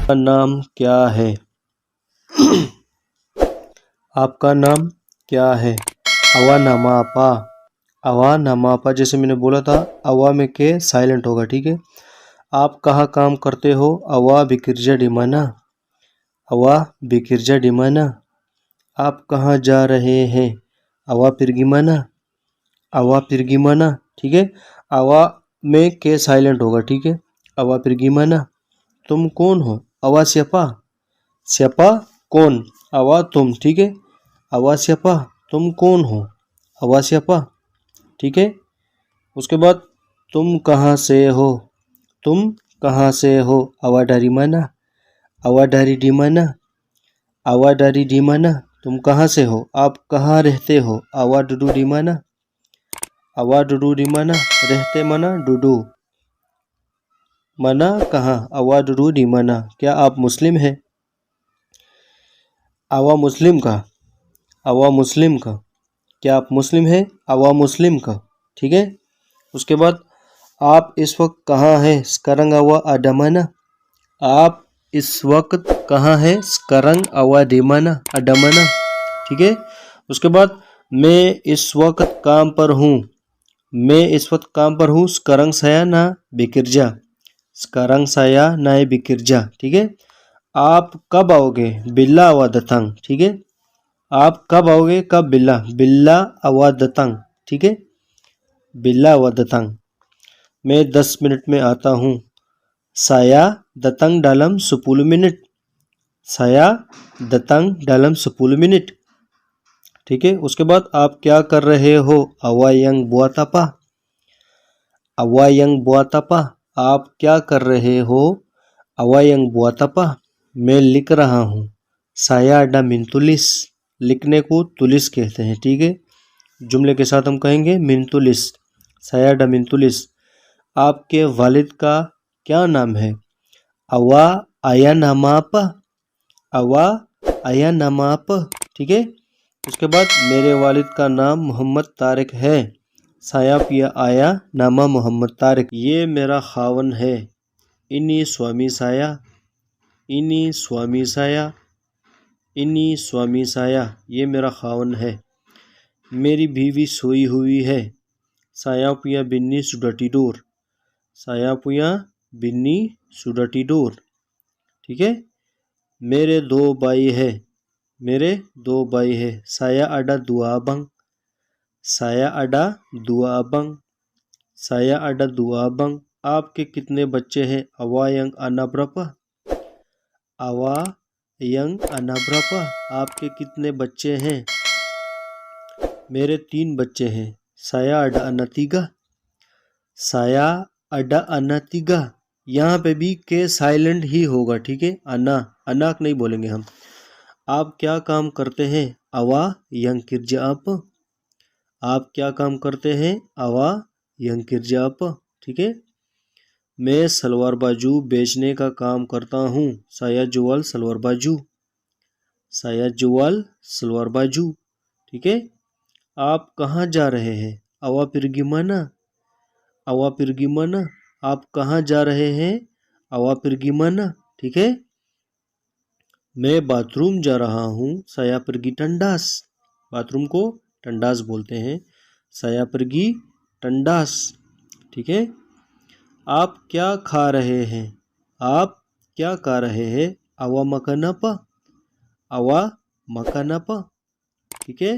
का नाम क्या है? आपका नाम क्या है? अवा नमापा। अवा नमापा जैसे मैंने बोला था, अवा में के साइलेंट होगा, ठीक है। आप कहाँ काम करते हो? अवा बिकिरजा डिमाना। अवा बिकिरजा डिमाना। आप कहाँ जा रहे हैं? अवा पिरगिमाना। अवा पिरगिमाना, ठीक है। अवा में के साइलेंट होगा, ठीक है। अवा पिरगिमाना। तुम कौन हो? अवा स्यपा। स्यपा कौन, अवा तुम, ठीक है। अवा स्यपा तुम कौन हो? अवा स्यपा, ठीक है। उसके बाद तुम कहाँ से हो? तुम कहाँ से हो? अवा डारी माना। अवा डारी डिमाना। अवा डारी डिमाना। तुम कहाँ से हो? आप कहाँ रहते हो? अवा डुडू डिमाना। अवा डुडू डिमाना। रहते मना डुडू, मना कहाँ, अवा डुडू डिमाना। क्या आप मुस्लिम हैं? अवा मुस्लिम का। अवा मुस्लिम का। क्या आप मुस्लिम हैं? अवा मुस्लिम का, ठीक है। उसके बाद आप इस वक्त कहाँ हैं? स्करंग अवा अडमाना। आप इस वक्त कहाँ हैं? स्करंग अवा डिमाना, अडमाना, ठीक है। उसके बाद मैं इस वक्त काम पर हूँ। मैं इस वक्त काम पर हूँ। स्करंग saya ना बिकिरजा। स्करंग saya ना बिकिरजा, ठीक है। आप कब आओगे? बिल्ला अवा दतंग, ठीक है। आप कब आओगे? कब बिल्ला, बिल्ला अवा दतंग, ठीक है। बिल्ला अवा दतंग। मैं 10 मिनट में आता हूँ। saya datang dalam 10 minute. saya datang dalam 10 minute, ठीक है। उसके बाद आप क्या कर रहे हो? अवा yang buat apa। अवा yang buat apa। आप क्या कर रहे हो? अवा yang buat apa। मैं लिख रहा हूँ। saya ada mintulis। लिखने को तुलिस कहते हैं, ठीक है। जुमले के साथ हम कहेंगे मिंतुलिस। saya ada mintulis। आपके वालिद का क्या नाम है? अवा आया नामा apa। अवा आया नामा apa, ठीक है। उसके बाद मेरे वालिद का नाम मोहम्मद तारिक है। saya punya ayah nama Mohammad Tariq. ये मेरा खावन है। ini suami saya। ini suami saya। ini suami saya। ये मेरा खावन है। मेरी बीवी सोई हुई है। saya punya bini sudah tidur। saya punya bini sudah tidur, ठीक है। मेरे दो भाई है। मेरे दो भाई है। saya ada dua abang। saya ada dua abang। saya ada dua abang। आपके कितने बच्चे हैं? अवा yang anak berapa। अवा yang anak berapa। आपके कितने बच्चे हैं? मेरे 3 बच्चे हैं। saya ada anak tiga। saya ada anak tiga। यहाँ पे भी के साइलेंट ही होगा, ठीक है। अना, अनाक नहीं बोलेंगे हम। आप क्या काम करते हैं? अवा yang kerja apa। आप क्या काम करते हैं? अवा yang kerja apa, ठीक है। मैं सलवार बाजू बेचने का काम करता हूँ। saya jual सलवार बाजू। saya jual सलवार बाजू, ठीक है। आप कहाँ जा रहे हैं? अवा pergi mana। अवा pergi mana। आप कहाँ जा रहे हैं? अवा pergi mana, ठीक है। मैं बाथरूम जा रहा हूँ। saya pergi tandas। बाथरूम को टंडास बोलते हैं। saya pergi tandas, ठीक है। आप क्या खा रहे हैं? आप क्या खा रहे हैं? अवा makan apa। अवा makan apa, ठीक है।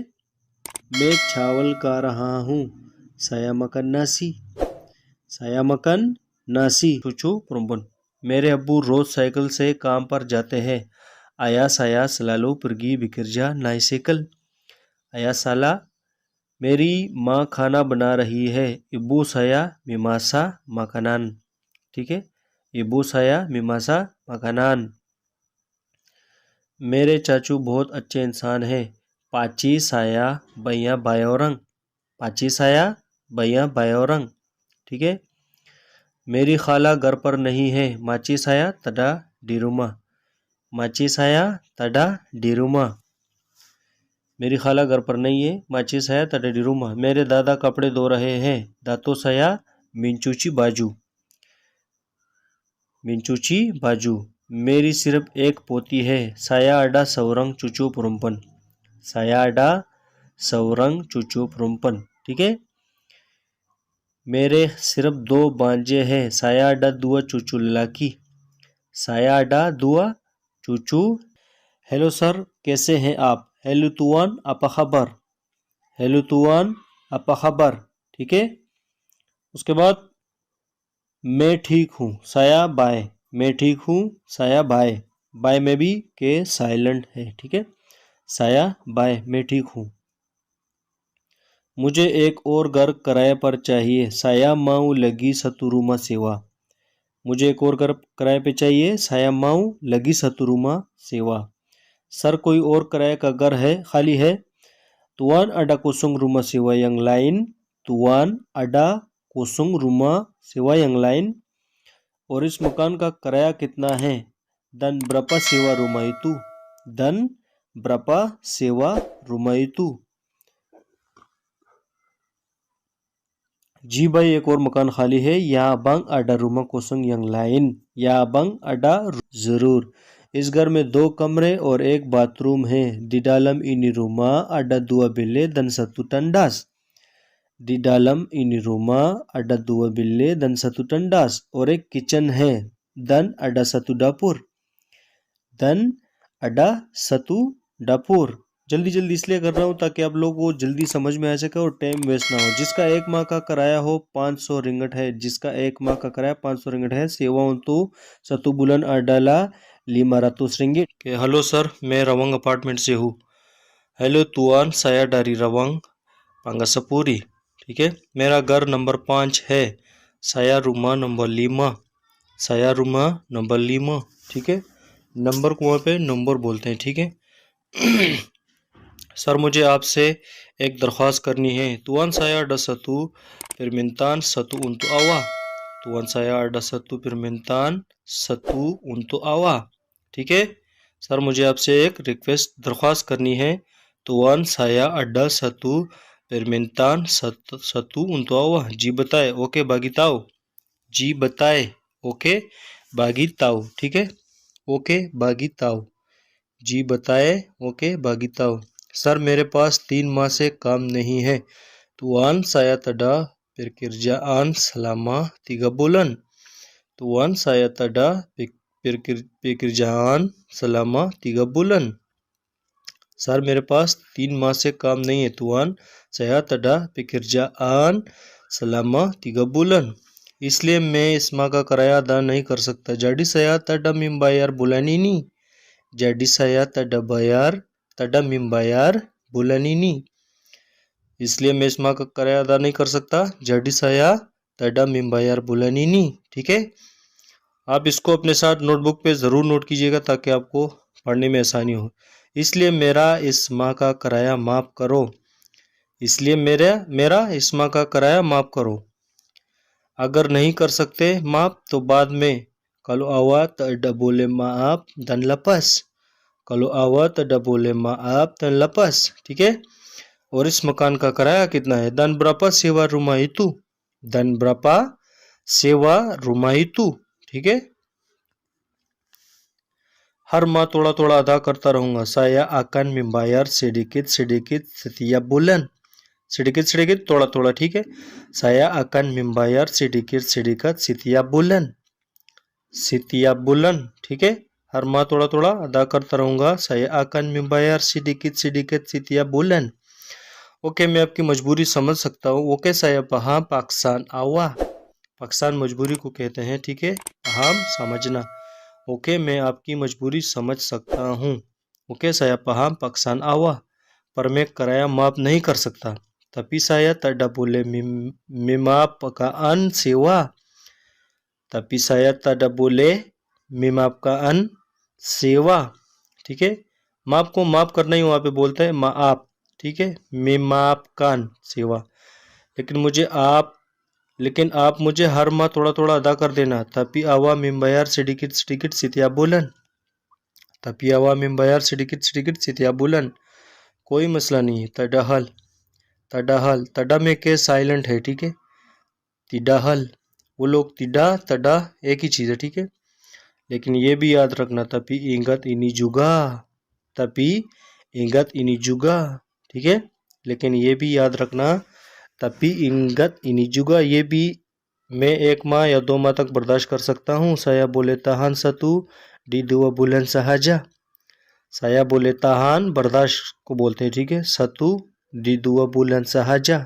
मैं चावल खा रहा हूँ। saya makan nasi। saya makan nasi, cucu perempuan। मेरे अब्बू रोज साइकिल से काम पर जाते हैं। ayah saya selalu pergi bekerja naik cycle. ayah saya, मेरी माँ खाना बना रही है। ibu saya memasak makanan, ठीक है। ibu saya memasak makanan। मेरे चाचू बहुत अच्छे इंसान हैं। पाची saya banyak baik orang। पाची saya banyak baik orang, ठीक है। मेरी खाला घर पर नहीं है। माची saya tada di rumah। माची saya tada di rumah। मेरी खाला घर पर नहीं है। माची saya tada di rumah। मेरे दादा कपड़े धो रहे हैं। दातो saya mencuci baju। mencuci baju, मेरी सिर्फ एक पोती है। saya ada seorang cucu perempuan। saya ada seorang cucu perempuan। ठीक है। मेरे सिर्फ 2 भांजे हैं। saya ada 2 cucu lelaki। saya ada 2 cucu। Hello sir, कैसे हैं आप? Hello तुआन, apa kabar? Hello तुआन, apa kabar? ठीक है। उसके बाद मैं ठीक हूँ। saya bye. मैं ठीक हूँ। saya bye. बाय में भी के साइलेंट है। ठीक है। saya बाय, मैं ठीक हूँ। मुझे एक और घर किराए पर चाहिए। saya mau lagi satu rumah sewa। मुझे एक और घर किराए पे चाहिए। saya mau lagi satu rumah sewa। Sir, कोई और किराए का घर है, खाली है? Tuan, ada kosong rumah sewa yang lain? Tuan, ada kosong rumah sewa yang lain? और इस मकान का किराया कितना है? Dan berapa sewa rumah itu? Dan berapa sewa rumah itu? जी भाई, एक और मकान खाली है। या bang ada rumah kosong yang lain? या bang ada जरूर। इस घर में 2 कमरे और एक बाथरूम है। Di dalam ini rumah ada 2 bilik dan 1 tandas। Di dalam ini rumah ada 2 bilik dan 1 tandas और एक किचन है। Dan ada 1 dapur। Dan ada 1 dapur। जल्दी जल्दी इसलिए कर रहा हूँ ताकि आप लोगों को जल्दी समझ में आ सके और टाइम वेस्ट ना हो। जिसका 1 माह का किराया हो 500 रिंगट है। जिसका 1 माह का किराया 500 रिंगट है। सेवा तो 1 bulan adalah 500 ringgit। Hello sir, मैं रवंग अपार्टमेंट से हूँ। Hello तुआन, saya dari Rawang Pangasapuri। ठीक है। मेरा घर नंबर 5 है। saya rumah number 5। saya rumah number 5। ठीक है। नंबर को वहाँ पे नंबर बोलते हैं। ठीक है। सर, मुझे आपसे एक दरख्वास्त करनी है। Tuan, saya ada satu permintaan satu untuk awak। Tuan, saya ada satu permintaan satu untuk awak। ठीक है। सर, मुझे आपसे एक रिक्वेस्ट दरख्वास्त करनी है। Tuan, saya ada satu permintaan satu untuk awak। जी बताए, ओके बागी ताओ। जी बताए, ओके बागी ताओ। ठीक है। ओके बागी ताओ। जी बताए, ओके बागी ताओ। सर, मेरे पास 3 माह से काम नहीं है। Tuan, saya tada pekerjaan selama 3 bulan। Tuan, saya tada pekerjaan selama 3 bulan। Sir, मेरे पास 3 माह से काम नहीं है। Tuan, saya tada pekerjaan selama 3 bulan। इसलिए मैं इस माह का किराया अदा नहीं कर सकता। Jadi saya tada membayar bulan ini। Jadi saya tada membayar bulan ini। इसलिए मैं इस माह का किराया अदा नहीं कर सकता। Jadi saya tada membayar bulan ini। ठीक है। आप इसको अपने साथ नोटबुक पे ज़रूर नोट कीजिएगा ताकि आपको पढ़ने में आसानी हो। इसलिए मेरा इस माह का किराया माफ़ करो। इसलिए मेरा इस माह का किराया माफ़ करो। अगर नहीं कर सकते माफ़ तो बाद में। Kalau awak tak ada boleh maaf dan lepas। Kalau awak tak ada boleh maaf dan lepas। ठीक है। और इस मकान का किराया कितना है? Dan berapa sewa rumah itu? Dan berapa sewa rumah itu? ठीक है। हर माह थोड़ा थोड़ा अदा करता रहूँगा। Saya akan membayar sedikit sedikit setiap bulan। sedikit sedikit थोड़ा थोड़ा। ठीक है। Saya akan membayar sedikit sedikit setiap bulan। setiap bulan। ठीक है। हर माह थोड़ा थोड़ा अदा करता रहूँगा। Saya akan membayar sedikit sedikit setiap bulan। Okay, मैं आपकी मजबूरी समझ सकता हूँ। Okay, saya paham paksaan awak। Pakistan मजबूरी को कहते हैं। ठीक है। paham समझना। ओके, मैं आपकी मजबूरी समझ सकता हूँ। Okay, saya paham paksaan awak। पर मैं किराया माफ़ नहीं कर सकता। Tapi saya tidak boleh memaafkan sewa। Tapi saya tidak boleh memaafkan sewa। ठीक है। माफ़ को माफ़ करना ही वहाँ पे बोलते हैं माफ़। ठीक है। memaafkan सेवा। लेकिन आप मुझे हर माह थोड़ा थोड़ा अदा कर देना। Tapi awak membayar sedikit sedikit setiap bulan। Tapi awak membayar sedikit sedikit setiap bulan। कोई मसला नहीं है। tada hal tada में के साइलेंट है। ठीक है। tidak hal, वो लोग तिडा तडा एक ही चीज़ है। ठीक है। लेकिन ये भी याद रखना tapi ingat ini juga, tapi ingat ini juga, ठीक है। लेकिन ये भी याद रखना tapi ingat ini juga, ये भी मैं 1 माह या 2 माह तक बर्दाश्त कर सकता हूँ। saya boleh tahan 1 di 2 bulan sahaja, saya boleh tahan बर्दाश्त को बोलते हैं, ठीक है। 1 di 2 bulan sahaja,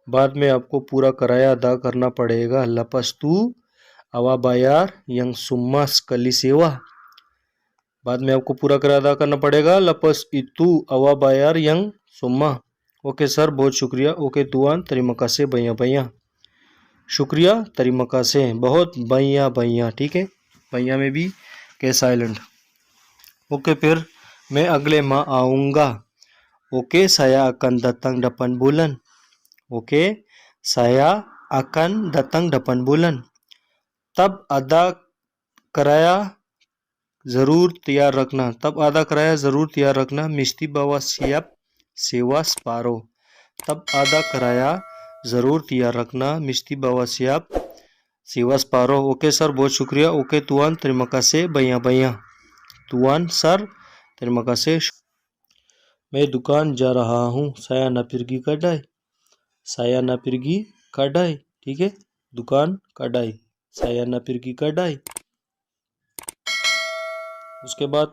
बाद में आपको पूरा किराया अदा करना पड़ेगा। lepas tu awak bayar yang summa sekali sewa, बाद में आपको पूरा किराया अदा करना पड़ेगा। lepas itu awak bayar yang summa। Okay sir, बहुत शुक्रिया। Okay तुआन, terima kasih banyak-banyak। शुक्रिया, terima kasih, बहुत banyak-banyak, ठीक है। banyak में भी के साइलेंट। ओके फिर मैं अगले माह आऊँगा। Okay saya akan datang depan bulan। Okay saya akan datang depan bulan। तब आधा किराया ज़रूर तैयार रखना, तब आधा किराया ज़रूर तैयार रखना। मिस्ती बावा सियाप सेवा स्पारो, तब आधा किराया ज़रूर तैयार रखना। मिस्ती बावा सियाप सेवा स्पारो। ओके सर, बहुत शुक्रिया। Okay तुआन, terima kasih banyak-banyak। तुआन sir, terima kasih। मैं दुकान जा रहा हूँ। saya nak pergi kedai, saya nak pergi kedai, ठीक है। दुकान kedai, saya nak pergi kedai। उसके बाद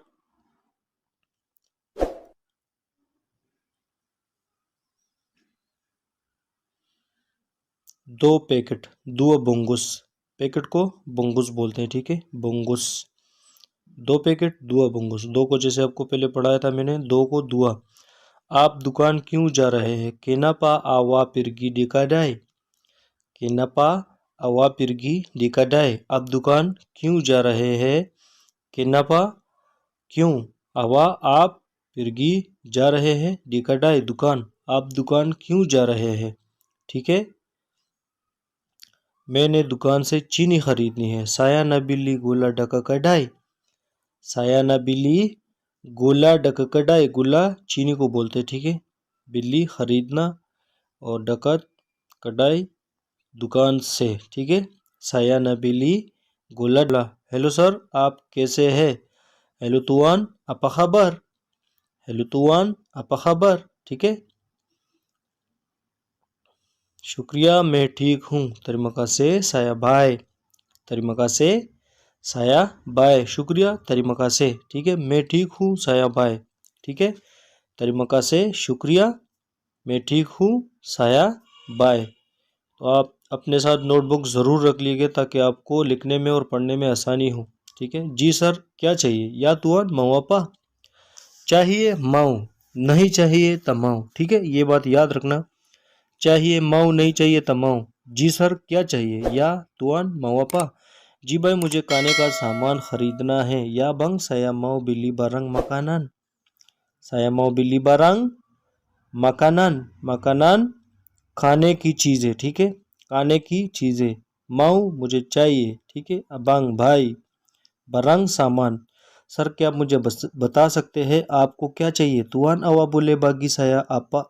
2 पैकेट 2 bungkus, पैकेट को bungkus बोलते हैं, ठीक है। bungkus 2 पैकेट 2 bungkus, 2 को जैसे आपको पहले पढ़ाया था मैंने, 2 को 2। आप दुकान क्यों जा रहे हैं? kenapa awak pergi di kedai, kenapa awak pergi di kedai, आप दुकान क्यों जा रहे हैं? kenapa क्यों, awak आप pergi जा रहे हैं, di kedai दुकान, आप दुकान क्यों जा रहे हैं, ठीक है। मैंने दुकान से चीनी खरीदनी है। saya nak beli gula dekat kedai, saya nak beli gula dekat kedai, gula चीनी को बोलते हैं, ठीक है। बिल्ली खरीदना और dekat kedai दुकान से, ठीक है। saya nak beli gula। Hello sir, आप कैसे हैं? Hello तुआन, apa kabar? Hello तुआन, apa kabar, ठीक है। शुक्रिया, मैं ठीक हूँ। terima kasih, saya baik। terima kasih, saya baik। शुक्रिया, terima kasih, ठीक है। मैं ठीक हूँ, saya baik, ठीक है। terima kasih, शुक्रिया, मैं ठीक हूँ, saya baik। तो आप अपने साथ नोटबुक ज़रूर रख लीजिए ताकि आपको लिखने में और पढ़ने में आसानी हो, ठीक है। जी सर, क्या चाहिए? या तुआन माऊ आपा, चाहिए माऊ, नहीं चाहिए तमाऊ, ठीक है। ये बात याद रखना, चाहिए माऊ, नहीं चाहिए तमाऊ। जी सर, क्या चाहिए? या तुआन माऊ आपा, जी भाई मुझे खाने का सामान खरीदना है। या बंग saya mau beli barang makanan, saya mau beli barang makanan, makanan खाने की चीज़ें, ठीक है, खाने की चीज़ें। माऊ मुझे चाहिए, ठीक है। अबांग भाई, barang सामान। सर क्या आप मुझे बता सकते हैं आपको क्या चाहिए? तुआन awak boleh bagi saya apa,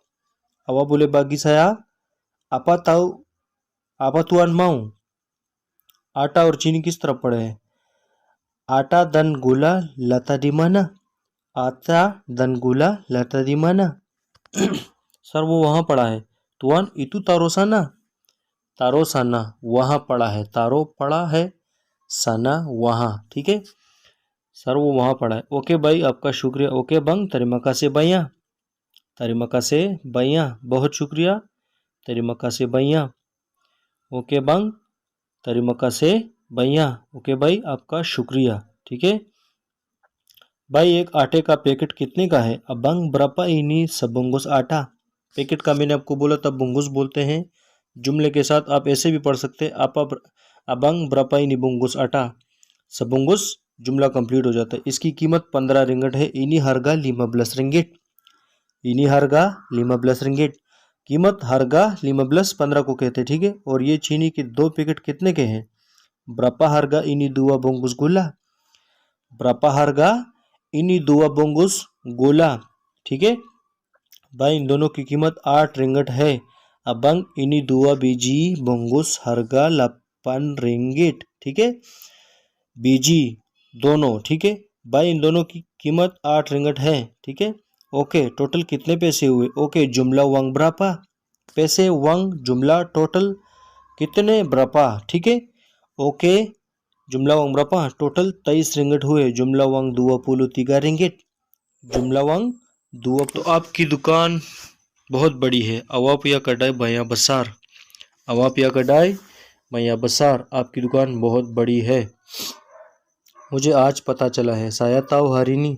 awak boleh bagi saya apa tahu apa tuan mau? आटा और चीनी किस तरफ पड़े हैं? आटा dan gula letak di mana? आटा dan gula letak di mana? Sir वो वहाँ पड़ा है। तुआन itu taruh sana, तारो साना वहाँ पड़ा है, तारो पड़ा है, साना वहाँ, ठीक है। सर वो वहाँ पड़ा है। ओके भाई, आपका शुक्रिया। ओके बंग, terima kasih banyak, terima kasih banyak, बहुत शुक्रिया, terima kasih banyak। ओके बंग, terima kasih banyak, ओके भाई आपका शुक्रिया, ठीक है। भाई एक आटे का पैकेट कितने का है? अबंग berapa ini sebungkus आटा, पैकेट का मैंने आपको बोला तब बुंगुस बोलते हैं। जुमले के साथ आप ऐसे भी पढ़ सकते हैं, अबंग berapa ini bungkus आटा, sebungkus, जुमला कंप्लीट हो जाता है। इसकी कीमत 15 रिंगट है। ini harga 15 ringgit, ini harga 15 ringgit, कीमत harga 15 को कहते हैं, ठीक है। और ये चीनी के 2 पैकेट कितने के हैं? berapa harga ini 2 bungkus gula, berapa harga ini 2 bungkus gula, ठीक है। भाई इन दोनों की कीमत 8 रिंगट है। अबंग ini 2 biji bungkus harga 8 ringgit, ठीक है। बीजी दोनों, ठीक है। भाई इन दोनों की कीमत 8 रिंगट है, ठीक है। ओके, टोटल कितने पैसे हुए? ओके, जुमला वांग ब्रापा, पैसे वांग जुमला टोटल कितने ब्रापा, ठीक है। ओके, जुमला वांग ब्रापा टोटल 23 रिंगट हुए। जुमला वांग 23 रिंगिट, जुमला वांग 20। तो आपकी दुकान बहुत बड़ी है। अवाप या कडाई भैया बसार, अवाप या कडाई भैया बसार, आपकी दुकान बहुत बड़ी है। मुझे आज पता चला है। साया ताऊ हरिनी,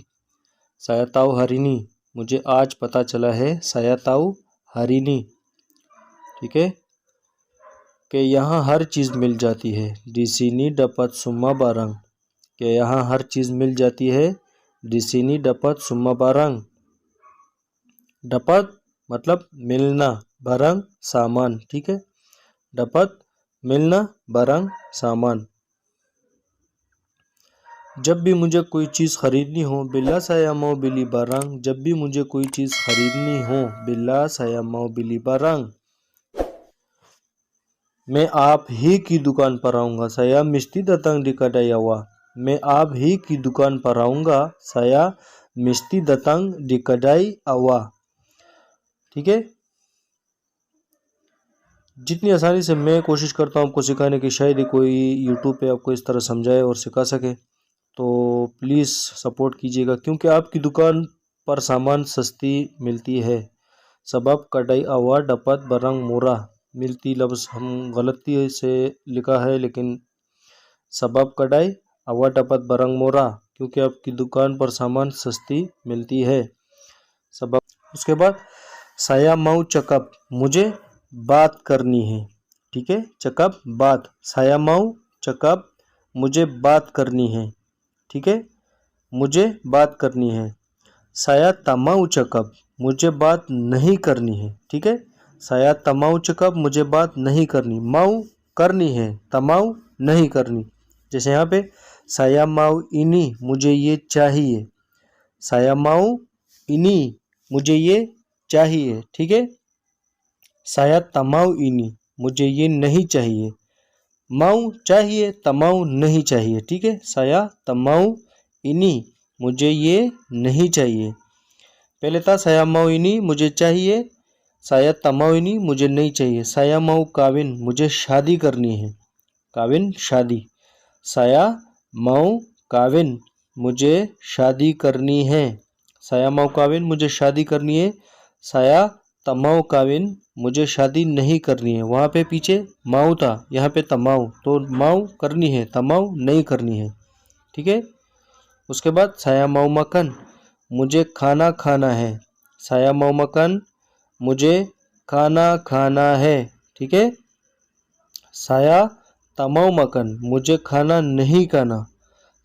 साया ताऊ हरिनी, मुझे आज पता चला है। साया ताऊ हरिनी, ठीक है। कि यहाँ हर चीज़ मिल जाती है। डिसिनी डपत सुम्मा बारंग, कि यहाँ हर चीज़ मिल जाती है। डिसिनी डपत सुम्मा बारंग, डपत मतलब मिलना, बारंग सामान, ठीक है। डपत मिलना, बारंग सामान। जब भी मुझे कोई चीज़ खरीदनी हो, बिल्ला saya mau beli barang, जब भी मुझे कोई चीज़ खरीदनी हो, बिल्ला saya mau beli barang, मैं आप ही की दुकान पर आऊँगा। saya mesti datang di kedai awak, मैं आप ही की दुकान पर आऊँगा। saya mesti datang di kedai awak, ठीक है। जितनी आसानी से मैं कोशिश करता हूँ आपको सिखाने की, शायद ही कोई यूट्यूब पे आपको इस तरह समझाए और सिखा सके। तो प्लीज़ सपोर्ट कीजिएगा, क्योंकि आपकी दुकान पर सामान सस्ती मिलती है। सबब कटाई आवा डपत बरंग मोरा, मिलती लफ्ज़ हम गलती से लिखा है, लेकिन सबब कटाई आवा डपत बरंग मोरा, क्योंकि आपकी दुकान पर सामान सस्ती मिलती है। सबब, उसके बाद साया माऊ चकप, मुझे बात करनी है, ठीक है। चकप बात, साया माऊ चकप, मुझे बात करनी है, ठीक है। मुझे बात करनी है। साया तमाऊ चकप, मुझे बात नहीं करनी है, ठीक है। साया तमाऊ चकप, मुझे बात नहीं करनी। माऊ करनी है, तमाऊ नहीं करनी। जैसे यहाँ पे साया माऊ इनी, मुझे ये चाहिए। साया माऊ इनी, मुझे ये चाहिए, ठीक है। साया तमाऊ इनी, मुझे ये नहीं चाहिए। माऊ चाहिए, तमाऊ नहीं चाहिए, ठीक है। साया तमाऊ इनी, मुझे ये नहीं चाहिए। पहले था साया माऊ इनी, मुझे चाहिए। साया तमाऊ इनी, मुझे नहीं चाहिए। साया माऊ काविन, मुझे शादी करनी है। काविन शादी। साया माऊ काविन, मुझे शादी करनी है। साया माऊ काविन, मुझे शादी करनी है। साया तमाऊ काविन, मुझे शादी नहीं करनी है। वहाँ पे पीछे माऊ था, यहाँ पे तमाऊ, तो माऊ करनी है, तमाऊ नहीं करनी है, ठीक है। उसके बाद साया माऊ मकन, मुझे खाना खाना है। साया माऊ मकन, मुझे खाना खाना है, ठीक है। साया तमाऊ मकन, मुझे खाना नहीं खाना।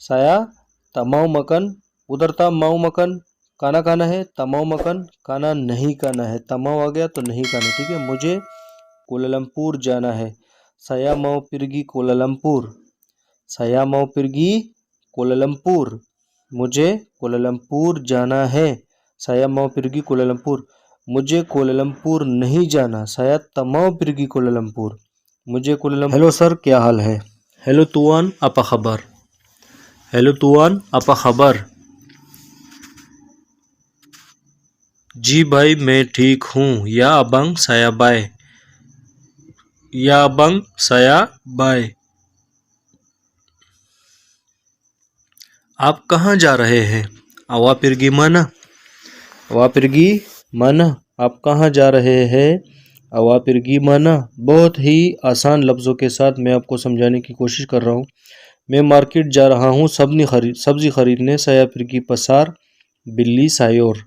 साया तमाऊ मकन, उधर था माऊ मकन, खाना खाना है। तमाऊ मकन, खाना नहीं खाना है। तमाऊ आ गया तो नहीं खाना, ठीक है। मुझे कोलालमपुर जाना है। साया माऊ पिरगी कोलालमपुर, साया माऊ पिरगी कोलालमपुर, मुझे कोलालमपुर जाना है। साया माऊ पिरगी कोलालमपुर, मुझे कोलालमपुर नहीं जाना। साया तमाऊ पिरगी कोलालमपुर, मुझे कोलालमपुर। हेलो सर, क्या हाल है? हेलो तुआन, apa खबर? हेलो तुआन, apa खबर? जी भाई, मैं ठीक हूँ। या अबंग साया बाय, या अबंग साया बाय। आप कहाँ जा रहे हैं? अवा पिरगी माना, अवा पिरगी माना, आप कहाँ जा रहे हैं? अवा पिरगी माना। बहुत ही आसान लफ्ज़ों के साथ मैं आपको समझाने की कोशिश कर रहा हूँ। मैं मार्केट जा रहा हूँ सब्जी खरीदने। साया पिरगी पसार, बिल्ली सायोर,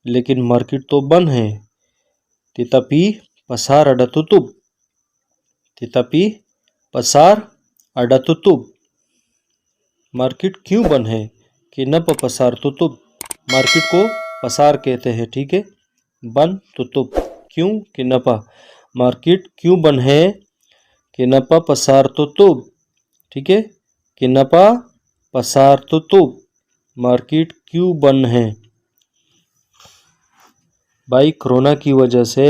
लेकिन मार्केट तो बंद है। तितापी पसार अडा तुतुब, तितापी पसार अडा तुतुब, मार्केट क्यों बंद है? कि नप पसार तुतुब, मार्केट को पसार कहते हैं, ठीक है। बंद तुतुब, क्यों? कि नपा, मार्केट क्यों बंद है? कि नपा पसार तुतुब, ठीक है। कि नपा पसार तुतुब, मार्केट क्यों बंद है? भाई कोरोना की वजह से।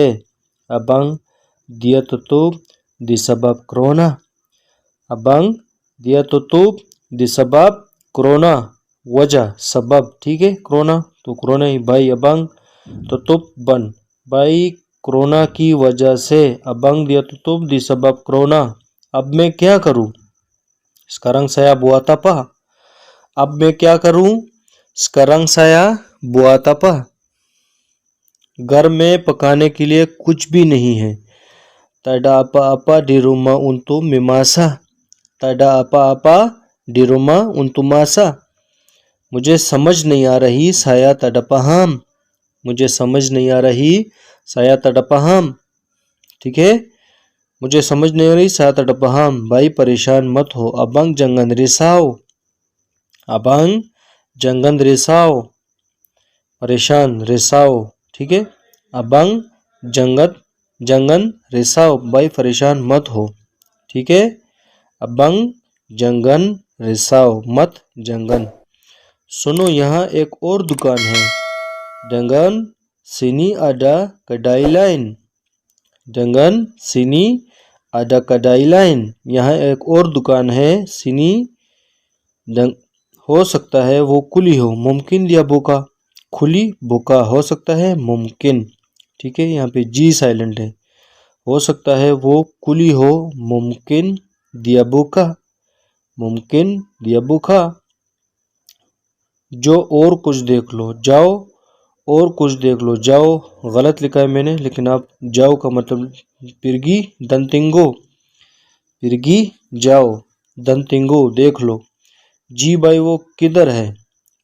अबंग दिया तुतुब दिसबब corona, अबंग dia tutup disebab corona, वजह सबब, ठीक है। कोरोना तो कोरोना ही, भाई abang tutup बंद, भाई कोरोना की वजह से, abang dia tutup disebab corona। अब मैं क्या करूं? Sekarang saya buat apa? अब मैं क्या करूं? Sekarang saya buat apa? घर में पकाने के लिए कुछ भी नहीं है। Tidak apa-apa di rumah untuk memasak। Tidak apa-apa di rumah untuk masak। मुझे समझ नहीं आ रही, saya tidak paham। मुझे समझ नहीं आ रही, saya tidak paham। ठीक है, मुझे समझ नहीं आ रही, saya tidak paham। भाई परेशान मत हो, abang jangan risau। abang jangan risau, परेशान, risau, ठीक है। abang jangan jangan risau, भाई परेशान मत हो, ठीक है। abang jangan risau, मत jangan। सुनो, यहाँ एक और दुकान है। Dengan sini ada kedai lain। Dengan sini ada kedai lain। यहाँ एक और दुकान है। sini हो सकता है वो खुली हो, मुमकिन dia buka। खुली, बुका, हो सकता है, मुमकिन, ठीक है। यहाँ पे जी साइलेंट है। हो सकता है वो खुली हो, मुमकिन dia buka, मुमकिन dia buka। जो और कुछ देख लो, जाओ और कुछ देख लो। जाओ गलत लिखा है मैंने, लेकिन आप जाओ का मतलब पिरगी दंतिंगो, पिरगी जाओ, दंतिंगो देख लो। जी भाई वो किधर है?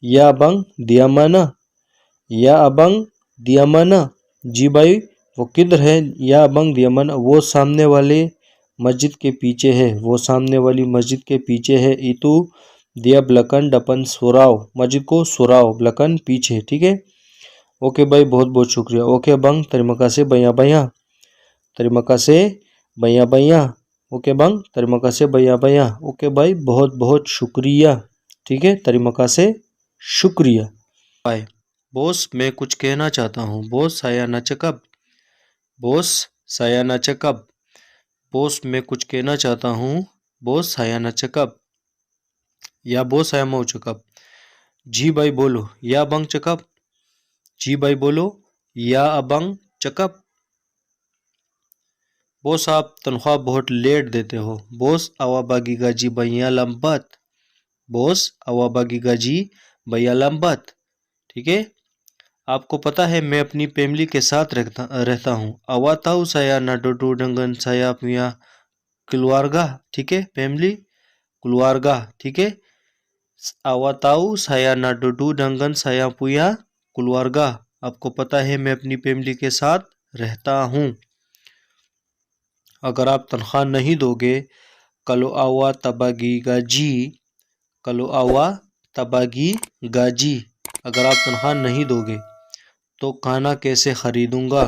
या abang dia mana, या abang dia mana। जी भाई वो किधर है? या abang dia mana, वो सामने वाले मस्जिद के पीछे है, वो सामने वाली मस्जिद के पीछे है। itu dia belakang depan surau, मस्जिद को surau, belakang पीछे, ठीक है। ओके भाई, बहुत बहुत शुक्रिया। Okay bang, terima kasih banyak-banyak, terima kasih banyak-banyak। Okay bang, terima kasih banyak-banyak। Okay भाई, बहुत बहुत शुक्रिया, ठीक है। terima kasih, शुक्रिया, बाय। बॉस मैं कुछ कहना चाहता हूँ। Boss saya nak cakap, boss saya nak cakap। Boss मैं कुछ कहना चाहता हूँ। बॉस saya nak cakap, या बॉस saya mau cakap। जी भाई बोलो, या bang cakap। जी भाई बोलो, या abang cakap। बॉस आप तनख्वाह बहुत लेट देते हो। Boss awak bagi gaji banyak lambat। Boss awak bagi gaji banyak lambat, ठीक है। आपको पता है मैं अपनी फैमिली के साथ रहता हूँ। awak tahu saya nak duduk dengan saya punya keluarga, ठीक है। फैमिली, keluarga, ठीक है। awak tahu saya nak duduk dengan saya punya keluarga। आपको पता है मैं अपनी फैमिली के साथ रहता हूँ। अगर आप तनख्वाह नहीं दोगे, kalau awak tak bagi gaji, kalau awak tak bagi gaji, अगर आप तनख्वाह नहीं दोगे तो खाना कैसे खरीदूंगा?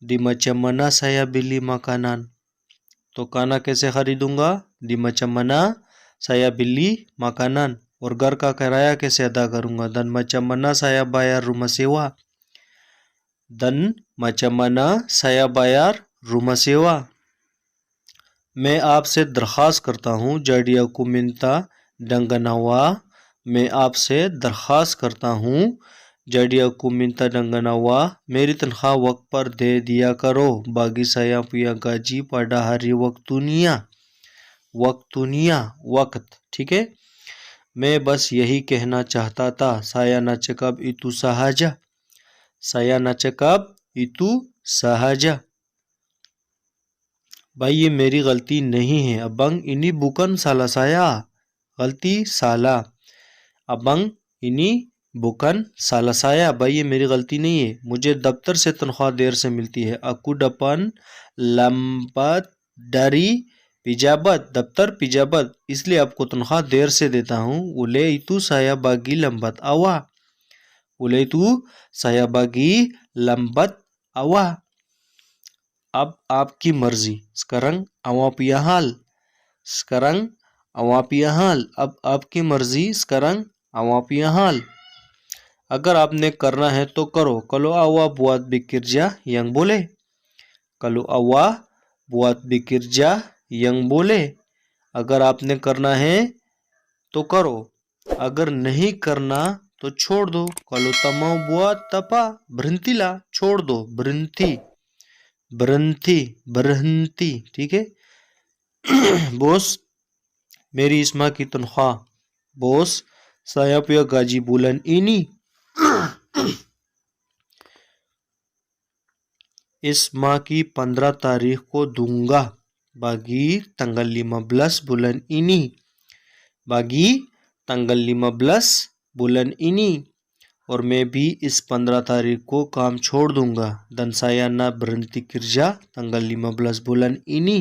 Di macam mana saya beli makanan? तो खाना कैसे खरीदूंगा? Di macam mana saya beli makanan। और घर का किराया कैसे अदा करूंगा? Dan macam mana saya bayar rumah sewa? Dan macam mana saya bayar rumah sewa? मैं आपसे दरख्वास्त करता हूँ। Jadi aku minta dengan awak, मैं आपसे दरख्वास्त करता हूँ। Jadi aku minta dengan awak, मेरी तनख्वाह वक्त पर दे दिया करो। Bagi saya punya gaji pada hari waktunya, waktunya, वक्त, ठीक है। मैं बस यही कहना चाहता था। Saya nak cakap itu sahaja, saya nak cakap itu sahaja। भाई ये मेरी गलती नहीं है। abang ini bukan salah saya, गलती साला। abang ini bukan salah saya, भाई ये मेरी गलती नहीं है। मुझे दफ्तर से तनख्वाह देर से मिलती है। aku dapat lambat dari pejabat, दफ्तर pejabat, इसलिए आपको तनख्वाह देर से देता हूँ। oleh itu saya bagi lambat awak, oleh itu saya bagi lambat awak। अब आपकी मर्जी। sekarang awak punya hal, sekarang awak punya hal। अब आपकी मर्जी, sekarang awak punya hal। अगर आपने करना है तो करो। kalau awak buat bekerja yang boleh, kalau awak buat bekerja yang boleh, अगर आपने करना है तो करो, अगर नहीं करना तो छोड़ दो। kalau tak mau buat apa berhentilah, छोड़ दो, berhenti, berhenti, berhenti, ठीक है। बॉस मेरी इस माह की तनख्वाह, boss saya punya gaji bulan ini इस माह की 15 तारीख को दूंगा, bagi tanggal 15 bulan ini, bagi tanggal 15 bulan ini, और मैं भी इस 15 तारीख को काम छोड़ दूंगा, dan saya nak berhenti kerja tanggal 15 bulan ini,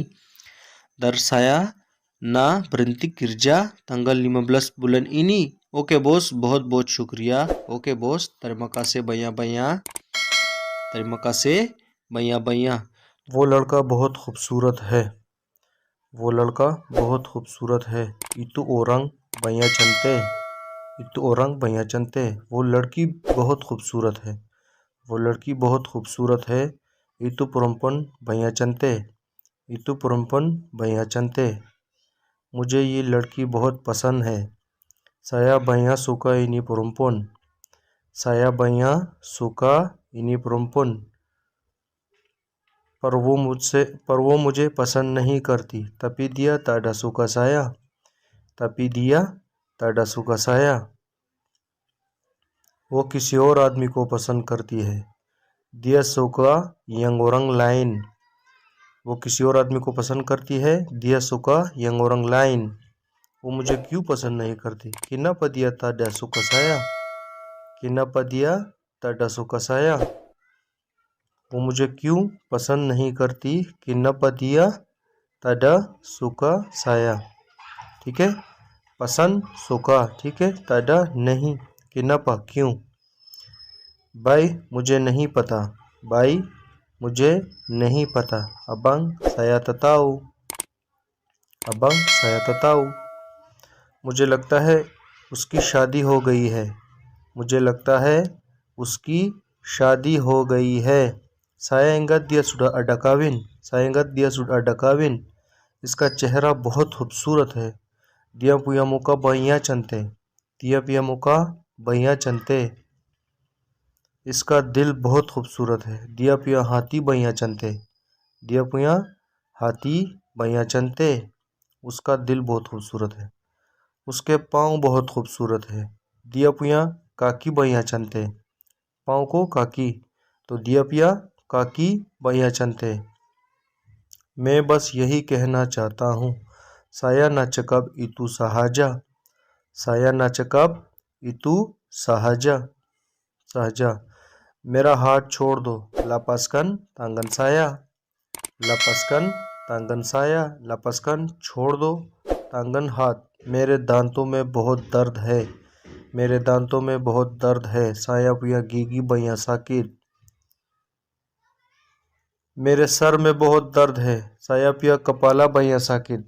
dan saya nak berhenti kerja tanggal 15 bulan ini। Okay boss, बहुत बहुत शुक्रिया। Okay boss, terima kasih banyak-banyak, terima kasih banyak-banyak। वो लड़का बहुत खूबसूरत है, वो लड़का बहुत खूबसूरत है। itu orang banyak cantik, itu orang banyak cantik। वो लड़की बहुत खूबसूरत है, वो लड़की बहुत खूबसूरत है। itu perempuan banyak cantik, itu perempuan banyak cantik। मुझे ये लड़की बहुत पसंद है, saya banyak suka ini perempuan, saya banyak suka ini perempuan। पर वो मुझे पसंद नहीं करती, tapi dia tak ada suka saya, tapi dia tak ada suka saya। वो किसी और आदमी को पसंद करती है, dia suka yang orang lain। वो किसी और आदमी को पसंद करती है, dia suka yang orang lain। वो मुझे क्यों पसंद नहीं करती, kenapa dia tak ada suka saya, kenapa dia tak ada suka saya। वो मुझे क्यों पसंद नहीं करती, kenapa dia tak ada suka saya। ठीक है, पसंद सुका, ठीक है, tak ada नहीं, kenapa क्यों। भाई मुझे नहीं पता, भाई मुझे नहीं पता, abang saya tak tahu, abang saya tak tahu। मुझे लगता है उसकी शादी हो गई है, मुझे लगता है उसकी शादी हो गई है। saya ingat dia sudah ada kawin, saya ingat dia sudah ada kawin। इसका चेहरा बहुत खूबसूरत है, dia punya muka banyak cantik, dia punya muka banyak cantik। इसका दिल बहुत खूबसूरत है, dia punya hati banyak cantik, dia punya hati banyak cantik। उसका दिल बहुत खूबसूरत है। उसके पाँव बहुत खूबसूरत है, dia punya kaki banyak cantik, पाँव को kaki, तो dia punya kaki banyak cantik। मैं बस यही कहना चाहता हूँ, saya nak cakap itu sahaja, saya nak cakap itu sahaja, sahaja। मेरा हाथ छोड़ दो, lepaskan tangan saya, lepaskan tangan saya, lepaskan छोड़ दो, tangan हाथ। मेरे दांतों में बहुत दर्द है, मेरे दांतों में बहुत दर्द है, saya punya gigi banyak sakit। मेरे सर में बहुत दर्द है, saya punya kepala banyak sakit,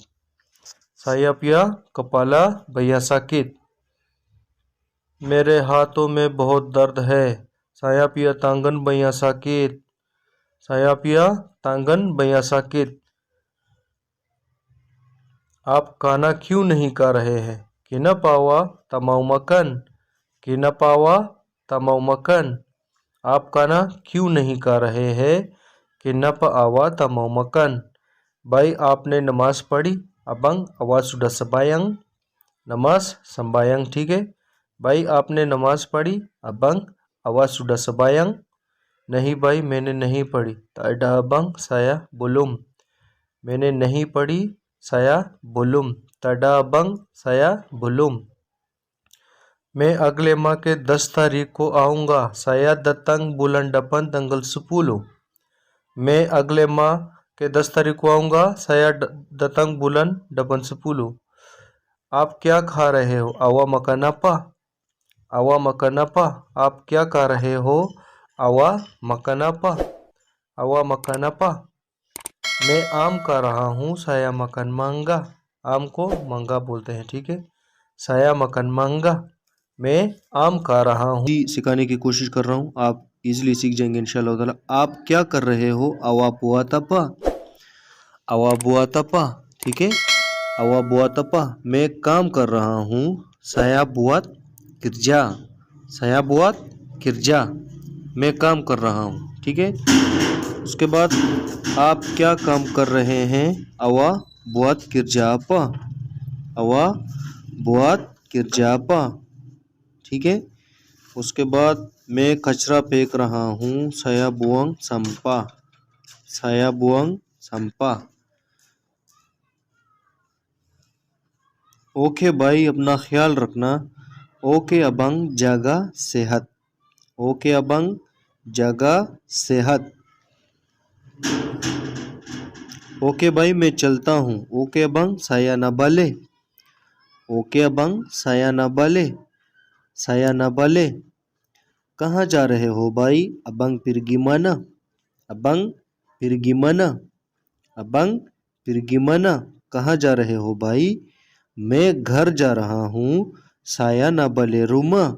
saya punya kepala banyak sakit। मेरे हाथों में बहुत दर्द है, saya punya tangan banyak sakit, saya punya tangan banyak sakit। आप खाना क्यों नहीं खा रहे हैं, kenapa awak tak mau makan, kenapa awak tak mau makan। आप खाना क्यों नहीं खा रहे हैं, kenapa awak tak mau makan। भाई आपने नमाज पढ़ी, abang awak sudah sembahyang, नमाज sembahyang, ठीक है। भाई आपने नमाज पढ़ी, abang awak sudah sembahyang। नहीं भाई मैंने नहीं पढ़ी, tak ada abang saya belum, मैंने नहीं पढ़ी saya belum, tak ada abang saya belum। मैं अगले माह के 10 तारीख को आऊँगा, saya datang bulan depan tanggal 10। मैं अगले माह के 10 तारीख को आऊँगा, saya datang bulan depan 10। आप क्या खा रहे हो, awak makan apa, awak makan apa। आप क्या खा रहे हो, awak makan apa, awak makan apa। मैं आम खा रहा हूँ, saya makan mangga, आम को मंगा बोलते हैं, ठीक है। saya makan mangga, मैं आम खा रहा हूँ। सिखाने की कोशिश कर रहा हूँ, आप इजीली सीख जाएंगे इंशाल्लाह ताला। आप क्या कर रहे हो, awak buat apa, awak buat apa, ठीक है। Awa buat apa? मैं काम कर रहा हूँ. Saya buat kerja. Saya buat kerja. मैं काम कर रहा हूँ. ठीक है. उसके बाद आप क्या काम कर रहे हैं? Awa buat kerja apa? Awa buat kerja apa? ठीक है. उसके बाद मैं कचरा फेंक रहा हूँ. Saya buang sampah. Saya buang sampah. Okay भाई, अपना ख्याल रखना. ओके अबंग, jaga sehat. ओके अबंग, jaga sehat. ओके भाई, मैं चलता हूँ. ओके अबंग, saya na bale. ओके अबंग, saya na bale. Saya na bale. कहाँ जा रहे हो भाई? Abang pergi mana? Abang pergi mana? Abang pergi mana? कहाँ जा रहे हो भाई? मैं घर जा रहा हूँ. Saya na bale rumah.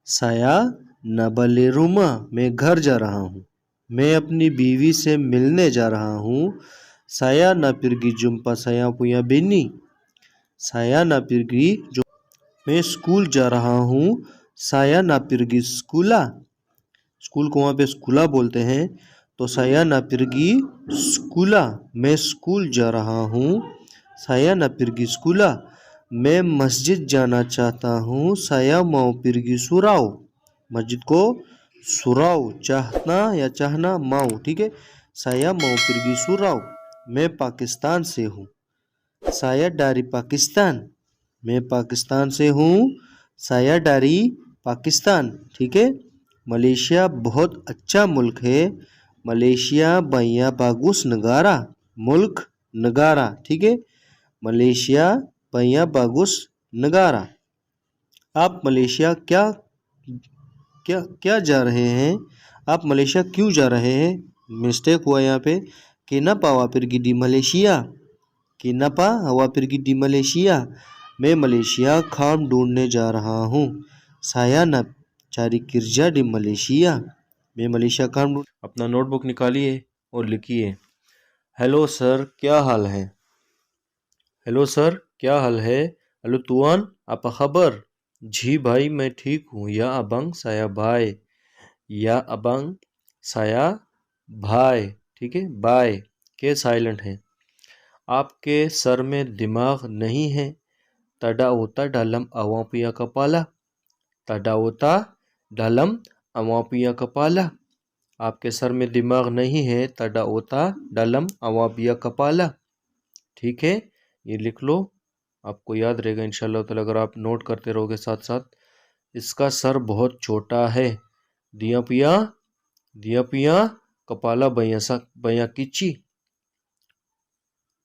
Saya na bale rumah. मैं घर जा रहा हूँ. मैं अपनी बीवी से मिलने जा रहा हूँ. Saya na pergi jumpa saya punya bini. Saya na pergi मैं स्कूल जा रहा हूँ. Saya na pergi sekolah. School को वहाँ पे स्कूला बोलते हैं. तो saya na pergi sekolah. मैं स्कूल जा रहा हूँ. Saya na pergi sekolah. मैं मस्जिद जाना चाहता हूँ. Saya mau pergi surau. मस्जिद को surau, चाहना या चाहना, mau. ठीक है. Saya mau pergi surau. मैं पाकिस्तान से हूँ. Saya dari Pakistan. मैं पाकिस्तान से हूँ. Saya dari Pakistan. ठीक है. मलेशिया बहुत अच्छा मुल्क है. Malaysia banyak bagus negara. मुल्क, negara. ठीक है. Malaysia banyak bagus negara. आप मलेशिया क्या क्या क्या जा रहे हैं? आप मलेशिया क्यों जा रहे हैं? मिस्टेक हुआ यहाँ पे. Kenapa awak pergi di Malaysia? Kenapa awak pergi di Malaysia? मैं मलेशिया काम ढूंढने जा रहा हूँ. Saya nak cari kerja di Malaysia. मैं मलेशिया काम ढूंढ. अपना नोटबुक निकालिए और लिखिए. हेलो सर, क्या हाल है? हेलो सर, क्या हाल है? Hello तुआन, apa kabar? जी भाई, मैं ठीक हूँ. या abang, saya भाई. या abang, saya भाई. ठीक है. बाय के साइलेंट है. आपके सर में दिमाग नहीं है. Tada otak dalam awak punya kepala. Tada otak dalam awak punya kepala. आपके सर में दिमाग नहीं है. Tada otak dalam awak punya kepala. ठीक है. ये लिख लो, आपको याद रहेगा इंशाल्लाह ताला अगर आप नोट करते रहोगे साथ साथ. इसका सर बहुत छोटा है. Dia punya kepala banyak kecil.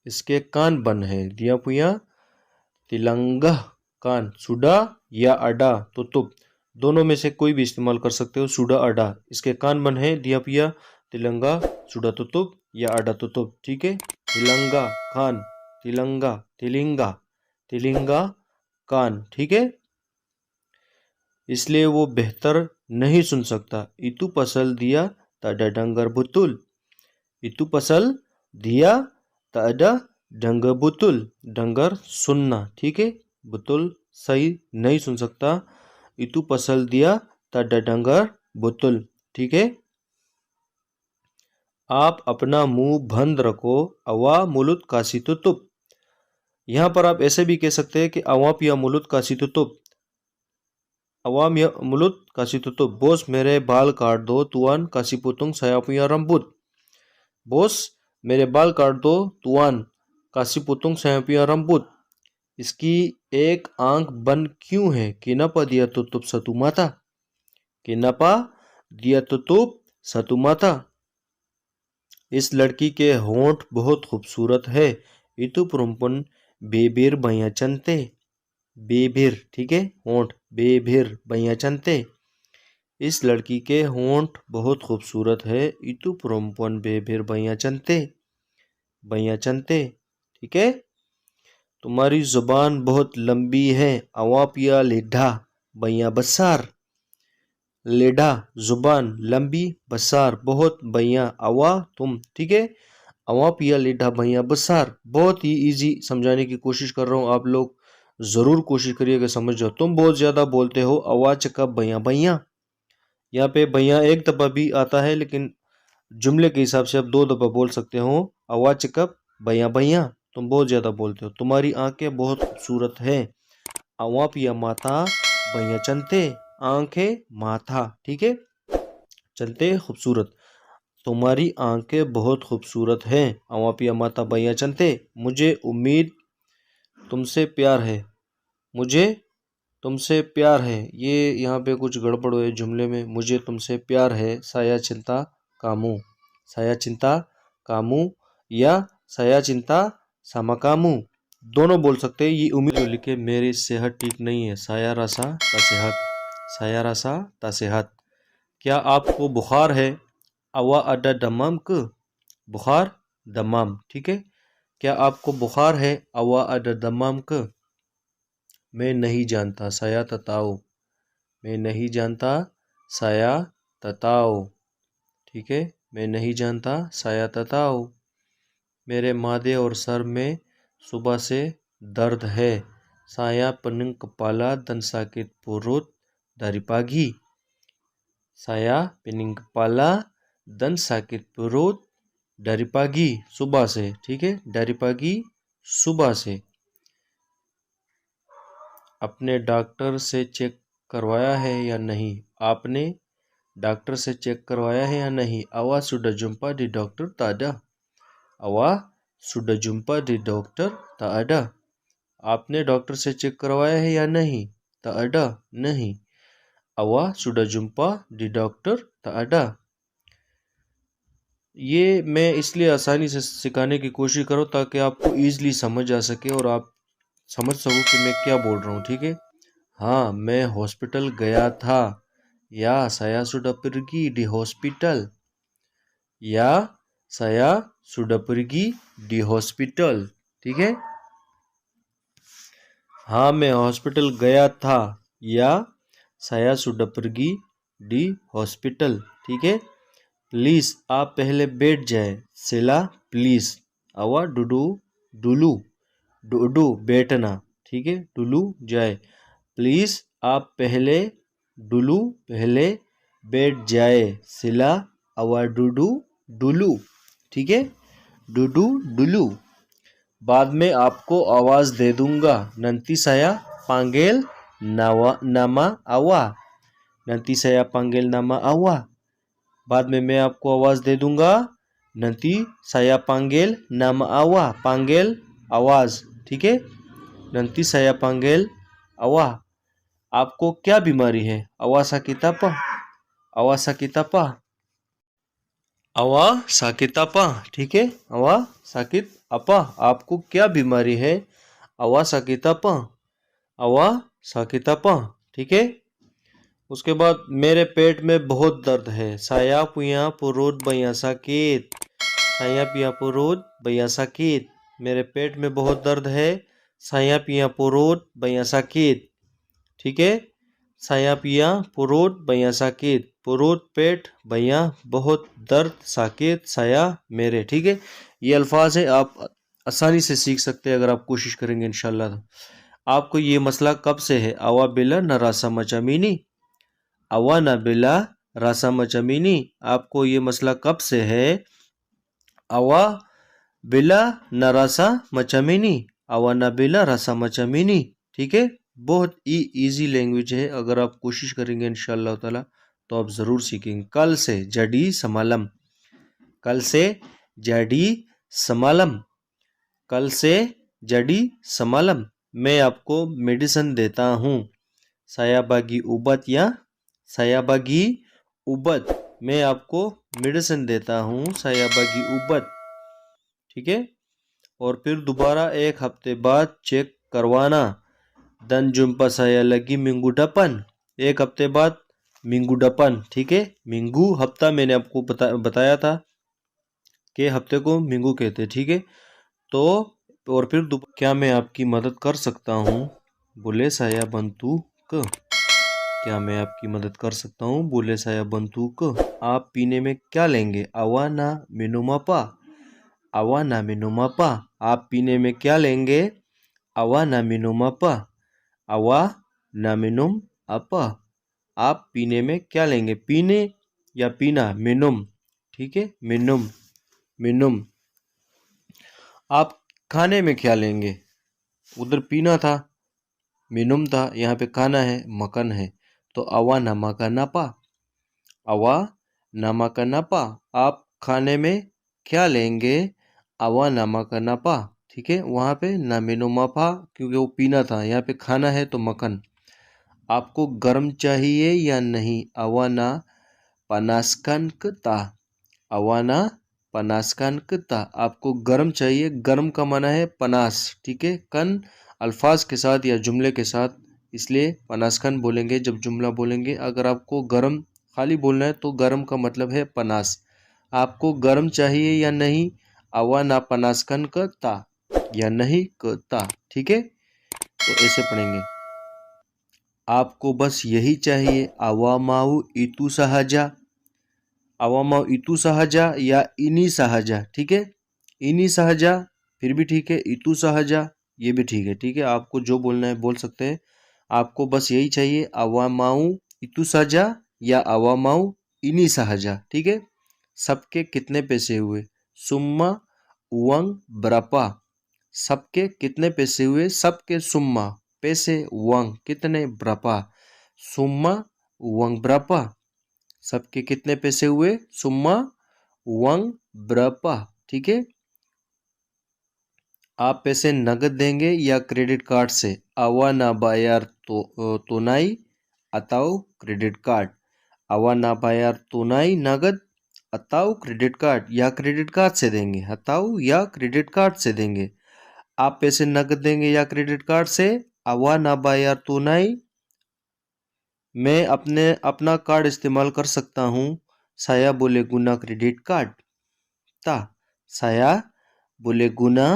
इसके कान बंद है. Dia punya तिलंगा कान. सुडा या अडा तुतुप, दोनों में से कोई भी इस्तेमाल कर सकते हो. सुडा अडा. इसके कान बंद है. दिया पिया तिलंगा सुडा तुतुप या अडा तुतुप. ठीक है. तिलंगा कान, तिलंगा, तिलिंगा, तिलिंगा कान. ठीक है. इसलिए वो बेहतर नहीं सुन सकता. Itu pasal dia tak ada dengar betul. Itu pasal dia tak ada dengar betul. dengar सुनना. ठीक है. betul सही नहीं सुन सकता. Itu pasal dia tak ada dengar betul. ठीक है. आप अपना मुंह बंद रखो. अवा मुलुत कासी तुतुप. यहाँ पर आप ऐसे भी कह सकते हैं कि अवाप या मुलुत कासी तुतुप. अवाम या मुलुत कासी तुतुप. बोस मेरे बाल काट दो. तुआन कासी पुतुंग saya punya rambut. बोस मेरे बाल काट दो. तुआन कासी पुतुंग saya punya rambut. इसकी एक आंख बंद क्यों है? Kenapa dia tutup satu mata? Kenapa dia tutup satu mata? इस लड़की के होंठ बहुत खूबसूरत है. Itu perempuan bibir banyak cantik. बेबिर. ठीक है. होंठ. बेबिर banyak cantik. इस लड़की के होंठ बहुत खूबसूरत है. Itu perempuan बेबिर banyak cantik. banyak cantik. ठीक है. तुम्हारी जुबान बहुत लंबी है. Awak ya lidah banyak besar. लिडा जुबान, लंबी, बसार बहुत, बैया, अवा तुम. ठीक है. अवा पिया लीडा भैया बसार। बहुत ही इजी समझाने की कोशिश कर रहा हूँ, आप लोग जरूर कोशिश करिएगा समझ जाओ। तुम बहुत ज्यादा बोलते हो, अवा चका भैया भैया। यहाँ पे भैया एक दफा भी आता है, लेकिन जुमले के हिसाब से आप 2 दफा बोल सकते हो। अवा चका भैया भैया, तुम बहुत ज्यादा बोलते हो। तुम्हारी आंखें बहुत खूबसूरत है। अवा पिया माथा भैया चलते, आंखें माथा, ठीक है, चलते खूबसूरत। तुम्हारी आंखें बहुत खूबसूरत हैं। अवा पिया माता भैया चलते। मुझे उम्मीद तुमसे प्यार है। मुझे तुमसे प्यार है। ये यहाँ पे कुछ गड़बड़ है जुमले में। मुझे तुमसे प्यार है। साया चिंता कामू, साया चिंता कामू या साया चिंता सामा कामू, दोनों बोल सकते हैं। ये उम्मीद जो लिखे मेरी सेहत ठीक नहीं है। साया रासा ता सेहत, साया रासा ता सेहत। क्या आपको बुखार है? अवा अडा दमाम क, बुखार दमाम, ठीक है। क्या आपको बुखार है? अवा अडा दमाम क। मैं नहीं जानता, साया तताओ, मैं नहीं जानता, साया तताओ, ठीक है। मैं नहीं जानता, साया तताओ। मेरे मादे और सर में सुबह से दर्द है। साया pening kepala dan sakit perut dari pagi. Saya pening kepala dan sakit perut dari pagi, सुबह से, ठीक है। dari pagi सुबह से। अपने डॉक्टर से चेक करवाया है या नहीं? आपने डॉक्टर से चेक करवाया है या नहीं? Awa sudah jumpa di dokter tak ada? Awa sudah jumpa di dokter tak ada? आपने डॉक्टर से चेक करवाया है या नहीं? Tak ada, नहीं। Awa sudah jumpa di dokter tak ada? ये मैं इसलिए आसानी से सिखाने की कोशिश करूँ ताकि आपको ईजिली समझ आ सके और आप समझ सको कि मैं क्या बोल रहा हूँ, ठीक है। हाँ, मैं हॉस्पिटल गया था। या saya sudah pergi di hospital. या saya sudah pergi di hospital, ठीक है। हाँ, मैं हॉस्पिटल गया था। या saya sudah pergi di hospital, ठीक है। प्लीज आप पहले बैठ जाए। सिला प्लीज। अवा डुडू डुलू, डुडू बैठना, ठीक है, डुलू जाए। प्लीज आप पहले, डुलू पहले बैठ जाए। सिला अवा डुडू डुलू, ठीक है, डुडू डुलू। बाद में आपको आवाज दे दूंगा। नंती saya panggil nama awa, नंती saya panggil nama awa। बाद में मैं आपको आवाज दे दूंगा। नंती saya panggil nama awa, panggil आवाज, ठीक है। नंती saya panggil awa। आपको क्या बीमारी है? अवा sakit apa? अवा sakit apa? अवा sakit apa, ठीक है। अवा sakit apa, आपको क्या बीमारी है? अवा sakit apa? अवा sakit apa, ठीक है। उसके बाद मेरे पेट में बहुत दर्द है। saya punya perut banyak sakit। saya punya perut banyak sakit। मेरे पेट में बहुत दर्द है। saya punya perut banyak sakit, ठीक है। saya punya perut banyak sakit। perut पेट, banyak बहुत, दर्द sakit saya मेरे, ठीक है। ये अल्फाज है, आप आसानी से सीख सकते हैं अगर आप कोशिश करेंगे इंशाल्लाह। आपको ये मसला कब से है? awa bila narasa macam ini। अवा नबिला रासा मचमीनी, आपको ये मसला कब से है? अवा बिला नरासा मचमीनी, अवा नबिला रासा मचमीनी, ठीक है। बहुत ही इजी लैंग्वेज है, अगर आप कोशिश करेंगे इंशाअल्लाह ताला तो आप ज़रूर सीखेंगे। कल से जडी समालम, कल से जडी समालम, कल से जडी समालम। मैं आपको मेडिसिन देता हूँ। saya bagi ubat ya, saya bagi ubat, मैं आपको मेडिसिन देता हूँ। saya bagi ubat, ठीक है। और फिर दोबारा 1 हफ्ते बाद चेक करवाना। dan jumpa saya lagi minggu depan, 1 हफ्ते बाद minggu depan, ठीक है। मिंगू हफ्ता मैंने आपको बताया था कि हफ्ते को मिंगू कहते, ठीक है। तो और फिर क्या मैं आपकी मदद कर सकता हूँ? बोले saya bantu ke, क्या मैं आपकी मदद कर सकता हूँ? बोले saya bantu ke। आप पीने में क्या लेंगे? awa na minum apa? awa na minum apa? आप पीने में क्या लेंगे? awa na minum apa? awa na minum apa? आप पीने में क्या लेंगे? पीने या पीना, मिनुम, ठीक है, मिनुम, मिनुम। आप खाने में क्या लेंगे? उधर पीना था, मिनुम था, यहाँ पे खाना है, मकन है, तो अवा नमा का नापा, अवा नमा का नापा। आप खाने में क्या लेंगे? अवा नमा का नापा, ठीक है। वहाँ पे ना मिनु मापा क्योंकि वो पीना था, यहाँ पे खाना है तो मकन। आपको गर्म चाहिए या नहीं? अवा ना पनासकन कता, अवा ना पनासकन कता। आपको गर्म चाहिए, गर्म का माना है पनास, ठीक है, कन अल्फाज के साथ या जुमले के साथ, इसलिए पनासकन बोलेंगे जब जुमला बोलेंगे। अगर आपको गर्म खाली बोलना है तो गर्म का मतलब है पनास। आपको गर्म चाहिए या नहीं? अवा ना पनासकन कता, या नहीं कता, ठीक है। तो ऐसे पढ़ेंगे। आपको बस यही चाहिए? अवा माऊ इतु सहाजा, अवा माऊ इतु सहाजा या इनी सहाजा, ठीक है। इनी सहाजा फिर भी ठीक है, इतु सहाजा ये भी ठीक है, ठीक है। आपको जो बोलना है बोल सकते हैं। आपको बस यही चाहिए, अवा माऊ इतु सहाजा या अवा माऊ इनी सहाजा, ठीक है। सबके कितने पैसे हुए? सुम्मा उवंग ब्रपा। सबके कितने पैसे हुए? सबके सुम्मा, पैसे, वंग कितने, ब्रपा, सुम्मा उवंग ब्रपा। सबके कितने पैसे हुए? सुम्मा वंग ब्रपा, ठीक है। आप पैसे नगद देंगे या क्रेडिट कार्ड से? अवा ना बायर तोनाई अताओ क्रेडिट कार्ड, अवा ना बायर तोनाई नगद, अताओ क्रेडिट कार्ड, या क्रेडिट कार्ड से देंगे, अताओ या क्रेडिट कार्ड से देंगे। आप पैसे नगद देंगे या क्रेडिट कार्ड से? अवा ना बायर तोनाई, मैं अपना कार्ड इस्तेमाल कर सकता हूँ। साया बोले गुना क्रेडिट कार्ड ता, साया बोले गुना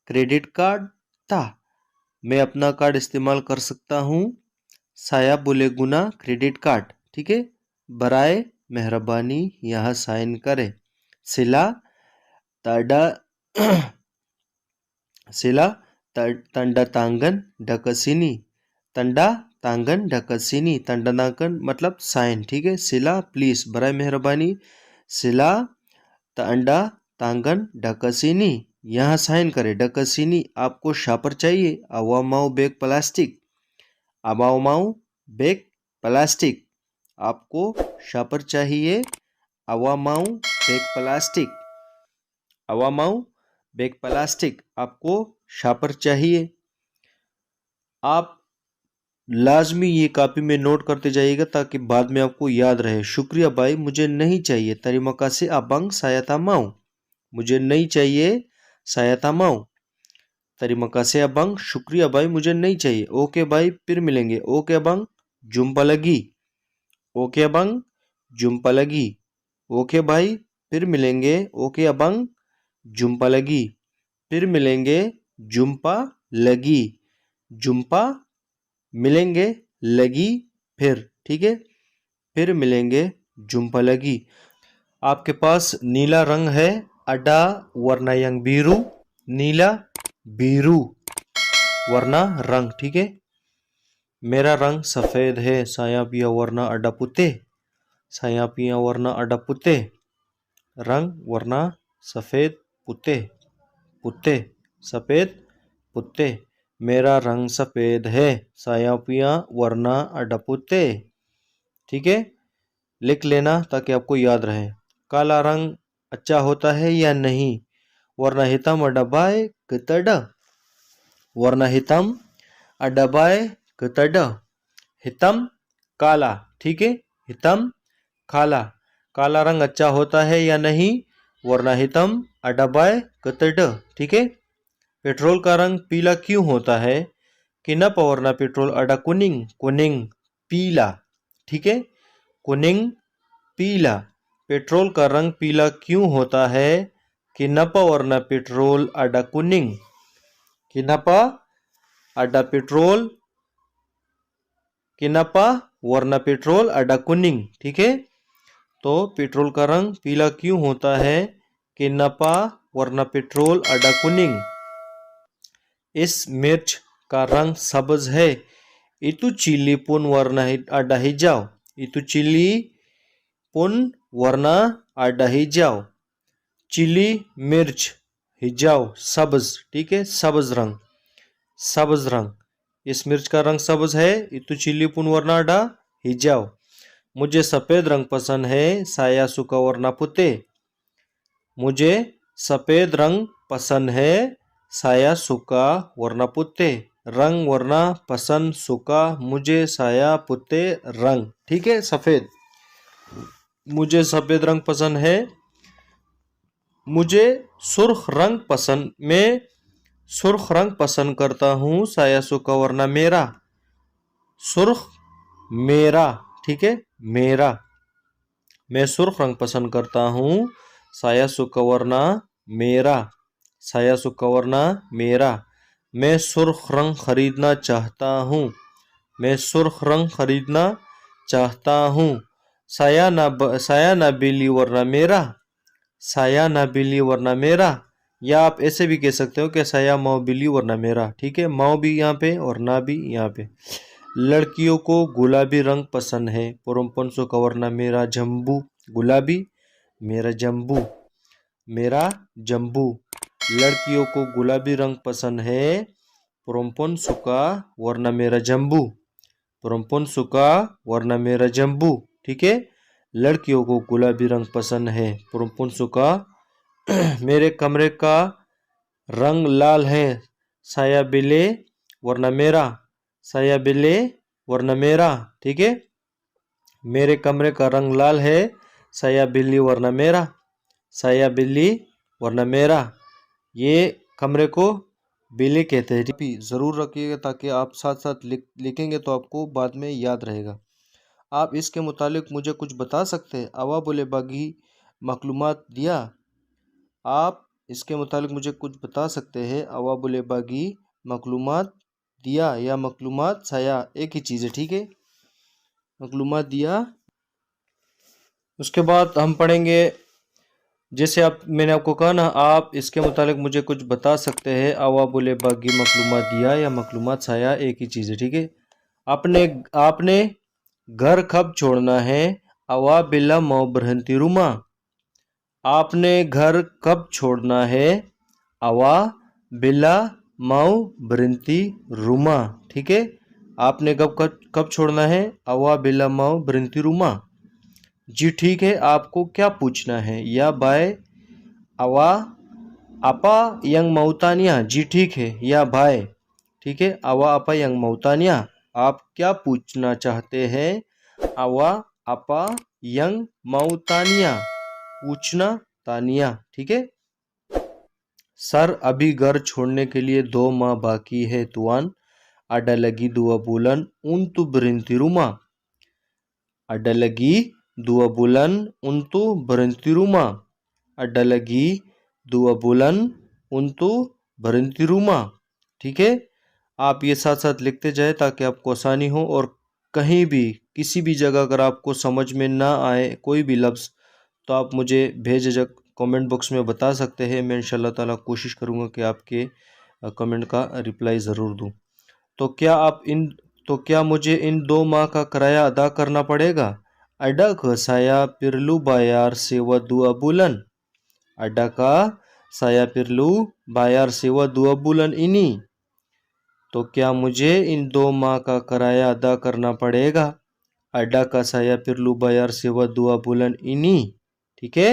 क्रेडिट कार्ड ता, मैं अपना कार्ड इस्तेमाल कर सकता हूँ। साया बोले गुना क्रेडिट कार्ड, ठीक है। बराए मेहरबानी यहाँ साइन करें। सिला तडा सिला तंडा तांगन ढकसिनी, तंडा तांगन ढकसिनी, तंडा तांगन मतलब साइन, ठीक है। सिला प्लीज, बराए मेहरबानी, सिला तंडा तांगन ढकसिनी, यहाँ साइन करे। ढकसिनी आपको शापर चाहिए? अवामाऊ बैग प्लास्टिक, अवामाऊ बैग प्लास्टिक, आपको शापर चाहिए? अवामाऊ बैग प्लास्टिक, अवामाऊ बैग प्लास्टिक, आपको शापर चाहिए। आप लाजमी ये कॉपी में नोट करते जाइएगा ताकि बाद में आपको याद रहे। शुक्रिया भाई, मुझे नहीं चाहिए। तरीमा कासे अबंग सायता माऊ, मुझे नहीं चाहिए सहायता माऊ। तरीमा कासे अबंग, शुक्रिया भाई मुझे नहीं चाहिए। ओके भाई फिर मिलेंगे। ओके अबंग जुम्पा लगी, ओके अबंग जुम्पा लगी, ओके भाई फिर मिलेंगे। ओके अबंग जुम्पा लगी, फिर मिलेंगे, जुम्पा लगी, जुम्पा मिलेंगे, लगी फिर, ठीक है, फिर मिलेंगे, जुम्पा लगी। आपके पास नीला रंग है, अडा वरना यंग बीरू, नीला बीरू वरना रंग, ठीक है। मेरा रंग सफेद है, साया पिया वरना अडा पुते, साया पिया वरना अडा पुते, रंग वरना सफेद, पुते, पुते सफेद, पुते। मेरा रंग सफेद है, साया पिया वरना अडा पुते, ठीक है। लिख लेना ताकि आपको याद रहे। काला रंग अच्छा होता है या नहीं? वरना हितम अडबाय कतड, वरना हितम अडबाय कतड, हितम काला, ठीक है, हितम काला, काला रंग अच्छा होता है या नहीं? वरना हितम अडबाय कतड, ठीक है। पेट्रोल का रंग पीला क्यों होता है? किनप वरना पेट्रोल अडा कुनिंग, कुनिंग पीला, ठीक है, कुनिंग पीला। पेट्रोल का रंग पीला क्यों होता है? किनपा वरना पेट्रोल अडा कुनिंग, किनपा अडा पेट्रोल, किनपा वरना पेट्रोल अडा कुनिंग, ठीक है। तो पेट्रोल का रंग पीला क्यों होता है? किनपा warna petrol ada kuning. इस मिर्च का रंग सब्ज है. Itu cili pun warna ada hijau. Itu cili pun warna ada hijau. चिली मिर्च हिजाव सब्ज, ठीक है, सब्ज रंग, सब्ज रंग. इस मिर्च का रंग सब्ज है. itu चिली pun warna ada hijau. मुझे सफेद रंग पसंद है. saya suka warna putih. मुझे सफेद रंग पसंद है. saya suka warna putih. रंग warna पसंद सुका मुझे saya putih रंग, ठीक है, सफेद. मुझे सफेद रंग पसंद है. मुझे सुर्ख रंग पसंद, मैं सुर्ख रंग पसंद करता हूँ. saya suka warna merah. सुर्ख मेरा, ठीक है, मेरा. मैं सुर्ख रंग पसंद करता हूँ. saya suka warna merah. saya suka warna merah. मैं सुर्ख रंग खरीदना चाहता हूँ. मैं सुर्ख रंग खरीदना चाहता हूँ. saya ना बिली warna merah. saya ना बिली warna merah. या आप ऐसे भी कह सकते हो कि saya mau beli warna merah, ठीक है. mau भी यहाँ पे और ना भी यहाँ पे. लड़कियों को गुलाबी रंग पसंद है. perempuan suka warna merah jambu. गुलाबी, मेरा जम्बू, मेरा जम्बू. लड़कियों को गुलाबी रंग पसंद है. perempuan suka warna merah jambu. perempuan suka warna merah jambu, ठीक है. लड़कियों को गुलाबी रंग पसंद है. perempuan suka. मेरे कमरे का रंग लाल है. saya beli warna merah. saya beli warna merah, ठीक है. मेरे कमरे का रंग लाल है. saya beli warna merah. saya beli warna merah. ये कमरे को बिली कहते हैं. ज़रूर रखिएगा ताकि आप साथ साथ लिखेंगे तो आपको बाद में याद रहेगा. आप इसके मुतालिक मुझे कुछ बता सकते हैं. आवा बोले बागी मालूमात दिया. आप इसके मुतालिक मुझे कुछ बता सकते हैं. आवा बोले बागी मालूमात दिया या मालूमात साया एक ही चीज़ है, ठीक है. मालूमात दिया. उसके बाद हम पढ़ेंगे, जैसे आप मैंने आपको कहा ना, आप इसके मुतालिक मुझे कुछ बता सकते हैं. आवा बोले बागी मालूमात दिया या मालूमात साया एक ही चीज़ है, ठीक है. आपने घर कब छोड़ना है. आवा बिला mau berhenti rumah. आपने घर कब छोड़ना है. आवा बिला mau berhenti rumah, ठीक है. आपने कब छोड़ना है. आवा बिला mau berhenti rumah. जी ठीक है, आपको क्या पूछना है. या बाय आवा apa yang mau tanya. जी ठीक है. या बाय, ठीक है. आवा apa yang mau tanya. आप क्या पूछना चाहते हैं. आवा apa yang mau tanya. पूछना, तानिया, ठीक है. सर अभी घर छोड़ने के लिए 2 माह बाकी है तुआन. ada lagi 2 bulan untuk berhenti rumah. ada lagi 2 bulan untuk berhenti rumah. ada lagi 2 bulan untuk berhenti rumah, ठीक है. आप ये साथ साथ लिखते जाए ताकि आपको आसानी हो. और कहीं भी किसी भी जगह अगर आपको समझ में ना आए कोई भी लफ्ज़ तो आप मुझे बेझिझक कमेंट बॉक्स में बता सकते हैं. मैं इंशाल्लाह ताला कोशिश करूँगा कि आपके कमेंट का रिप्लाई ज़रूर दूँ. तो क्या मुझे इन 2 माह का किराया अदा करना पड़ेगा. adakah saya perlu bayar sewa 2 bulan. adakah saya perlu bayar sewa 2 bulan ini. तो क्या मुझे इन 2 माह का किराया अदा करना पड़ेगा. adakah saya perlu bayar sewa 2 bulan ini, ठीक है.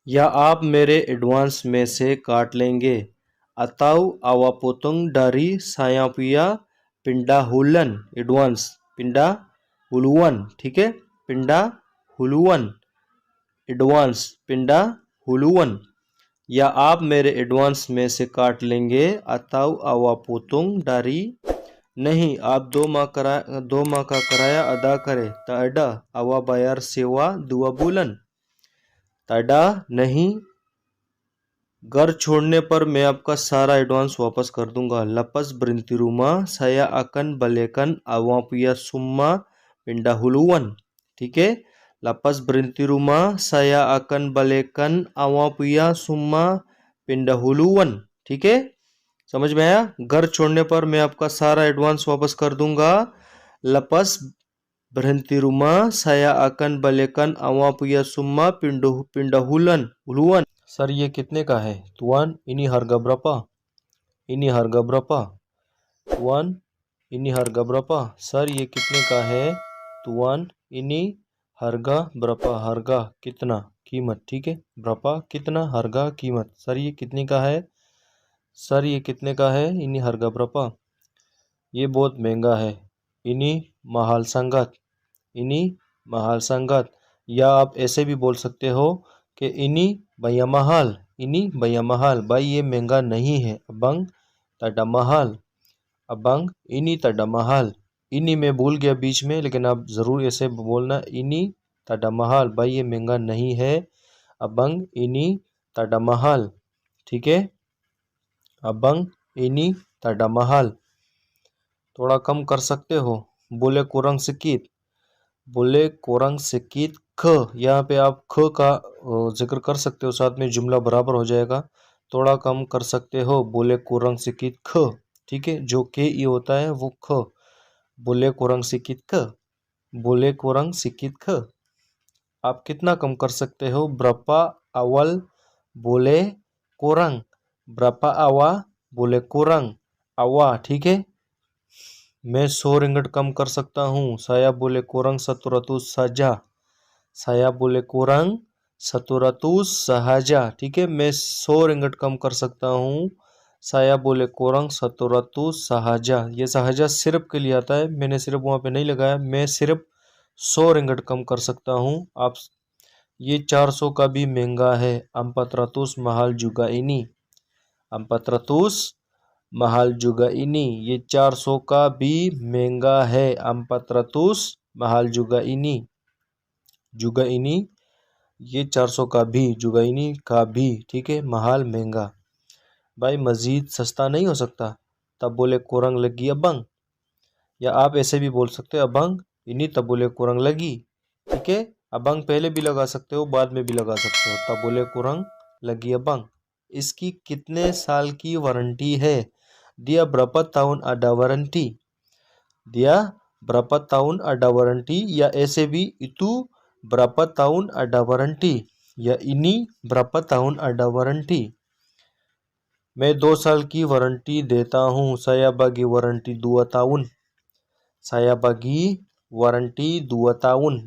या आप मेरे एडवांस में से काट लेंगे. atau awa potong dari saya punya pendahuluan. Advance pendahuluan, ठीक है. pendahuluan, advance pendahuluan. या आप मेरे एडवांस में से काट लेंगे. atau awa potong dari. नहीं, आप 2 माह का किराया अदा करें. tak awa bayar sewa 2 bulan. tak नहीं, घर छोड़ने पर मैं आपका सारा एडवांस वापस कर दूंगा. lepas berhenti rumah saya akan balikan uang punya summa pendahuluan, ठीक है. Lapas berhenti rumah, saya akan balikan awak puya summa pendahuluan। ठीक है, समझ में आया? घर छोड़ने पर मैं आपका सारा एडवांस वापस कर दूंगा। लपस berhenti rumah, saya akan balikan awak puya summa pindahulan huluan। Sir ये कितने का है? तुan, ini harga berapa? Ini harga berapa? Tuan, ini harga berapa? Sir ये कितने का है? तुan, ini harga berapa? harga कितना, कीमत। ठीक है, berapa कितना, harga कीमत। सर ये कितने का है? सर ये कितने का है? ini harga berapa? ये बहुत महंगा है। ini mahal sangat। ini mahal sangat। या आप ऐसे भी बोल सकते हो कि ini भैया mahal। ini भैया mahal, भाई ये महंगा नहीं है। abang tada mahal। abang ini tada mahal। ini मैं भूल गया बीच में, लेकिन आप ज़रूर ऐसे बोलना, ini tada mahal, भाई ये महंगा नहीं है। abang ini tada mahal। ठीक है, abang ini tada mahal। थोड़ा कम कर सकते हो, बोले kurang sedikit। बोले kurang sedikit ख, यहाँ पे आप ख का जिक्र कर सकते हो, साथ में जुमला बराबर हो जाएगा। थोड़ा कम कर सकते हो, बोले kurang sedikit ख। ठीक है, जो के ई होता है वो ख। बोले kurang sedikit ख, बोले kurang sedikit ख। आप कितना कम कर सकते हो? berapa awal बोले kurang। berapa awa बोले kurang। awa। ठीक है, मैं 100 ringgit कम कर सकता हूँ। saya boleh kurang 100 saja। saya boleh kurang 100 sahaja। ठीक है, मैं 100 ringgit कम कर सकता हूँ। saya boleh kurang 100 sahaja। ये sahaja सिर्फ के लिए आता है, मैंने सिर्फ वहाँ पे नहीं लगाया। मैं सिर्फ 100 ringgit कम कर सकता हूँ। आप ये 400 का भी महंगा है। 400 mahal juga ini। 400 mahal juga ini। ये 400 का भी महंगा है। 400 mahal juga ini। juga ini ये 400 का भी, juga ini का भी। ठीक है, mahal महंगा। भाई मजीद सस्ता नहीं हो सकता? तब बोले kurang lagi abang। या आप ऐसे भी बोल सकते हो abang ini तब बोले kurang lagi। ठीक है, abang पहले भी लगा सकते हो, बाद में भी लगा सकते हो। तब बोले kurang lagi abang। इसकी कितने साल की वारंटी है? dia berapa tahun ada waranti। dia berapa tahun ada waranti, या ऐसे भी itu berapa tahun ada waranti, या ini berapa tahun ada waranti। मैं 2 साल की वारंटी देता हूँ। saya bagi waranti 2 tahun। saya bagi waranti 2 tahun।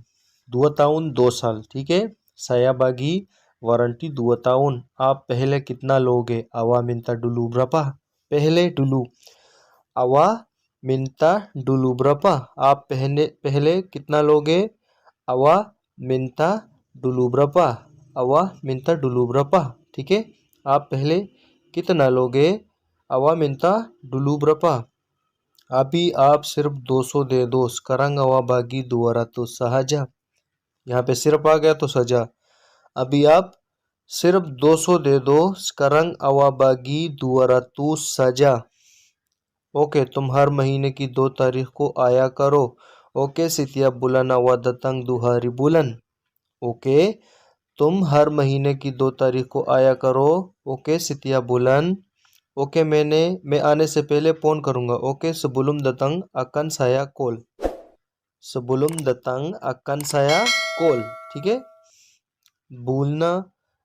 2 tahun 2 साल। ठीक है, saya bagi waranti 2 tahun। आप पहले कितना लोगे? awa minta dulu berapa। पहले dulu। awa minta dulu berapa। आप पहले कितना लोगे? awa minta dulu berapa। awa minta dulu berapa। ठीक है, आप पहले कितना लोगे? awa minta dulu berapa। अभी आप सिर्फ 200 दे दो। sekarang awa bagi 200 sahaja। यहाँ पे सिर्फ आ गया तो सजा। अभी आप सिर्फ 200 दे दो। sekarang awa bagi 200 saja। Okay, तुम हर महीने की 2 तारीख को आया करो। Okay, setiap bulan awak datang 2 hari bulan। Okay, तुम हर महीने की 2 तारीख को आया करो। Okay, setiap bulan। ओके, मैं आने से पहले फोन करूंगा। Okay, sebelum datang akan saya call। sebelum datang akan saya call। ठीक है, भूलना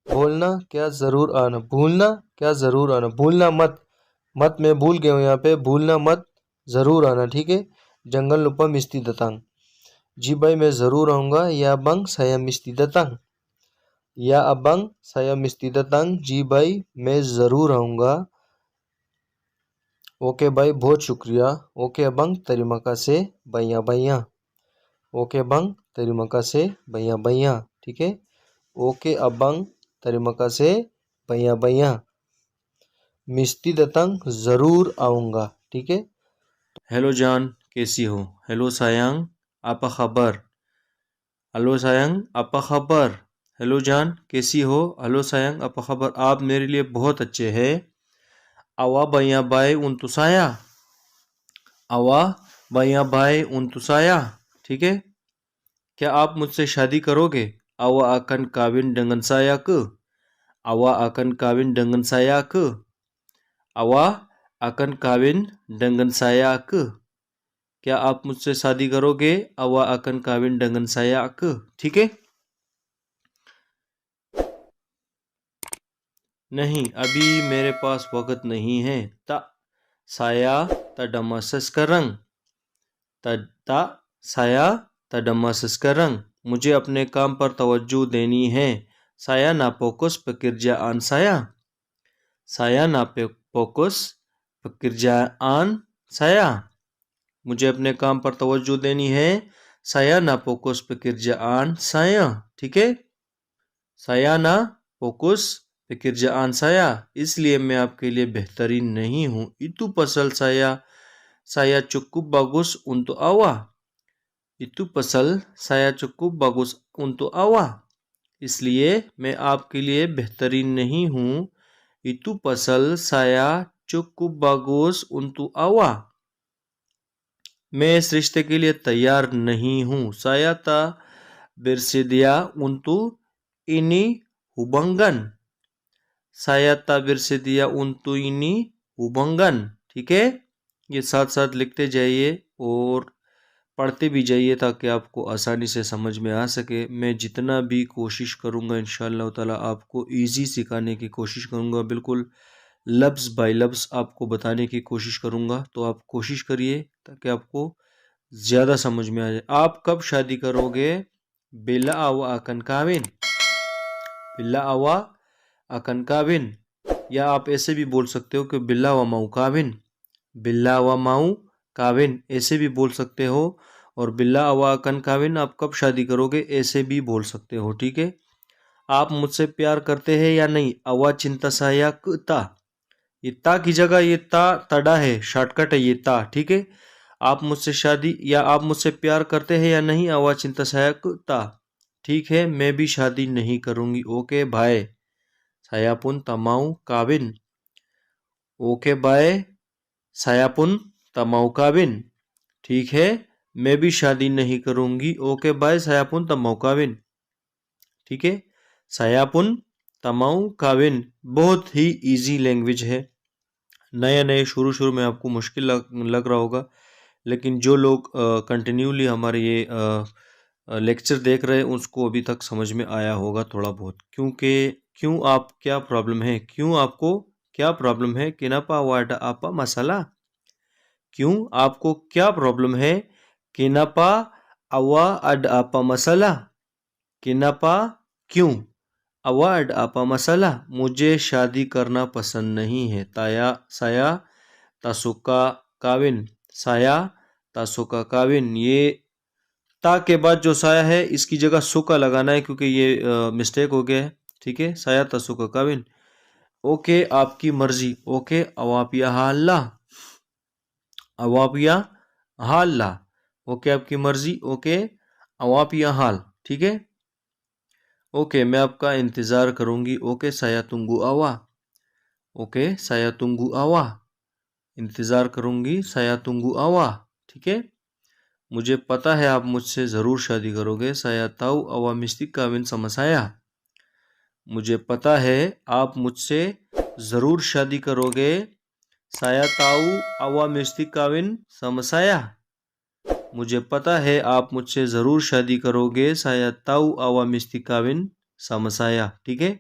बोलना क्या जरूर आना। भूलना क्या जरूर आना, भूलना मत। मत मैं भूल गया हूँ, यहाँ पे भूलना मत, जरूर आना। ठीक है, jangan lupa mesti datang। जी भाई मैं जरूर आऊँगा। या abang saya mesti datang। या abang saya mesti datang। जी भाई मैं जरूर आऊँगा। ओके भाई बहुत शुक्रिया। Okay abang terima kasih banyak-banyak। Okay abang terima kasih banyak-banyak। ठीक है, okay abang terima kasih banyak-banyak। मिस्ती datang ज़रूर आऊँगा। ठीक है, हेलो जान कैसी हो। Hello sayang apa kabar। Hello sayang apa kabar। Hello जान कैसी हो। Hello sayang apa kabar। आप मेरे लिए बहुत अच्छे हैं। awa banyak baik untuk saya। awa banyak baik untuk saya। ठीक है, क्या आप मुझसे शादी करोगे? Awa akan kawin dengan saya ke? Awa akan kawin dengan saya ke? Awa akan kawin dengan saya ke? क्या आप मुझसे शादी करोगे? Awa akan kawin dengan saya ke? ठीक है। नहीं, अभी मेरे पास वक्त नहीं है। Ta saya tidak masa sekarang। Ta saya tidak masa sekarang। मुझे अपने काम पर तवज्जो देनी है। Saya ना fokus pekerjaan saya। Saya ना fokus pekerjaan saya। मुझे अपने काम पर तवज्जो देनी है। Saya ना fokus pekerjaan saya। ठीक है। Saya ना fokus pekerjaan saya। इसलिए मैं आपके लिए बेहतरीन नहीं हूँ। Itu pasal saya cukup bagus untuk awak। Itu pasal saya cukup bagus untuk awak। इसलिए मैं आपके लिए बेहतरीन नहीं हूँ। Itu pasal saya cukup bagus untuk awak। मैं इस रिश्ते के लिए तैयार नहीं हूँ। Saya tak bersedia untuk ini hubungan। Saya tak bersedia untuk ini hubungan। ठीक है। ये साथ साथ लिखते जाइए और पढ़ते भी जाइए ताकि आपको आसानी से समझ में आ सके। मैं जितना भी कोशिश करूँगा इंशाअल्लाह ताला आपको इजी सिखाने की कोशिश करूँगा। बिल्कुल लफ्ज़ बाय लफ्ज़ आपको बताने की कोशिश करूँगा। तो आप कोशिश करिए ताकि आपको ज़्यादा समझ में आ जाए। आप कब शादी करोगे? Bila awak akan kawin। Bila awak akan kawin। या आप ऐसे भी बोल सकते हो कि बिल्ला व माऊ काविन। बिल्ला व माऊ काविन ऐसे भी बोल सकते हो। और बिल्ला व अकन काविन आप कब शादी करोगे ऐसे भी बोल सकते हो। ठीक है। आप मुझसे प्यार करते हैं या नहीं? अवा चिंता साया ता। ये ता की जगह ये ता तड़ा है, शॉर्टकट है ये ता। ठीक है। आप मुझसे शादी या आप मुझसे प्यार करते हैं या नहीं? अवा चिंता साया ता। ठीक है, मैं भी शादी नहीं करूंगी। ओके भाई saya pun tak mau kawin। Okay bye saya pun tak mau kawin। ठीक है, मैं भी शादी नहीं करूंगी। Okay bye saya pun tak mau kawin। ठीक है, saya pun tak mau kawin बहुत ही इजी लैंग्वेज है। नए नए शुरू में आपको मुश्किल लग रहा होगा, लेकिन जो लोग कंटिन्यूली हमारे ये लेक्चर देख रहे हैं उसको अभी तक समझ में आया होगा थोड़ा बहुत। क्योंकि क्यों आप क्या प्रॉब्लम है? क्यों आपको क्या प्रॉब्लम है? किनापा वाडा आपा मसाला। क्यों आपको क्या प्रॉब्लम है? किनापा अवा अड आपा मसाला। किनापा क्यों? अवा अड आपा मसाला। मुझे शादी करना पसंद नहीं है। ताया साया तासुका काविन। साया तासुका काविन। ये ता के बाद जो साया है इसकी जगह सुका लगाना है क्योंकि ये मिस्टेक हो गया है। ठीक है, साया तासुका काविन। ओके आपकी मर्जी। ओके अवापिया हाल्ला। अवापिया हाल्ला। ओके आपकी मर्जी। ओके अवापिया हाल। ठीक है। ओके मैं आपका इंतज़ार करूंगी। ओके साया तुंगू आवा। ओके साया तुंगू आवा। इंतज़ार करूंगी। साया तुंगू आवा। ठीक है। मुझे पता है आप मुझसे ज़रूर शादी करोगे। साया ताऊ अवा मिस्टिक काविन समसाया। मुझे पता है आप मुझसे ज़रूर शादी करोगे। साया ताऊ अवा मिस्टिक काविन समसाया। मुझे पता है आप मुझसे ज़रूर शादी करोगे। साया ताऊ अवा मिस्टिक काविन समसाया। ठीक है।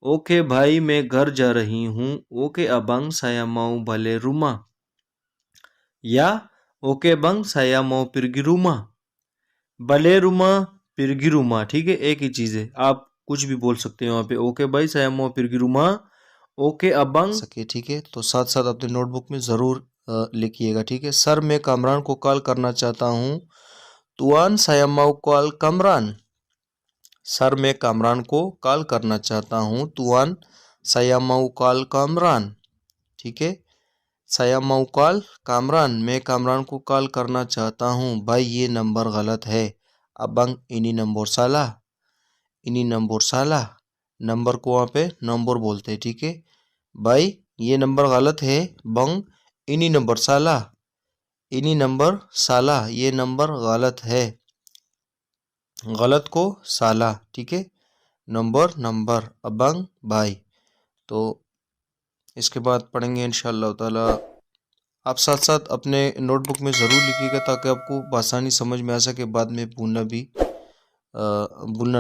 ओके भाई मैं घर जा रही हूँ। ओके अबंग साया माऊ भले रूमा। या ओके बंग साया माऊ पिरगी रूमा। भले रूमा पिरगी रूमा। ठीक है, एक ही चीज़ है। आप कुछ भी बोल सकते हैं वहाँ पे। ओके भाई साया माऊ पिरगी रूमा। ओके अबंग सके। ठीक है, तो साथ साथ अपने नोटबुक में ज़रूर लिखिएगा। ठीक है। सर मैं कामरान को कॉल करना चाहता हूँ। तुआन साया माऊ कॉल कामरान। सर मैं कामरान को कॉल करना चाहता हूँ। तुआन साया माऊ कॉल कामरान। ठीक है। साया माऊ कॉल कामरान। मैं कामरान को कॉल करना चाहता हूँ। भाई ये नंबर गलत है। अबंग इनी नंबर साला। इनी नंबर साला। नंबर को वहाँ पे नंबर बोलते हैं। ठीक है। भाई ये नंबर गलत है। बंग इनी नंबर साला। इनी नंबर साला। ये नंबर गलत है। गलत को साला, ठीक है। नंबर, अबंग भाई। तो इसके बाद पढ़ेंगे इंशाअल्लाह ताला। आप साथ साथ अपने नोटबुक में ज़रूर लिखिएगा ताकि आपको आसानी समझ में आ सके, बाद में भूलना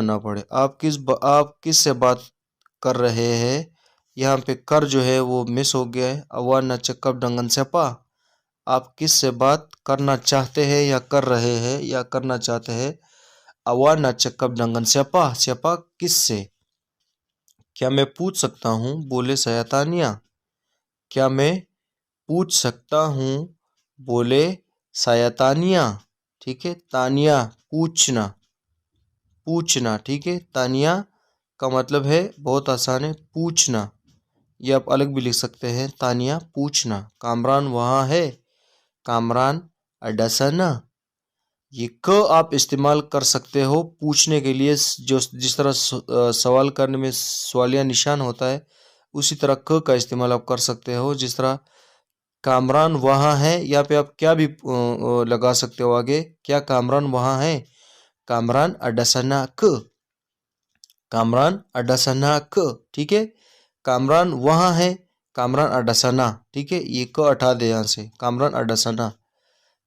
ना पड़े। आप किस से बात कर रहे हैं। यहाँ पे कर जो है वो मिस हो गया है। अवा न चक्कब डंगन सेपा। आप किस से बात करना चाहते हैं या कर रहे हैं या करना चाहते हैं। अवा न चक्कब डंगन सेपा, सेपा किस से। क्या मैं पूछ सकता हूँ, बोले saya तानिया। क्या मैं पूछ सकता हूँ, बोले saya तानिया। ठीक है, तानिया पूछना, पूछना, ठीक है। तानिया का मतलब है, बहुत आसान है, पूछना। ये आप अलग भी लिख सकते हैं, तानिया पूछना। कामरान वहाँ है, कामरान अडसना। ये क आप इस्तेमाल कर सकते हो पूछने के लिए, जो जिस तरह सवाल करने में सवालिया निशान होता है, उसी तरह क का इस्तेमाल आप कर सकते हो। जिस तरह कामरान वहाँ है, यहाँ पे आप क्या भी लगा सकते हो आगे। क्या कामरान वहाँ है, कामरान अडसना क, कामरान अडसना क, ठीक है। कामरान वहाँ है, कामरान अडसना, ठीक है। ये क हटा दे यहाँ से, कामरान अडसना।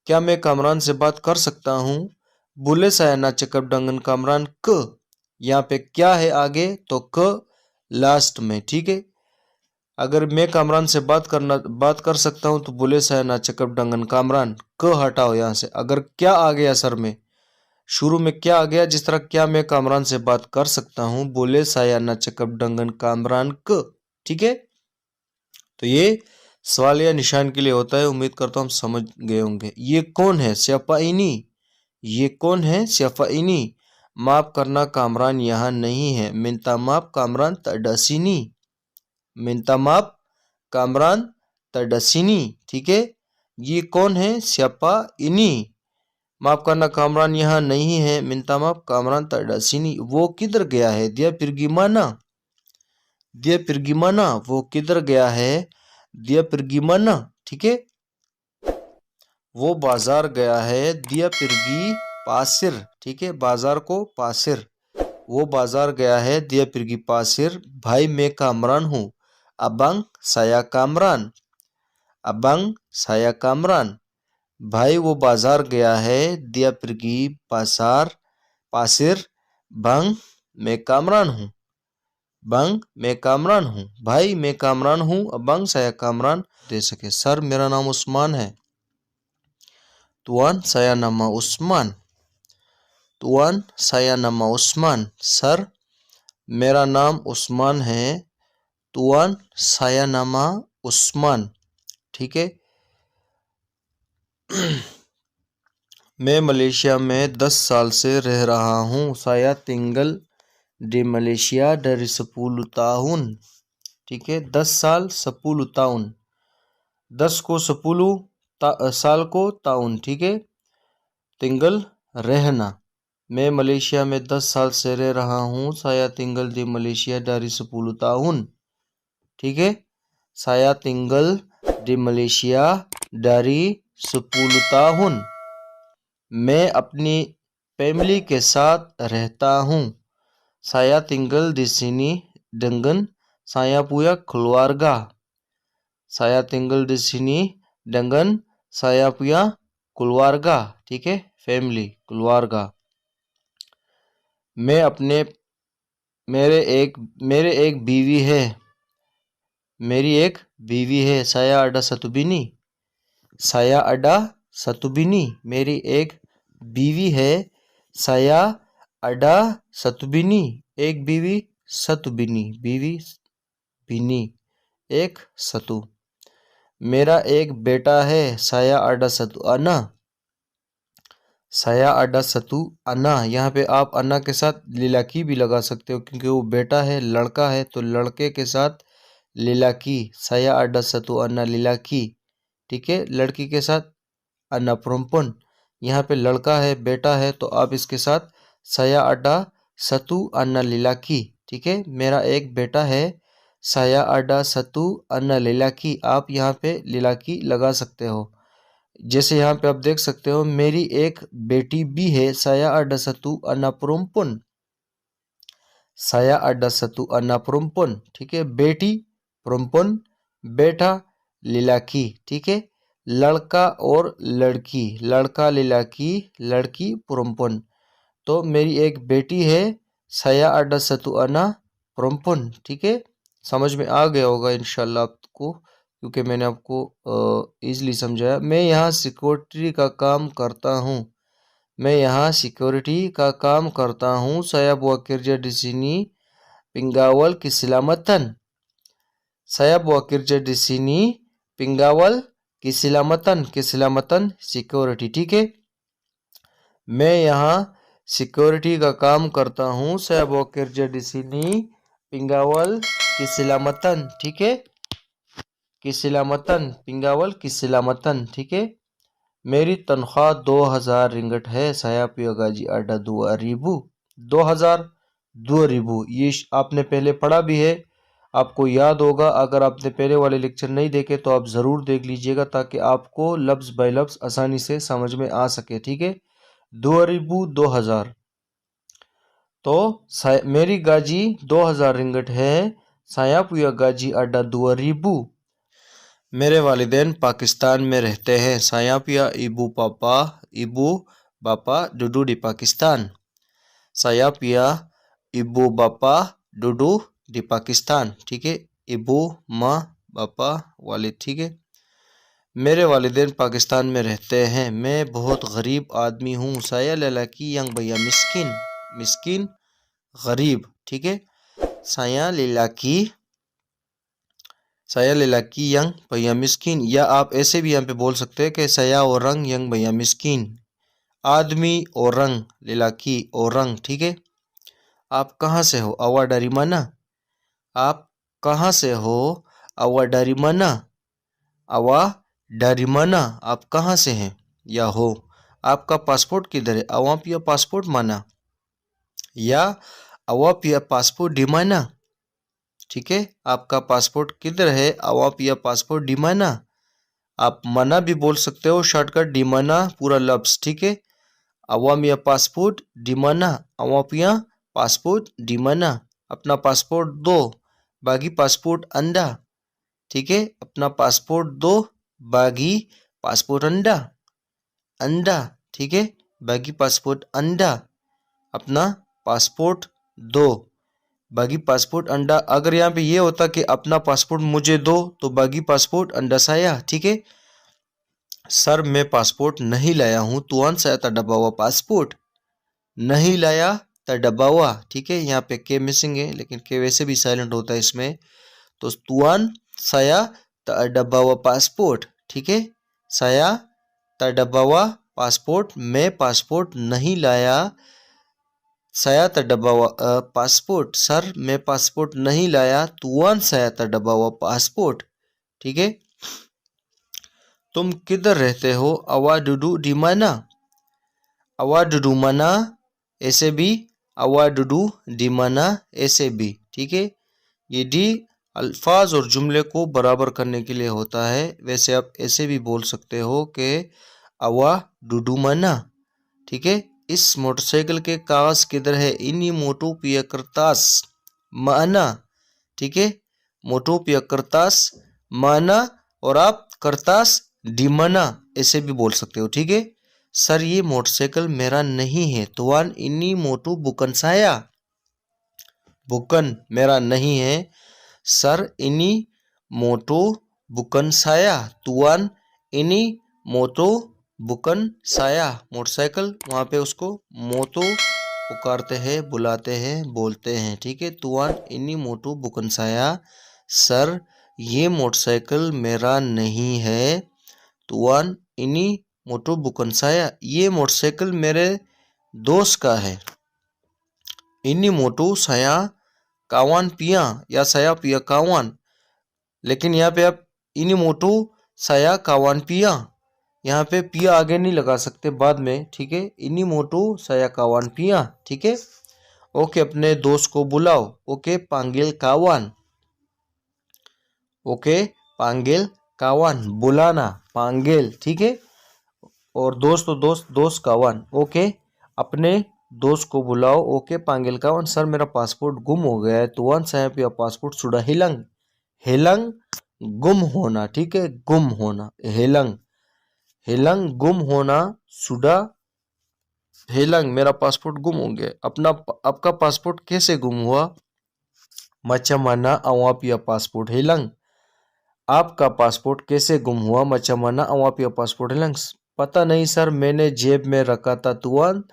क्या मैं कामरान से बात कर सकता हूँ, बोले saya ना चकप डंगन कामरान क। यहाँ पे क्या है आगे, तो क लास्ट में, ठीक है। अगर मैं कामरान से बात कर सकता हूँ तो बोले saya ना चकप डंगन कामरान, क हटाओ यहाँ से। अगर क्या आ गया सर में, शुरू में क्या आ गया, जिस तरह क्या मैं कामरान से बात कर सकता हूँ, बोले saya ना चकप डंगन कामरान क, ठीक है। तो ये सवाल या निशान के लिए होता है। उम्मीद करता हूँ हम समझ गए होंगे। ये कौन है, स्यापाइनी। ये कौन है, स्यापाइनी। माफ करना, कामरान यहाँ नहीं है। मिंता माफ, कामरान तडसिनी। मिंता माफ, कामरान तडसिनी, ठीक है। ये कौन है, स्यापाइनी। माफ करना, कामरान यहाँ नहीं है। मिंता माफ, कामरान तडसिनी। वो किधर गया है, दिया पिरगिमाना। दिया पिरगिमाना, वो किधर गया है, दिया पिरगिमाना, ठीक है। वो बाजार गया है, दिया पिरगी पासिर, ठीक है। बाजार को पासिर, वो बाजार गया है, दिया पिरगी पासिर। भाई मैं कामरान हूँ, अबंग saya कामरान। अबंग saya कामरान। भाई वो बाजार गया है, दिया पिरगी पासार पासिर। बंग मैं कामरान हूँ, बंग मैं कामरान हूँ। भाई मैं कामरान हूँ, अबंग saya कामरान। दे सके, सर मेरा नाम उस्मान है। तुआन saya nama Usman. तुआन saya nama Usman. Sir मेरा नाम उस्मान है। तुआन saya nama उस्मान, ठीक है। मैं मलेशिया में 10 साल से रह रहा हूँ। saya tinggal di Malaysia dari 10 tahun, ठीक है। 10 साल 10 tahun, 10 को 10 साल को ताउन, ठीक है। तिंगल रहना। मैं मलेशिया में 10 साल से रह रहा हूँ। saya tinggal di Malaysia dari 10 tahun, ठीक है। saya tinggal di Malaysia dari 10 tahun। मैं अपनी फैमिली के साथ रहता हूँ। saya tinggal di sini dengan saya punya keluarga। saya tinggal di sini dengan saya punya keluarga, ठीक है। Family, keluarga। मैं अपने मेरे एक बीवी है। मेरी एक बीवी है। saya ada satu bini। saya ada satu bini। मेरी एक बीवी है। saya ada satu bini। एक बीवी, satu bini, बीवी बिनी, एक सतु। मेरा एक बेटा है। saya ada satu anak। saya ada satu anak। यहाँ पे आप अन्ना के साथ लीलाकी भी लगा सकते हो, क्योंकि वो बेटा है, लड़का है, तो लड़के के साथ लीलाकी। saya ada satu anak लीलाकी, ठीक है। लड़की के साथ अन्ना परम्पन। यहाँ पे लड़का है, बेटा है, तो आप इसके साथ saya ada satu anak लीलाकी, ठीक है। मेरा एक बेटा है। saya ada satu anak लीलाकी, आप यहाँ पे लीलाकी लगा सकते हो। जैसे यहाँ पे आप देख सकते हो, मेरी एक बेटी भी है, saya ada satu anak perempuan, saya ada satu anak perempuan, ठीक है। बेटी perempuan, बेटा लिलाकी, ठीक है। लड़का और लड़की, लड़का लिलाकी, लड़की perempuan। तो मेरी एक बेटी है, saya ada satu anak perempuan, ठीक है। समझ में आ गया होगा इंशाल्लाह आपको, क्योंकि मैंने आपको ईजिली समझाया। मैं यहाँ सिक्योरिटी का काम करता हूँ, मैं यहाँ सिक्योरिटी का काम करता हूँ, saya buat kerja di sini penggawal keselamatan, saya buat kerja di sini penggawal keselamatan, keselamatan security, ठीक है। मैं यहाँ सिक्योरिटी का काम करता हूँ, saya buat kerja di sini penggawal keselamatan, ठीक है। keselamatan, penggawal keselamatan, ठीक है। मेरी तनख्वाह 2000 रिंगट है, saya punya gaji ada 2000, 2000, 2000, ये आपने पहले पढ़ा भी है, आपको याद होगा। अगर आपने पहले वाले लेक्चर नहीं देखे तो आप ज़रूर देख लीजिएगा, ताकि आपको लफ्ज़ बाय लफ्ज़ आसानी से समझ में आ सके, ठीक है। 2000, 2000। तो मेरी गाजी 2000 रिंगट है, saya punya gaji ada 2000। मेरे वालिदैन पाकिस्तान में रहते हैं, saya punya ibu bapak duduk di Pakistan, saya punya ibu bapak duduk di Pakistan, ठीक है। इबू माँ बापा वालिद, ठीक है। मेरे वालिदैन पाकिस्तान में रहते हैं, मैं बहुत गरीब आदमी हूँ, saya lelaki yang baya miskin, miskin गरीब, ठीक है। saya lelaki yang baya miskin, या आप ऐसे भी यहाँ पे बोल सकते हैं कि saya orang yang baya miskin, आदमी orang, lelaki orang, ठीक है। आप कहाँ से हो, awak dari mana, आप कहाँ से हो, awak dari mana, awak dari mana, आप कहाँ से हैं या हो। आपका पासपोर्ट किधर है, awak punya पासपोर्ट mana, या awak punya passport di mana, ठीक है। आपका पासपोर्ट किधर है, awak punya passport di mana, आप मना भी बोल सकते हो, शॉर्टकट di mana पूरा लफ्ज, ठीक है। awak punya passport di mana, awak punya passport di mana, अपना पासपोर्ट दो, बागी पासपोर्ट अंडा, ठीक है। अपना पासपोर्ट दो, बागी पासपोर्ट अंडा, अंडा, ठीक है। बागी पासपोर्ट अंडा, अपना पासपोर्ट दो, बागी पासपोर्ट अंडा। अगर यहाँ पे ये होता कि अपना पासपोर्ट मुझे दो, तो बागी पासपोर्ट अंडा साया, ठीक है। सर मैं पासपोर्ट नहीं लाया हूँ, तुआन साया तडबावा पासपोर्ट, नहीं लाया तडबावा, ठीक है। यहाँ पे के मिसिंग है, लेकिन के वैसे भी साइलेंट होता है इसमें, तो तुआन साया तडबावा पासपोर्ट, ठीक है। साया तडबावा पासपोर्ट, मैं पासपोर्ट नहीं लाया, saya terdabawa पासपोर्ट, सर मैं पासपोर्ट नहीं लाया, तुआन saya terdabawa पासपोर्ट, ठीक है। तुम किधर रहते हो, awak duduk di mana, awak duduk mana, ऐसे भी awak duduk di mana, ऐसे भी, ठीक है। ये डी अल्फाज और जुमले को बराबर करने के लिए होता है। वैसे आप ऐसे भी बोल सकते हो कि awak duduk mana, ठीक है। इस मोटरसाइकिल के कागज किधर है, इन्हीं मोटो पिया करतास माना, ठीक है। मोटो पिया करतास माना, और आप करतास डिमना ऐसे भी बोल सकते हो, ठीक है। सर ये मोटरसाइकिल मेरा नहीं है, तुआन इन्हीं मोटो बुकन साया, बुकन मेरा नहीं है, सर इन्हीं मोटो बुकन साया, तुआन इन्हीं मोटो बुकन साया, मोटरसाइकिल, वहाँ पे उसको मोटो पुकारते हैं, बुलाते हैं, बोलते हैं, ठीक है। तुआन इन्हीं मोटो बुकन साया, सर ये मोटरसाइकिल मेरा नहीं है, तुआन इन्हीं मोटो बुकन साया, ये मोटरसाइकिल मेरे दोस्त का है। इन्हीं मोटो साया कावान पिया, या साया पिया कावान, लेकिन यहाँ पे आप इन्हीं मोटो साया कावान पिया, यहाँ पे पिया आगे नहीं लगा सकते, बाद में, ठीक है। इन्हीं मोटो साया कावान पिया, ठीक है। ओके, अपने दोस्त को बुलाओ, ओके पांगिल कावान, ओके पांगिल कावान, बुलाना, पांगिल, ठीक है। और दोस्त तो दोस्त kawan. ओके, अपने दोस्त को बुलाओ. Okay, panggil kawan. सर मेरा पासपोर्ट गुम हो गया है. तुआन saya punya passport sudah hilang. हिलंग गुम होना, ठीक है, गुम होना. हिलंग हिलंग गुम होना. सुडा हिलंग मेरा पासपोर्ट गुम हो गया. आपका पासपोर्ट कैसे गुम हुआ? macam mana awak punya passport हिलंग. आपका पासपोर्ट कैसे गुम हुआ? macam mana awak punya passport हिलंग. पता नहीं सर, मैंने जेब में रखा था तुआन.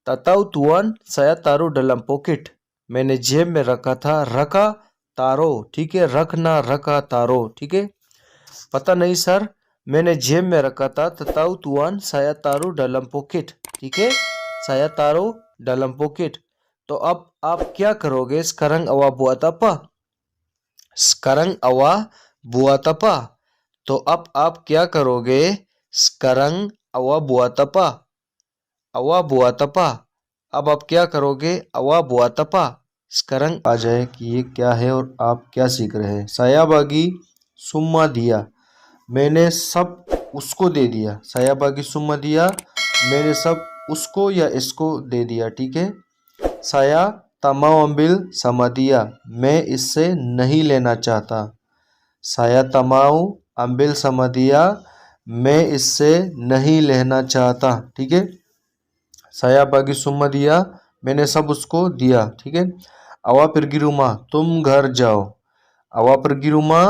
Tak tahu tuan, saya taruh dalam poket. मैंने जेब में रखा था. रखा तारो, ठीक है, रखना, रखा तारो, ठीक है. पता नहीं सर, मैंने जेब में रखा था. Tak tahu tuan, saya taruh dalam poket, ठीक है, saya taruh dalam poket. तो अब आप क्या करोगे? sekarang awak buat apa? sekarang awak buat apa? तो अब आप क्या करोगे? sekarang awak buat apa? awak buat apa? अब आप क्या करोगे? awak buat apa? sekarang आ जाए कि ये क्या है और आप क्या सीख रहे हैं. saya bagi semua dia. मैंने सब उसको दे दिया. saya bagi semua dia. मैंने सब उसको या इसको दे दिया, ठीक है. saya tak mau ambil sama dia. मैं इससे नहीं लेना चाहता. saya tak mau ambil sama dia. मैं इससे नहीं लेना चाहता, ठीक है. saya bagi semua dia. मैंने सब उसको दिया, ठीक है. awak pergi rumah, तुम घर जाओ. awak pergi rumah,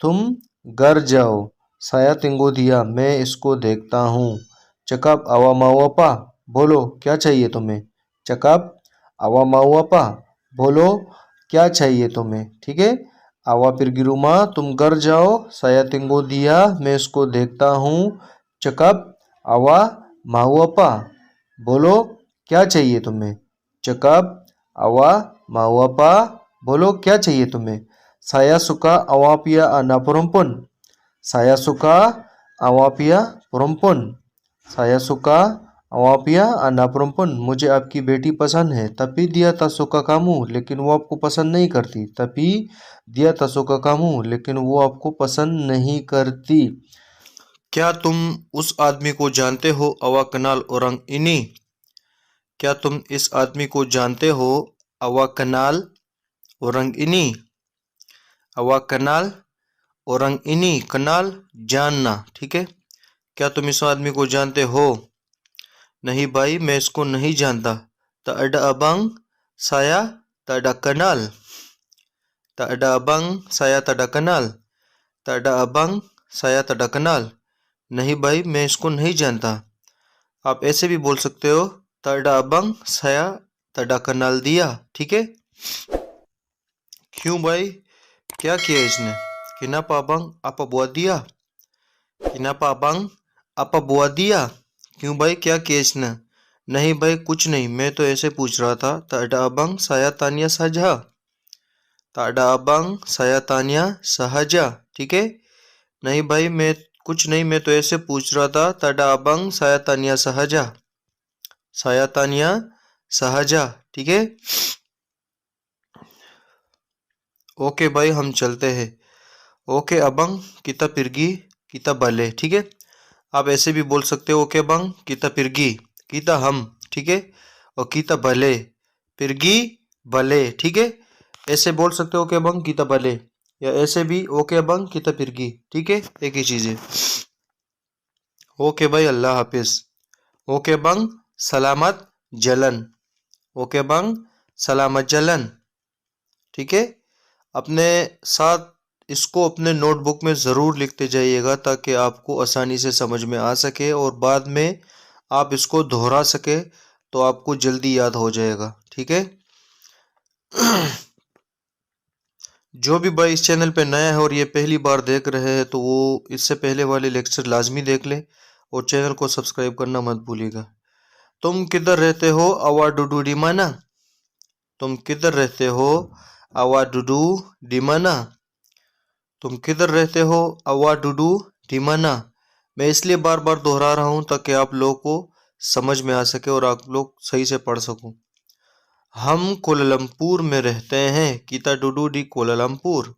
तुम घर जाओ. saya tunggu dia. मैं इसको देखता हूँ. cakap awak mau apa? बोलो क्या चाहिए तुम्हें. cakap awak mau apa? बोलो क्या चाहिए तुम्हें, ठीक है. awak pergi rumah, तुम घर जाओ. saya tunggu dia. मैं इसको देखता हूँ. cakap awak mau apa? बोलो क्या चाहिए तुम्हें. cakap awak mau apa? बोलो क्या चाहिए तुम्हें. saya suka awak punya anak perempuan. saya suka awak punya perempuan. saya suka awak punya anak perempuan. मुझे आपकी बेटी पसंद है. tapi dia tak suka kamu, लेकिन वो आपको पसंद नहीं करती. tapi dia tak suka kamu, लेकिन वो आपको पसंद नहीं करती. क्या तुम उस आदमी को जानते हो? awak kenal orang ini. क्या तुम इस आदमी को जानते हो? awak kenal orang ini. awak kenal orang ini. kenal जानना, ठीक है. क्या तुम इस आदमी को जानते हो? नहीं भाई, मैं इसको नहीं जानता. tak ada abang, saya tak ada kenal. tak ada abang, saya tak ada kenal. tak ada abang, saya tak ada kenal. नहीं भाई, मैं इसको नहीं जानता. आप ऐसे भी बोल सकते हो. tak ada abang, saya tak ada kenal dia, ठीक है. क्यों भाई, क्या किया इसने? kenapa abang, apa buat dia? kenapa abang, apa buat dia? क्यों भाई, क्या किया इसने? नहीं भाई, कुछ नहीं, मैं तो ऐसे पूछ रहा था. tak ada abang, saya tanya saja. tak ada abang, saya tanya sahaja, ठीक है. नहीं भाई, मैं कुछ नहीं, मैं तो ऐसे पूछ रहा था. tak ada abang, saya tanya sahaja. saya tanya sahaja, ठीक है. ओके भाई, हम चलते हैं. Okay abang, kita pergi, kita balik, ठीक है. आप ऐसे भी बोल सकते हो. Okay abang, kita pergi, kita हम, ठीक है. और kita balik, pergi balik, ठीक है. ऐसे बोल सकते हो. Okay abang, kita balik. या ऐसे भी ओके abang, kita pergi, ठीक है, एक ही चीज़ है. ओके भाई, अल्लाह हाफिज. ओके bang, सलामत जलन. ओके bang, सलामत जलन, ठीक है. अपने साथ इसको अपने नोटबुक में ज़रूर लिखते जाइएगा ताकि आपको आसानी से समझ में आ सके और बाद में आप इसको दोहरा सके तो आपको जल्दी याद हो जाएगा, ठीक है. जो भी भाई इस चैनल पे नया है और ये पहली बार देख रहे हैं तो वो इससे पहले वाले लेक्चर लाजमी देख ले और चैनल को सब्सक्राइब करना मत भूलिएगा. तुम किधर रहते हो? awak duduk di mana? तुम किधर रहते हो? awak duduk di mana? तुम किधर रहते हो? awak duduk di mana? मैं इसलिए बार बार दोहरा रहा हूँ ताकि आप लोगों को समझ में आ सके और आप लोग सही से पढ़ सको. हम कोलालमपुर में रहते हैं. kita duduk di Kuala Lumpur.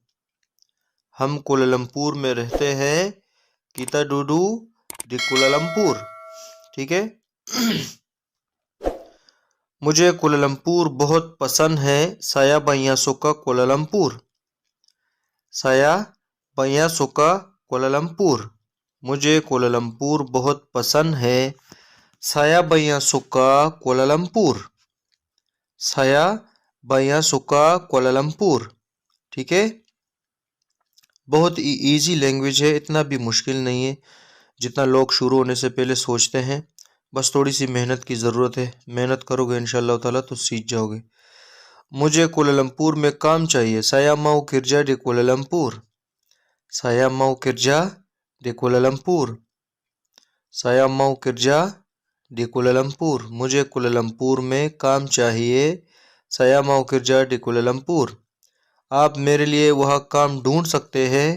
हम कोलालमपुर में रहते हैं. kita duduk di Kuala Lumpur. ठीक है। मुझे कोलालमपुर बहुत पसंद है। saya banyak suka Kuala Lumpur. saya banyak suka Kuala Lumpur. मुझे कोलालमपुर बहुत पसंद है। saya banyak suka Kuala Lumpur. saya banyak suka Kuala Lumpur. ठीक है। बहुत इजी लैंग्वेज है, इतना भी मुश्किल नहीं है जितना लोग शुरू होने से पहले सोचते हैं। बस थोड़ी सी मेहनत की ज़रूरत है, मेहनत करोगे इंशाल्लाह ताला तो सीख जाओगे। मुझे कोलालमपुर में काम चाहिए। saya mau kerja di Kuala Lumpur। saya mau kerja di Kuala Lumpur। saya mau kerja di Kuala Lumpur। मुझे कोलालमपुर में काम चाहिए। saya mau kerja di Kuala Lumpur। आप मेरे लिए वह काम ढूंढ सकते हैं।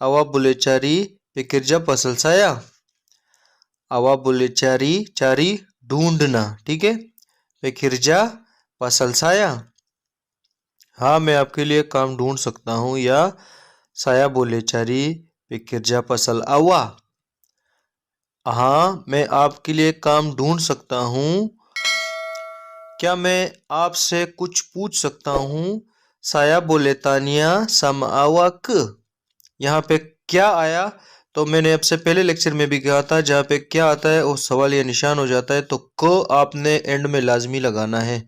awak boleh cari pekerja pasal saya। awak boleh cari ढूंढना, ठीक है। pekerja pasal saya। हाँ, मैं आपके लिए काम ढूंढ सकता हूँ, या saya boleh cari pekerja pasal awak। हाँ, मैं आपके लिए काम ढूंढ सकता हूँ। क्या मैं आपसे कुछ पूछ सकता हूँ? saya boleh tanya sama awak। यहाँ पे क्या आया तो मैंने आपसे पहले लेक्चर में भी कहा था, जहाँ पे क्या आता है वो सवाल या निशान हो जाता है तो को आपने एंड में लाजमी लगाना है।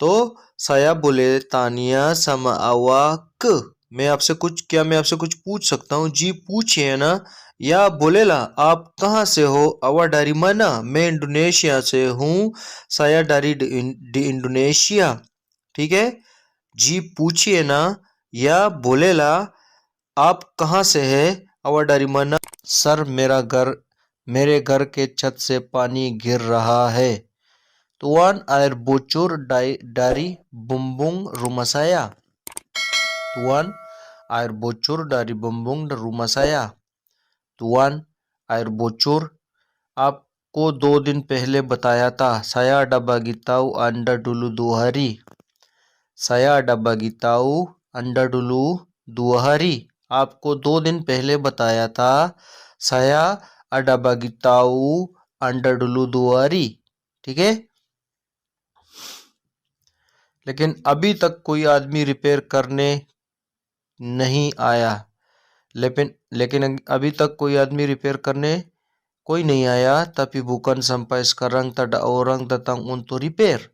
तो saya boleh tanya sama awak। मैं आपसे कुछ पूछ सकता हूँ? जी पूछिए ना। या बोलेला आप कहाँ से हो? awak dari mana? मैं इंडोनेशिया से हूँ। saya dari di Indonesia. ठीक है। जी पूछिए ना या बोलेला आप कहाँ से है? awak dari mana? सर मेरे घर के छत से पानी गिर रहा है। Tuan, air bocor dari bumbung rumah saya। Tuan, air bocor dari bumbung rumah saya। Tuan, air bocor आपको 2 दिन पहले बताया था। saya ada bagi tahu Anda dulu 2 hari। saya ada bagi tahu Anda dulu 2 hari। आपको 2 दिन पहले बताया था। saya ada bagi tahu Anda dulu 2 hari। ठीक है। लेकिन अभी तक कोई आदमी रिपेयर करने नहीं आया। लेकिन अभी तक कोई आदमी रिपेयर करने कोई नहीं आया। Tapi bukan sampai sekarang tak ada orang datang untuk repair।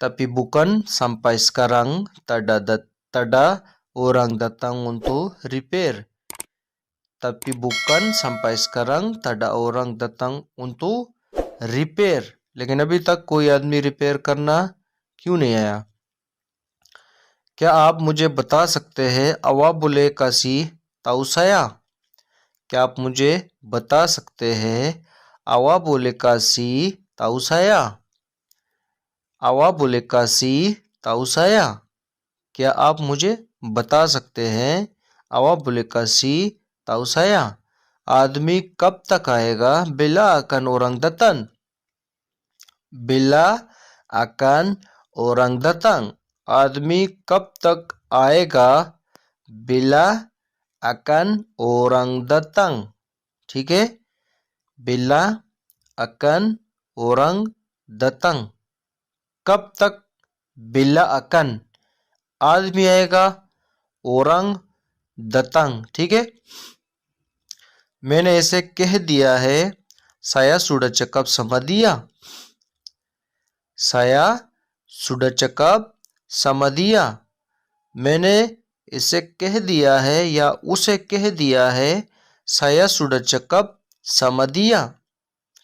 Tapi bukan sampai sekarang tak ada orang datang untuk repair। Tapi bukan sampai sekarang tak ada orang datang untuk repair। लेकिन अभी तक कोई आदमी repair करना क्यों नहीं आया? क्या आप मुझे बता सकते हैं? awak boleh kasih tahu saya। क्या आप मुझे बता सकते हैं? awak boleh kasih tahu saya। awak boleh kasih tahu saya। क्या आप मुझे बता सकते हैं? awak boleh kasih tahu saya। आदमी कब तक आएगा? bila akan orang datang। bila akan orang datang। आदमी कब तक आएगा? bila akan orang datang। ठीक है। bila akan orang datang। कब तक? bila akan आदमी आएगा, orang datang। ठीक है। मैंने इसे कह दिया है। saya sudah cakap sama dia। saya sudah cakap sama dia। मैंने इसे कह दिया है या उसे कह दिया है। saya sudah cakap sama dia।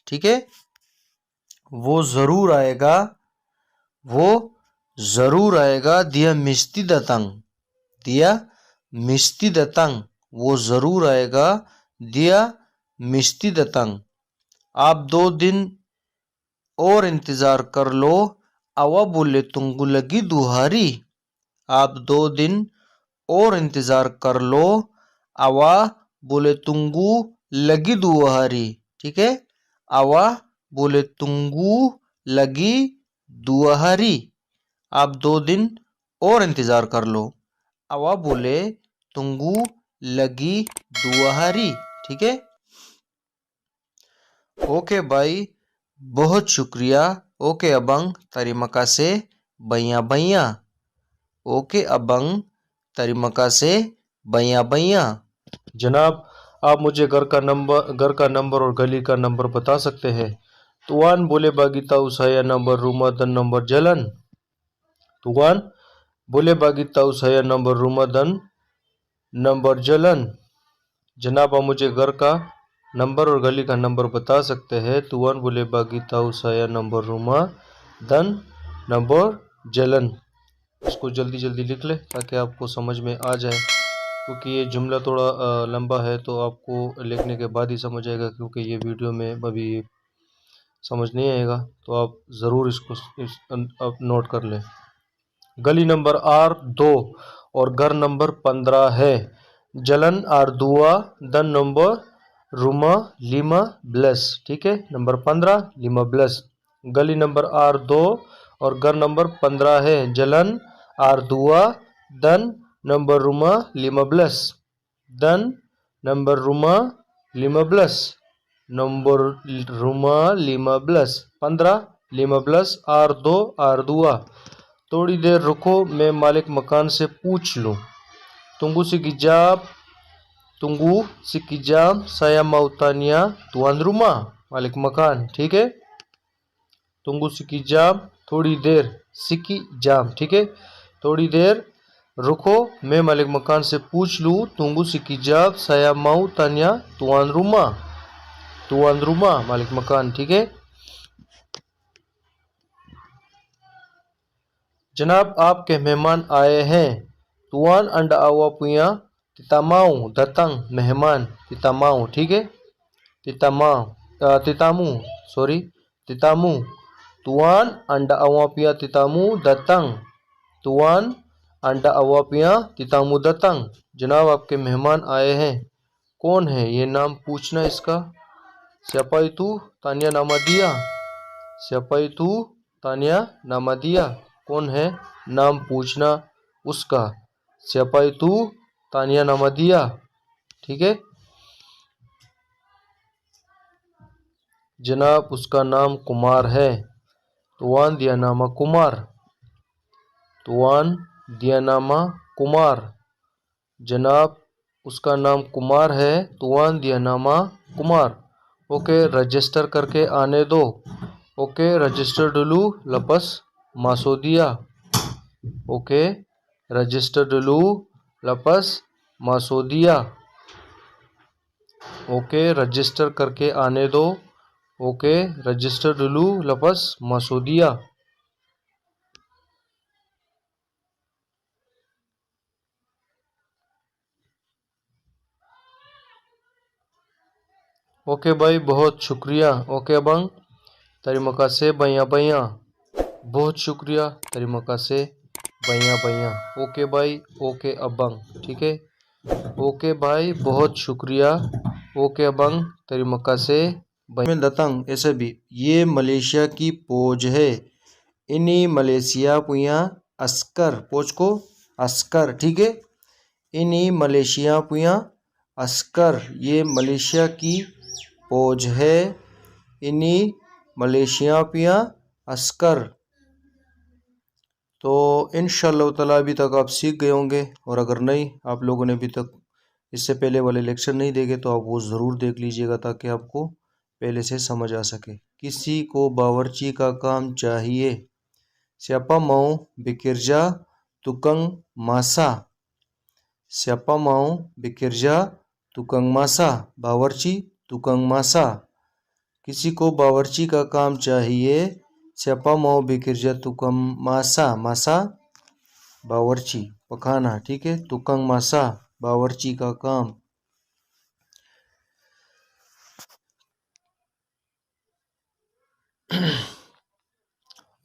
ठीक है। वो जरूर आएगा। वो जरूर आएगा। dia mesti datang। dia mesti datang। वो जरूर आएगा। dia mesti datang। आप 2 दिन और इंतजार कर लो। awak boleh tunggu lagi 2 hari। आप 2 दिन और इंतजार कर लो। awak boleh tunggu lagi 2 hari। ठीक है। awak boleh tunggu lagi 2 hari। आप 2 दिन और इंतजार कर लो। awak boleh tunggu lagi 2 hari। ठीक है। Oke bayi, बहुत शुक्रिया. Oke abang, terima kasih banyak-banyak. Oke abang, terima kasih banyak-banyak. जनाब, आप मुझे घर का नंबर और गली का नंबर बता सकते हैं? Tuan boleh bagi tahu saya nomor rumah dan nomor jalan? Tuan boleh bagi tahu saya nomor rumah dan nomor jalan? जनाब, आप मुझे घर का नंबर और गली का नंबर बता सकते हैं? Tuan boleh bagi tahu saya nomor rumah dan nomor jalan? इसको जल्दी जल्दी लिख ले ताकि आपको समझ में आ जाए, क्योंकि ये जुमला थोड़ा लंबा है तो आपको लिखने के बाद ही समझ आएगा, क्योंकि ये वीडियो में अभी समझ नहीं आएगा, तो आप ज़रूर इसको आप नोट कर लें। गली नंबर R2 और घर नंबर 15 है। जलन R2 dan नंबर रूमा 15, ठीक है, नंबर 15 15। गली नंबर R2 और घर नंबर 15 है। जलन R2 dan number Ruma 15 dan number Ruma 15, number Ruma 15 15 15 R2 R2। थोड़ी देर रुको, मैं मालिक मकान से पूछ लूँ। Tunggu sekejap, saya mau tanya tuan rumah, मालिक मकान, ठीक है। Tunggu sekejap, थोड़ी देर, sekejap, ठीक है, थोड़ी देर रुको, मैं मालिक मकान से पूछ लूँ। Tunggu sekejap, saya mau tanya tuan rumah, मालिक मकान, ठीक है। जनाब, आपके मेहमान आए हैं। Tuan anda awak punya tetamu datang, मेहमान tetamu, ठीक है, tetamu. Tuan anda awak punya tetamu datang. Tuan anda awak punya tetamu datang। जनाब, आपके मेहमान आए हैं। कौन है? ये नाम पूछना इसका। Siapa itu? Tanya nama dia। Siapa itu? Tanya nama dia। कौन है? नाम पूछना उसका। Siapa itu? Tanya nama dia, ठीक है। जनाब, उसका नाम कुमार है। Tuan dia nama Kumar। Tuan dia nama Kumar। जनाब, उसका नाम कुमार है। Tuan dia nama Kumar। Okay, register करके आने दो। Okay, register dulu lepas masuk dia। Okay, register dulu lepas masuk dia। Okay, register करके आने दो। Okay, register dulu lepas masuk dia। Okay भाई, बहुत शुक्रिया। Okay abang, terima kasih banyak-banyak। बहुत शुक्रिया, terima kasih banyak-banyak। ओके भाई, ओके abang, ठीक है। ओके भाई, बहुत शुक्रिया। Okay abang, terima kasih banyak। datang ऐसे भी, ये मलेशिया की फौज है। इन्हीं मलेशिया पुया अस्कर, फौज को अस्कर, ठीक है। इन्हीं मलेशिया पुया अस्कर, ये मलेशिया की फौज है। इन्हीं मलेशिया पुया अस्कर। तो इंशाअल्लाह ताला अभी तक आप सीख गए होंगे, और अगर नहीं, आप लोगों ने अभी तक इससे पहले वाले लेक्चर नहीं देखे तो आप वो ज़रूर देख लीजिएगा, ताकि आपको पहले से समझ आ सके। किसी को बावर्ची का काम चाहिए। Siapa mau bekerja tukang masak? Siapa mau bekerja tukang masak? बावर्ची, tukang masak। किसी को बावर्ची का काम चाहिए। Siapa mau bekerja tukang masak? masak बावर्ची, पकाना, ठीक है। tukang masak, बावर्ची का काम।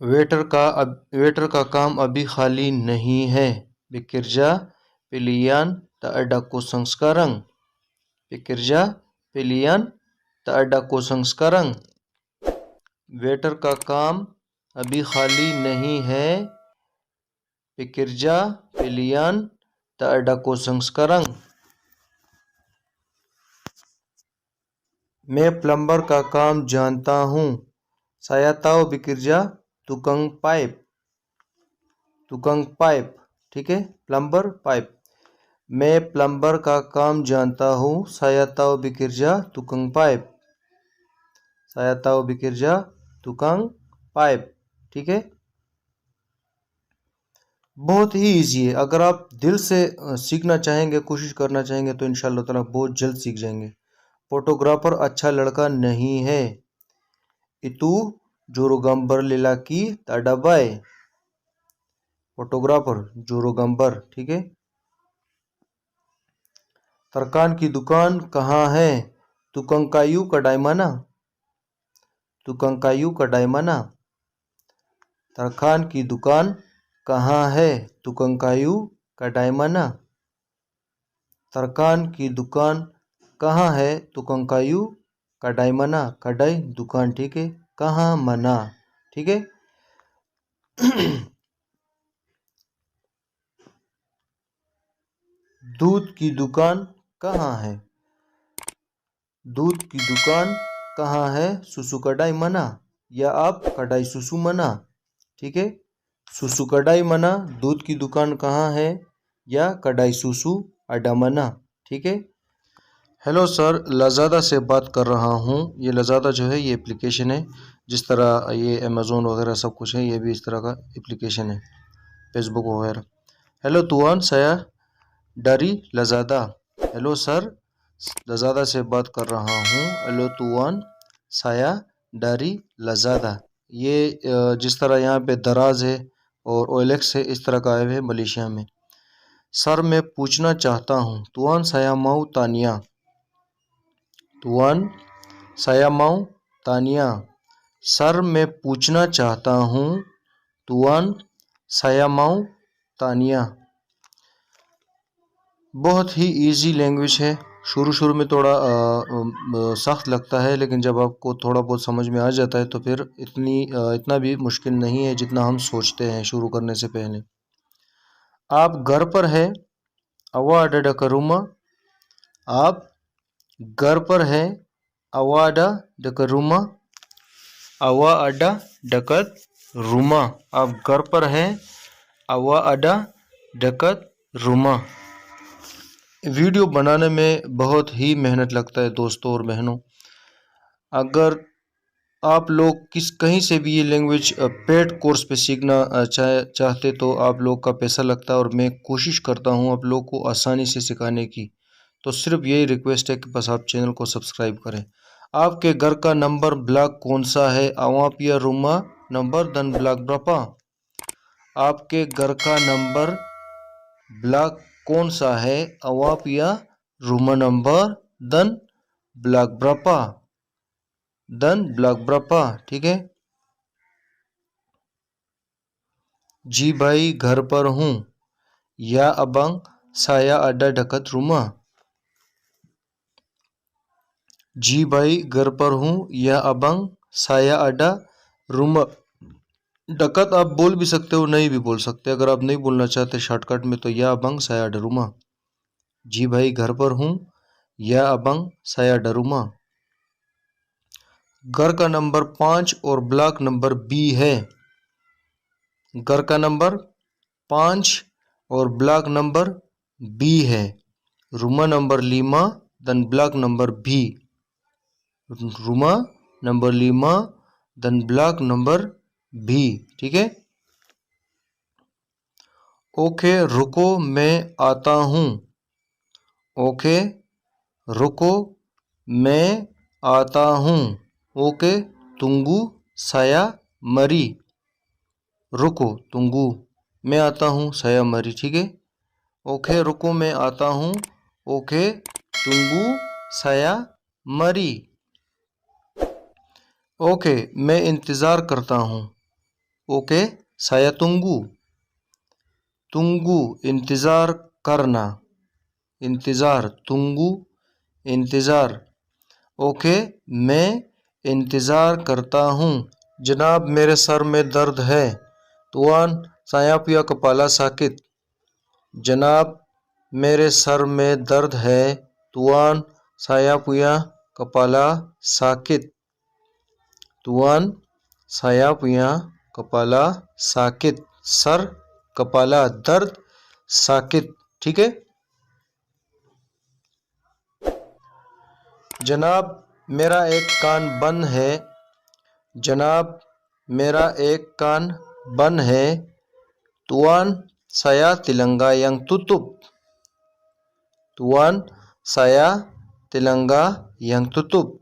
वेटर का काम अभी खाली नहीं है। Bekerja pilihan tak ada kosong sekarang। Bekerja pilihan tak ada kosong sekarang। Waiter का काम अभी खाली नहीं है। Bekerja pilihan tak ada kosong sekarang। मैं प्लम्बर का काम जानता हूँ। Saya tahu bekerja tukang pipe. tukang pipe, ठीक है, प्लम्बर पाइप। मैं प्लम्बर का काम जानता हूँ। Saya tahu bekerja tukang pipe. Saya tahu bekerja tukang pipe, ठीक है। बहुत ही इजी है। अगर आप दिल से सीखना चाहेंगे, कोशिश करना चाहेंगे तो इंशाल्लाह ताला बहुत जल्द सीख जाएंगे। फोटोग्राफर अच्छा लड़का नहीं है। Itu juru gambar lelaki tak baik। Photographer juru gambar, ठीक है। तरकान की दुकान कहाँ है? Tukang kayu kedai mana? Tukang kayu kedai mana? तरखान की दुकान कहाँ है? Tukang kayu kedai mana? तरखान की दुकान कहाँ है? Tukang kayu kedai mana? kedai दुकान, ठीक है। कहाँ मना, ठीक है। दूध की दुकान कहाँ है? दूध की दुकान कहाँ है? सुसु कडाई मना, या आप कडाई सुसु मना, ठीक है। सुसु कडाई मना दूध की दुकान कहाँ है, या कडाई सुसु अड्डा मना, ठीक है। हेलो सर, लज़ादा से बात कर रहा हूँ। ये लज़ादा जो है ये एप्लीकेशन है। जिस तरह ये अमेज़ोन वगैरह सब कुछ है, ये भी इस तरह का एप्लीकेशन है, फेसबुक वगैरह। Hello तुआन saya dari लज़ादा। Hello sir, लज़ादा से बात कर रहा हूँ। Hello तुआन saya dari लज़ादा। ये जिस तरह यहाँ पे दराज है और OLX है, इस तरह का है मलेशिया में। सर मैं पूछना चाहता हूँ। तुआन saya mau tanya। तुआन saya mau tanya। Sir मैं पूछना चाहता हूँ। तुआन saya mau tanya। बहुत ही इजी लैंग्वेज है। शुरू में थोड़ा सख्त लगता है, लेकिन जब आपको थोड़ा बहुत समझ में आ जाता है तो फिर इतना भी मुश्किल नहीं है जितना हम सोचते हैं शुरू करने से पहले। आप घर पर है? Awak ada dekat rumah? आप घर पर है? Awak ada dekat rumah? Awak ada dekat rumah। आप घर पर हैं? Awak ada dekat rumah। Video बनाने में बहुत ही मेहनत लगता है दोस्तों और बहनों। अगर आप लोग कहीं से भी ये लैंग्वेज पेड कोर्स पे सीखना चाहते तो आप लोग का पैसा लगता है, और मैं कोशिश करता हूँ आप लोग को आसानी से सिखाने की। तो सिर्फ यही रिक्वेस्ट है कि बस आप चैनल को सब्सक्राइब करें। आपके घर का नंबर ब्लॉक कौन सा है? Awak punya rumah number dan block berapa? आपके घर का नंबर ब्लॉक कौन सा है? Awak punya rumah number dan block berapa? dan block berapa, ठीक है। जी भाई घर पर हूँ। या abang saya ada dekat rumah। जी भाई घर पर हूँ। या abang saya ada rumah। डकत आप बोल भी सकते हो, नहीं भी बोल सकते। अगर आप नहीं बोलना चाहते शॉर्टकट में तो या abang saya ada rumah। जी भाई घर पर हूँ। या abang saya ada rumah। घर का नंबर 5 और ब्लॉक नंबर B है। घर का नंबर 5 और ब्लॉक नंबर B है। rumah number 5 dan block number B। rumah number 5 dan block number B, ठीक है। ओके रुको मैं आता हूँ। ओके रुको मैं आता हूँ। Okay tunggu saya mari। रुको tunggu मैं आता हूँ saya mari, ठीक है। ओके रुको मैं आता हूँ। Okay tunggu saya mari। Okay मैं इंतज़ार करता हूँ। Okay saya tunggu। tunggu इंतज़ार करना, इंतज़ार tunggu इंतज़ार। ओके मैं इंतज़ार करता हूँ। जनाब मेरे सर में दर्द है। तुआन saya punya kepala sakit। जनाब मेरे सर में दर्द है। तुआन saya punya kepala sakit. Tuan, saya punya kepala sakit. Sir, कपाला, दर्द, साकित. ठीक है. जनाब, मेरा एक कान बंद है. जनाब, मेरा एक कान बंद है. Tuan, saya telinga yang tutup. Tuan, saya telinga yang tutup.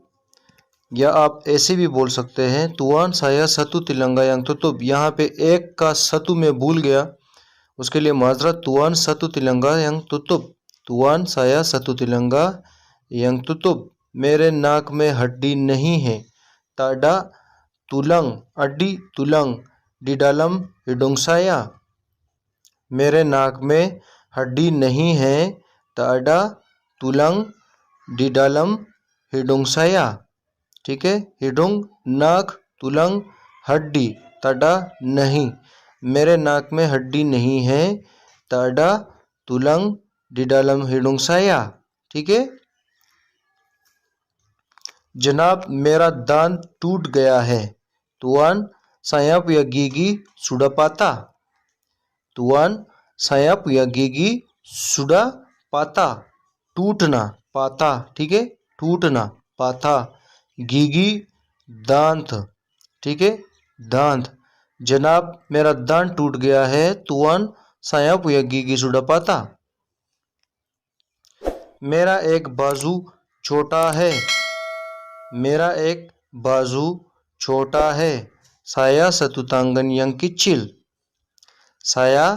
या आप ऐसे भी बोल सकते हैं तुआन साया सतु तिलंगा yang tutup. यहाँ पे एक का सतु में भूल गया, उसके लिए माजरत. तुआन सतु तिलंगा yang tutup. तुआन साया सतु तिलंगा yang tutup. मेरे नाक में हड्डी नहीं है. ताडा तुलंग अड्डी तुलंग di dalam hidung saya. मेरे नाक में हड्डी नहीं है. ताडा तुलंग di dalam hidung saya. ठीक है. हिडुंग नाक, तुलंग हड्डी, ताडा नहीं. मेरे नाक में हड्डी नहीं है. ताडा तुलंग di dalam hidung saya. ठीक है. जनाब, मेरा दांत टूट गया है. तुआन, saya punya gigi sudah patah. तुआन, saya punya gigi sudah patah. टूटना, पाता. ठीक है. टूटना, पाता. गीगी दांत. ठीक है. दांत. जनाब, मेरा दांत टूट गया है. तुआन, saya punya gigi sudah patah. मेरा एक बाजू छोटा है. मेरा एक बाजू छोटा है. Saya satu tangan yang kecil. Saya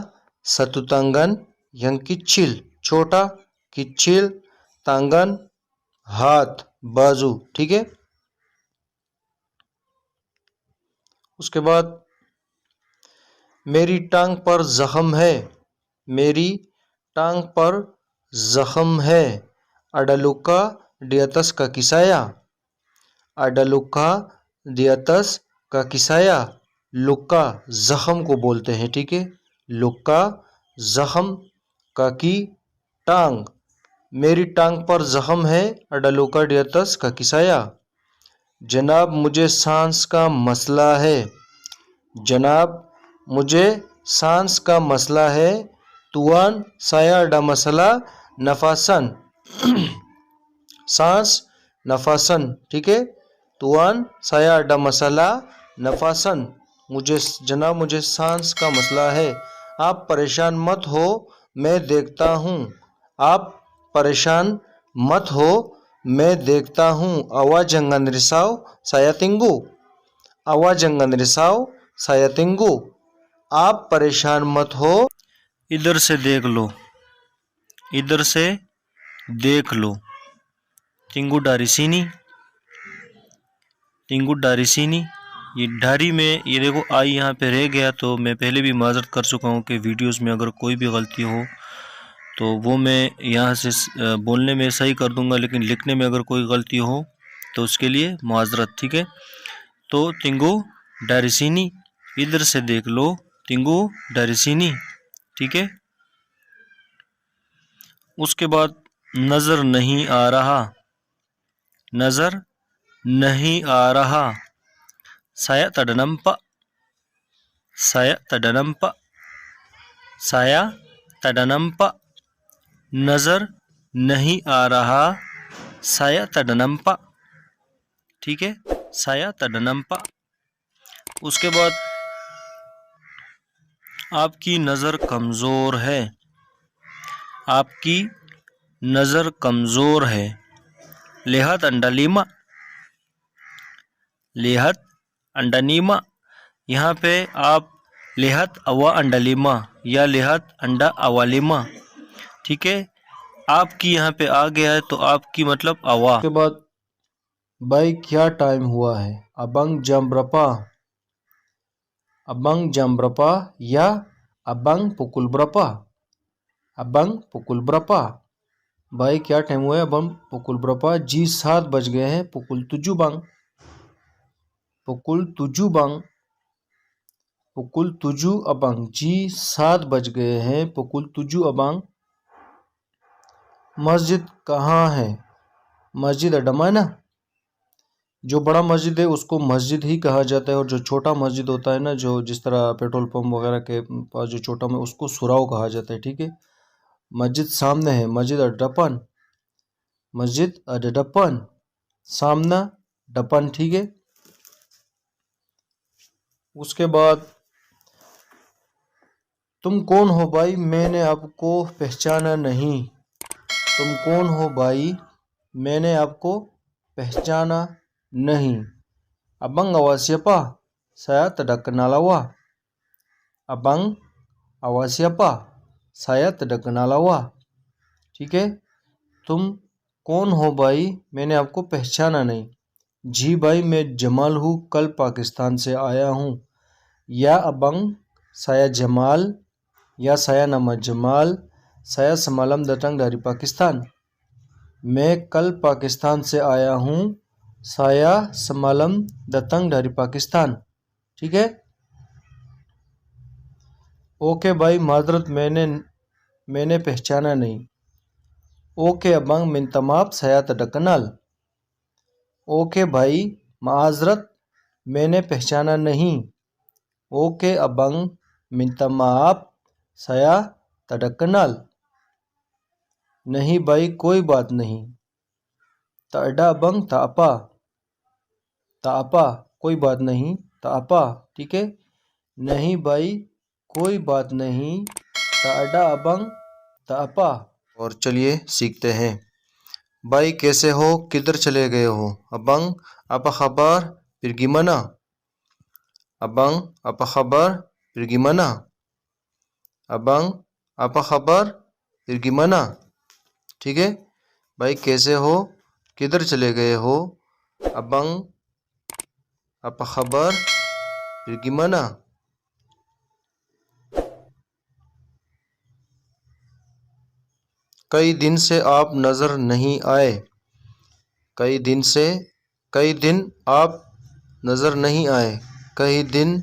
satu tangan yang kecil. छोटा, kecil, tangan, हाथ, बाजू. ठीक है. उसके बाद मेरी टांग पर जख्म है. मेरी टांग पर जख्म है. Ada luka di atas kaki saya. Ada luka di atas kaki saya. लुक्का जख्म को बोलते हैं. ठीक है. लुक्का, जख्म, काकी, टांग. मेरी टांग पर जख्म है. Ada luka di atas kaki saya. जनाब, मुझे सांस का मसला है. जनाब, मुझे सांस का मसला है. तुआन, saya ada masalah nafasan. सांस, नफासन. ठीक है. तुआन, saya ada masalah nafasan. मुझे, जनाब, मुझे सांस का मसला है. आप परेशान मत हो, मैं देखता हूँ. आप परेशान मत हो, मैं देखता हूँ. Awak jangan risau, saya tunggu. Awak jangan risau, saya tunggu. आप परेशान मत हो, इधर से देख लो. इधर से देख लो. tinggu dari sini. tinggu dari sini. ये ढारी में ये देखो आई यहाँ पे रह गया, तो मैं पहले भी माजरत कर चुका हूँ कि वीडियोस में अगर कोई भी गलती हो तो वो मैं यहाँ से बोलने में सही कर दूंगा, लेकिन लिखने में अगर कोई गलती हो तो उसके लिए माजरत. ठीक है. तो tinggu dari sini, इधर से देख लो. tinggu dari sini. ठीक है. उसके बाद नज़र नहीं आ रहा. नज़र नहीं आ रहा. Saya tidak nampak. Saya tidak nampak. Saya tidak nampak. नज़र नहीं आ रहा. Saya tidak nampak. ठीक है. Saya tidak nampak. उसके बाद आपकी नज़र कमज़ोर है. आपकी नज़र कमज़ोर है. Lihat Anda 5. लिहात अंडा नीमा. यहाँ पे आप लिहात अवा अंडा लीमा या लिहात अंडा अवा लीमा. ठीक है. आपकी यहाँ पे आ गया है तो आपकी मतलब अवा. के बाद भाई क्या टाइम हुआ है. abang jam berapa. abang jam berapa या abang pukul berapa. abang pukul berapa. भाई क्या टाइम हुआ है. abang pukul berapa. जी 7 बज गए हैं. pukul 7 bang. pukul 7 bang. pukul 7 abang. जी 7 बज गए हैं. pukul 7 abang. मस्जिद कहाँ है. मस्जिद ada mana. जो बड़ा मस्जिद है उसको मस्जिद ही कहा जाता है, और जो छोटा मस्जिद होता है ना, जो जिस तरह पेट्रोल पंप वगैरह के पास जो छोटा में, उसको सुराव कहा जाता है। ठीक है, मस्जिद सामने है, मस्जिद अड्डापन, मस्जिद अड्डापन, सामना डपन। ठीक है, उसके बाद तुम कौन हो भाई, मैंने आपको पहचाना नहीं। तुम कौन हो भाई, मैंने आपको पहचाना नहीं। Abang awak siapa? Saya tidak kenal awak. Abang awak siapa? saya tidak kenal awak। ठीक है, तुम कौन हो भाई, मैंने आपको पहचाना नहीं। जी भाई, मैं जमाल हूँ, कल पाकिस्तान से आया हूँ। या abang, saya Jamal, या saya nama Jamal, saya semalam datang dari Pakistan। मैं कल पाकिस्तान से आया हूँ, saya semalam datang dari Pakistan। ठीक है, ओके भाई माजरत, मैंने पहचाना नहीं। Okay abang, minta maaf saya tidak kenal। Okay भाई माजरत, मैंने पहचाना नहीं। Okay abang, minta maaf saya tidak kenal। नहीं भाई, कोई बात नहीं। tak ada abang, tak apa, tak apa, कोई बात नहीं, tak apa। ठीक है, नहीं भाई, कोई बात नहीं, tak ada abang, tak apa। और चलिए सीखते हैं। भाई कैसे हो, किधर चले गए हो? abang apa kabar, pergi mana? abang apa kabar, pergi mana? abang apa kabar, pergi mana? ठीक है, भाई कैसे हो, किधर चले गए हो? abang apa kabar, pergi mana? कई दिन से आप नज़र नहीं आए। कई दिन आप नज़र नहीं आए। कई दिन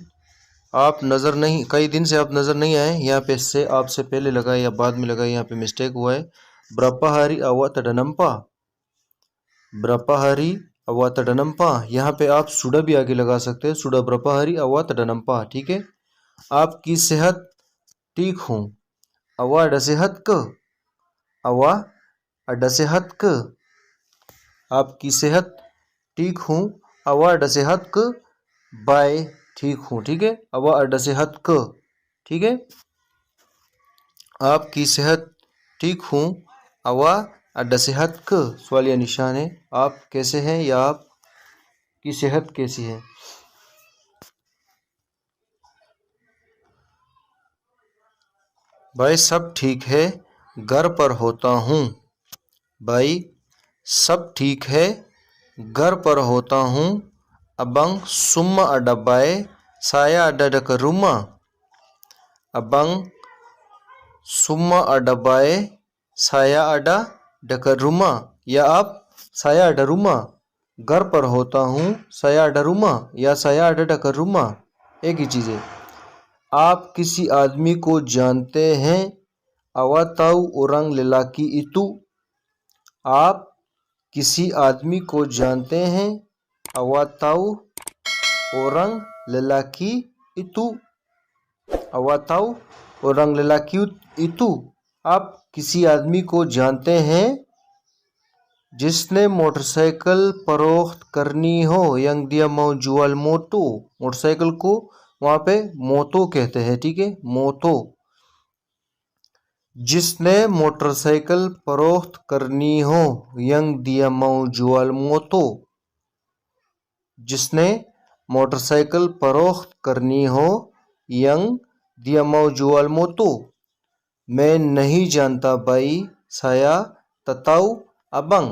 से आप नज़र नहीं आए। यहाँ पे से आपसे पहले लगा या बाद में लगा, यहाँ पे मिस्टेक हुआ है। berapa hari awak tidak nampak? berapa hari awak tidak nampak? यहाँ पे आप sudah भी आगे लगा सकते हैं, sudah berapa hari awak tidak nampak। ठीक है, आपकी सेहत ठीक हूँ। awak ada sehat ke? awak ada sehat ke? आपकी सेहत ठीक हूँ। awak ada sehat ke? Bye ठीक हूँ। ठीक है, awak ada sehat ke? ठीक है, आपकी सेहत ठीक हूँ। awak ada sehat ke? सवालिया निशान है, आप कैसे हैं या आपकी सेहत कैसी है। भाई सब ठीक है, घर पर होता हूँ। भाई सब ठीक है, घर पर होता हूँ। abang semua ada baik, saya ada dekat rumah। abang semua ada baik, saya ada dekat rumah। या आप saya ada rumah, घर पर होता हूँ, saya ada rumah, या saya ada dekat rumah, एक ही चीज़ है। आप किसी आदमी को जानते हैं? awak tahu orang lelaki itu? आप किसी आदमी को जानते हैं? awak tahu orang lelaki itu? awak tahu orang lelaki itu? आप किसी आदमी को जानते हैं जिसने मोटरसाइकिल फरोख्त करनी हो, yang dia mau jual moto। Motorcycle को वहाँ पे मोतो कहते हैं। ठीक है, मोतो। जिसने मोटरसाइकिल फरोख्त करनी हो, yang dia mau jual moto। जिसने मोटरसाइकिल फरोख्त करनी हो, yang dia mau jual moto। मैं नहीं जानता भाई, saya tak tahu abang।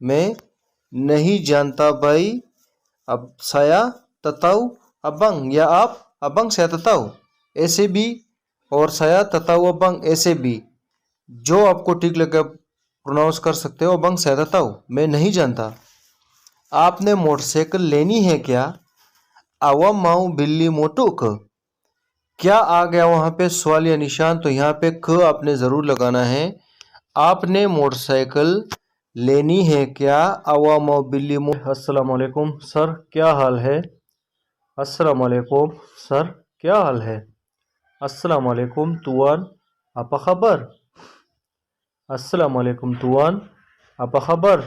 मैं नहीं जानता भाई, अब saya tak tahu abang, या आप abang saya tak tahu, ऐसे भी, और saya tak tahu abang ऐसे भी, जो आपको ठीक लगे प्रोनाउंस कर सकते हो। abang saya tak tahu, मैं नहीं जानता। आपने मोटरसाइकिल लेनी है क्या? awak mau beli motor ke? क्या आ गया वहाँ पे सवाल या निशान, तो यहाँ पे क आपने ज़रूर लगाना है। आपने मोटरसाइकिल लेनी है क्या? आवा mau बिल्ली मो। अस्सलाम वालेकुम सर, क्या हाल है? अस्सलाम वालेकुम सर, क्या हाल है? अस्सलाम वालेकुम तुआन, apa kabar? अस्सलाम वालेकुम तुआन, apa kabar?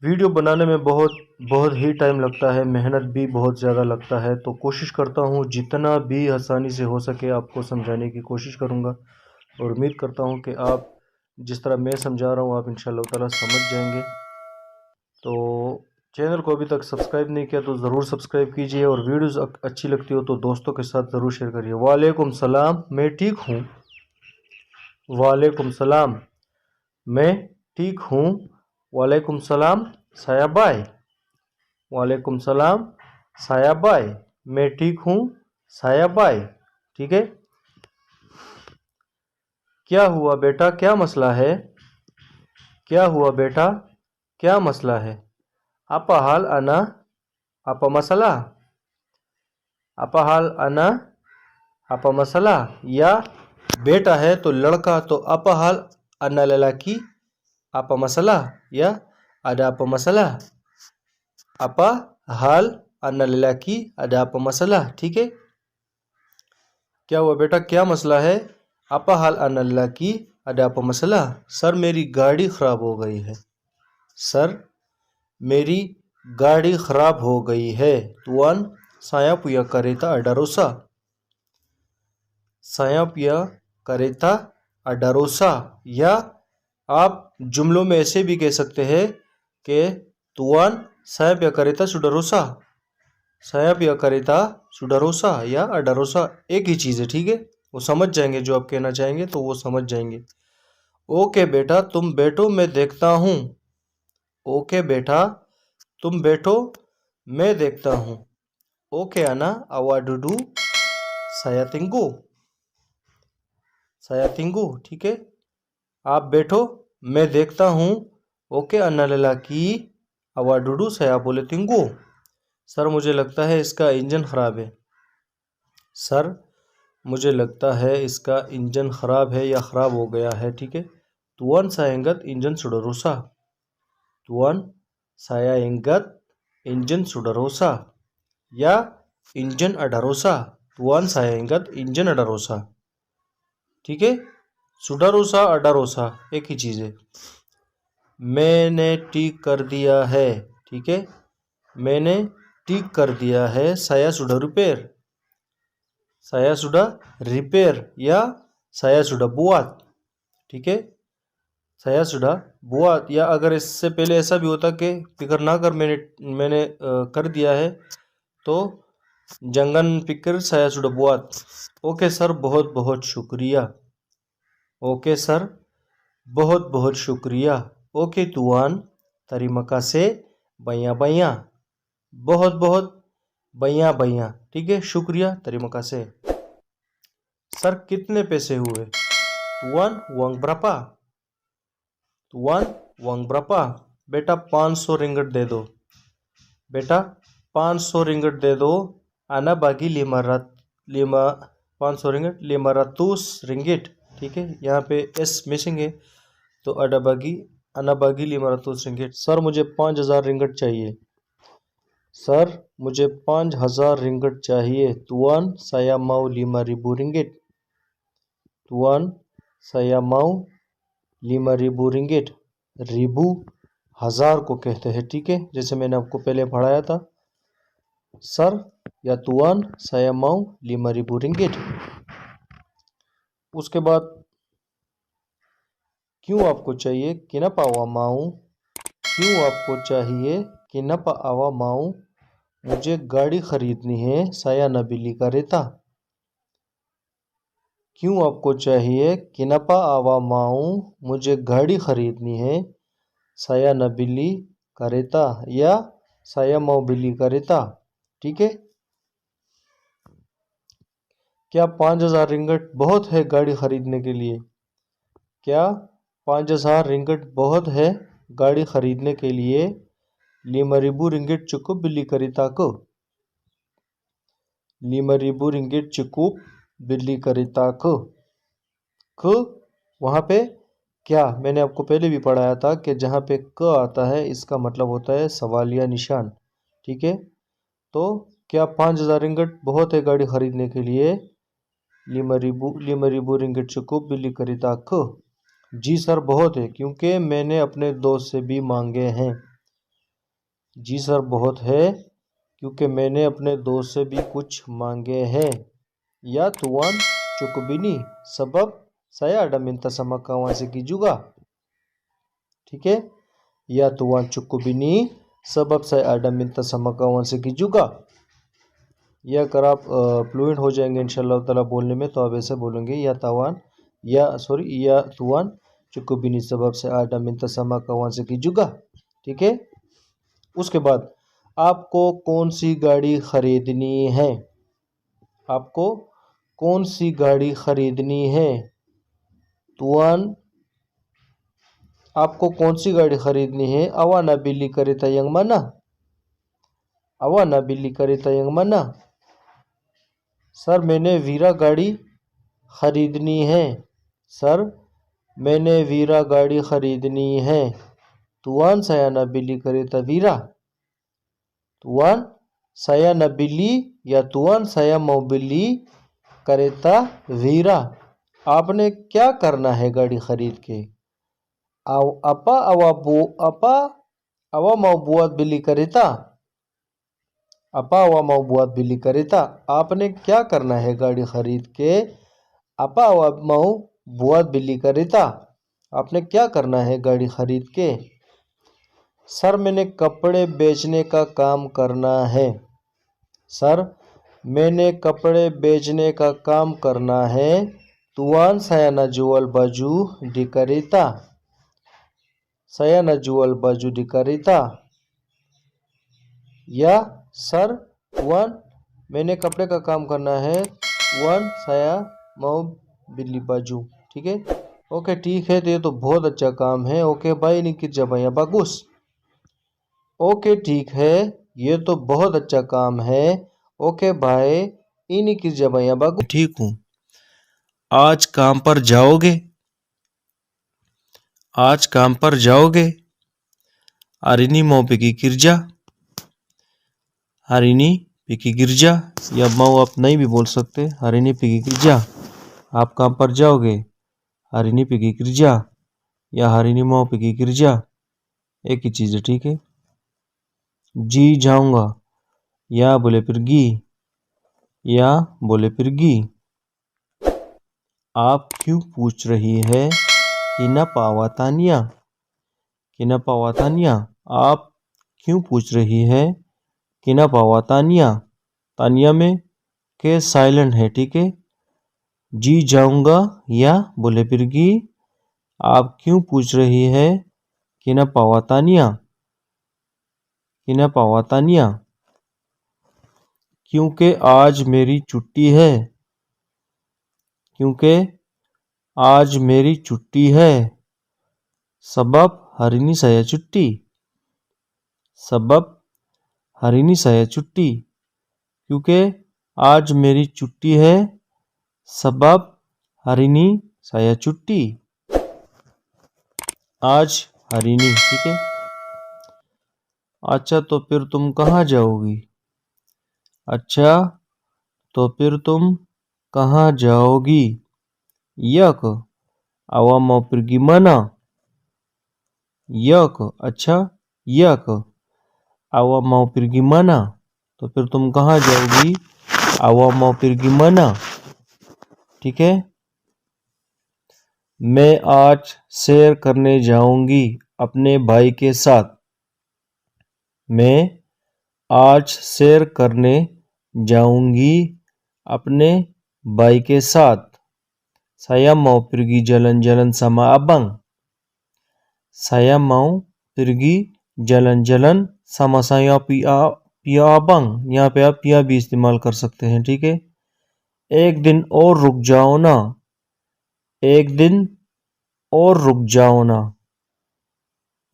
वीडियो बनाने में बहुत बहुत ही टाइम लगता है, मेहनत भी बहुत ज़्यादा लगता है, तो कोशिश करता हूँ जितना भी आसानी से हो सके आपको समझाने की कोशिश करूँगा और उम्मीद करता हूँ कि आप जिस तरह मैं समझा रहा हूँ आप इंशाल्लाह ताला समझ जाएंगे। तो चैनल को अभी तक सब्सक्राइब नहीं किया तो ज़रूर सब्सक्राइब कीजिए और वीडियोज़ अच्छी लगती हो तो दोस्तों के साथ ज़रूर शेयर करिए। वालेकुम सलाम, मैं ठीक हूँ। वालेकुम सलाम, मैं ठीक हूँ। वालेकुम सलाम सायाबाई। वालेकुम सलाम सायाबाई, मैं ठीक हूँ सायाबाई। ठीक है। क्या हुआ बेटा, क्या मसला है? क्या हुआ बेटा, क्या मसला है? apa hal ana, apa masalah? apa hal ana, apa masalah? या बेटा है तो लड़का तो apa hal ana lelaki, apa masalah? या ada apa masalah? apa hal ana lelaki, ada apa masalah? ठीक है। क्या हुआ बेटा, क्या मसला है? apa hal ana lelaki, ada apa masalah? Sir मेरी गाड़ी खराब हो गई है। सर मेरी गाड़ी खराब हो गई है। तुआन saya punya kereta ada rusak। saya punya kereta ada rusak। या आप जुमलों में ऐसे भी कह सकते हैं कि तुआन saya punya kereta sudah rusak। saya punya kereta sudah rusak या ada rusak एक ही चीज़ है। ठीक है, वो समझ जाएंगे, जो आप कहना चाहेंगे तो वो समझ जाएंगे। ओके बेटा तुम बैठो मैं देखता हूँ। ओके बेटा तुम बैठो मैं देखता हूँ। ओके आना आवा डूडू saya tunggu। saya tunggu, ठीक है। आप बैठो मैं देखता हूँ। ओके अन्ना ललाकी आवा डूडू saya बोले tunggu। सर मुझे लगता है इसका इंजन खराब है। सर मुझे लगता है इसका इंजन खराब है या खराब हो गया है। ठीक है। तुआन saya ingat engine sudah rusak। तुआन saya ingat engine sudah rusak या engine ada rusak। तुआन saya ingat engine ada rusak। ठीक है। sudah rusak ada rusak एक ही चीज़ है। मैंने ठीक कर दिया है। ठीक है। मैंने ठीक कर दिया है। saya sudah repair। saya sudah repair या saya sudah buat। ठीक है। saya sudah buat या अगर इससे पहले ऐसा भी होता कि फिक्र ना कर मैंने कर दिया है तो jangan pikir saya sudah buat। Okay sir बहुत बहुत शुक्रिया। ओके सर बहुत बहुत शुक्रिया। Okay तुआन terima kasih banyak-banyak। बहुत बहुत banyak-banyak। ठीक है, शुक्रिया terima kasih। सर कितने पैसे हुए? तुआन uang berapa? तुआन uang berapa? बेटा 500 रिंगट दे दो। बेटा 500 रिंगट दे दो। आना बागी 500 रिंगट 500 रिंगिट। ठीक है, यहाँ पे एस मिसिंग है तो आना बागी 500 रिंगिट। सर मुझे 5000 रिंगट चाहिए। सर मुझे 5000 रिंगट चाहिए। तुआन saya mau 5000 ringgit. तुआन saya mau 5000 ringgit. Ribu हजार को कहते हैं। ठीक है, जैसे मैंने आपको पहले पढ़ाया था। सर या तुआन saya mau 5000 रिंगिट। उसके बाद क्यों आपको चाहिए? kenapa awak mau? क्यों आपको चाहिए? kenapa awak mau? मुझे गाड़ी खरीदनी है। saya nak beli kereta। क्यों आपको चाहिए? kenapa awak mau? मुझे गाड़ी खरीदनी है। saya nak beli kereta या saya mau beli kereta। ठीक है। क्या 5000 रिंगट बहुत है गाड़ी खरीदने के लिए? क्या 5000 रिंगट बहुत है गाड़ी खरीदने के लिए? 5000 ringgit cukup beli keretaku। 5000 ringgit cukup beli keretaku। को वहाँ पे क्या, मैंने आपको पहले भी पढ़ाया था कि जहाँ पे क आता है इसका मतलब होता है सवालिया निशान। ठीक है, तो क्या 5,000 रिंगट बहुत है गाड़ी खरीदने के लिए? 5,000 रिंगट cukup beli keretaku? जी सर बहुत है, क्योंकि मैंने अपने दोस्त से भी मांगे हैं। जी सर बहुत है, क्योंकि मैंने अपने दोस्त से भी कुछ मांगे हैं। या tuan cukup ini sebab saya ada minta sama kawan segi juga। ठीक है, या tuan cukup ini sebab saya ada minta sama kawan segi juga। या अगर आप फ्लुएंट हो जाएंगे इंशाल्लाह ताला बोलने में, तो आप ऐसे बोलेंगे या तावान या तुआन cukup ini sebab saya ada minta sama kawan segi juga। ठीक है, उसके बाद आपको कौन सी गाड़ी खरीदनी है? आपको कौन सी गाड़ी खरीदनी है? तुआन आपको कौन सी गाड़ी खरीदनी है? awana bili kereta yang mana? awana bili kereta yang mana? Sir मैंने वीरा गाड़ी खरीदनी है। सर मैंने वीरा गाड़ी खरीदनी है। तुआन saya nabili kereta वीरा। तुआन saya nabili या तुआन saya mau beli kereta वीरा। आपने क्या करना है गाड़ी खरीद के? apa awa mau buat beli kereta? apa awa mau buat beli kereta? आपने क्या करना है गाड़ी खरीद के? apa awa mau buat beli kereta? आपने क्या करना है गाड़ी खरीद के? सर मैंने कपड़े बेचने का काम करना है। सर मैंने कपड़े बेचने का काम करना है। तुआन saya najual baju di kereta। saya najual baju di kereta। या सर तुआन मैंने कपड़े का काम करना है। तुआन saya mau beli baju। ठीक है, ओके ठीक है, तो ये तो बहुत अच्छा काम है। ओके भाई ini kerja banyak bagus। Okay ठीक है, ये तो बहुत अच्छा काम है। ओके भाई ini kerja banyak bagus। ठीक हूँ। आज काम पर जाओगे? आज काम पर जाओगे? hari ini mau pergi kerja? hari ini pergi kerja, या mau आप नहीं भी बोल सकते। hari ini pergi kerja, आप काम पर जाओगे? hari ini pergi kerja या hari ini mau pergi kerja, एक ही चीज़ है। ठीक है, जी जाऊंगा या बोले pergi या बोले pergi। आप क्यों पूछ रही है? Kenapa awak tanya? Kenapa awak tanya? आप क्यों पूछ रही है? Kenapa awak tanya? तानिया में के साइलेंट है। ठीक है, जी जाऊंगा या बोले pergi। आप क्यों पूछ रही है? Kenapa awak tanya? Kenapa awak tanya? क्योंकि आज मेरी छुट्टी है। क्योंकि आज मेरी छुट्टी है। सबब hari ini saya cuti। सबब hari ini saya cuti, क्योंकि आज मेरी छुट्टी है। सबब hari ini saya cuti। आज hari ini। ठीक है, अच्छा तो फिर तुम कहाँ जाओगी? अच्छा तो फिर तुम कहाँ जाओगी? यक awak mau pergi mana? यक अच्छा, यक awak mau pergi mana? तो फिर तुम कहाँ जाओगी? awak mau pergi mana? ठीक है, मैं आज सैर करने जाऊंगी अपने भाई के साथ। मैं आज सैर करने जाऊंगी अपने भाई के साथ। saya mau pergi jalan-jalan sama abang। saya mau pergi jalan-jalan sama saya पिया abang। यहाँ पे आप पिया भी इस्तेमाल कर सकते हैं। ठीक है, एक दिन और रुक जाओ ना। एक दिन और रुक जाओ ना।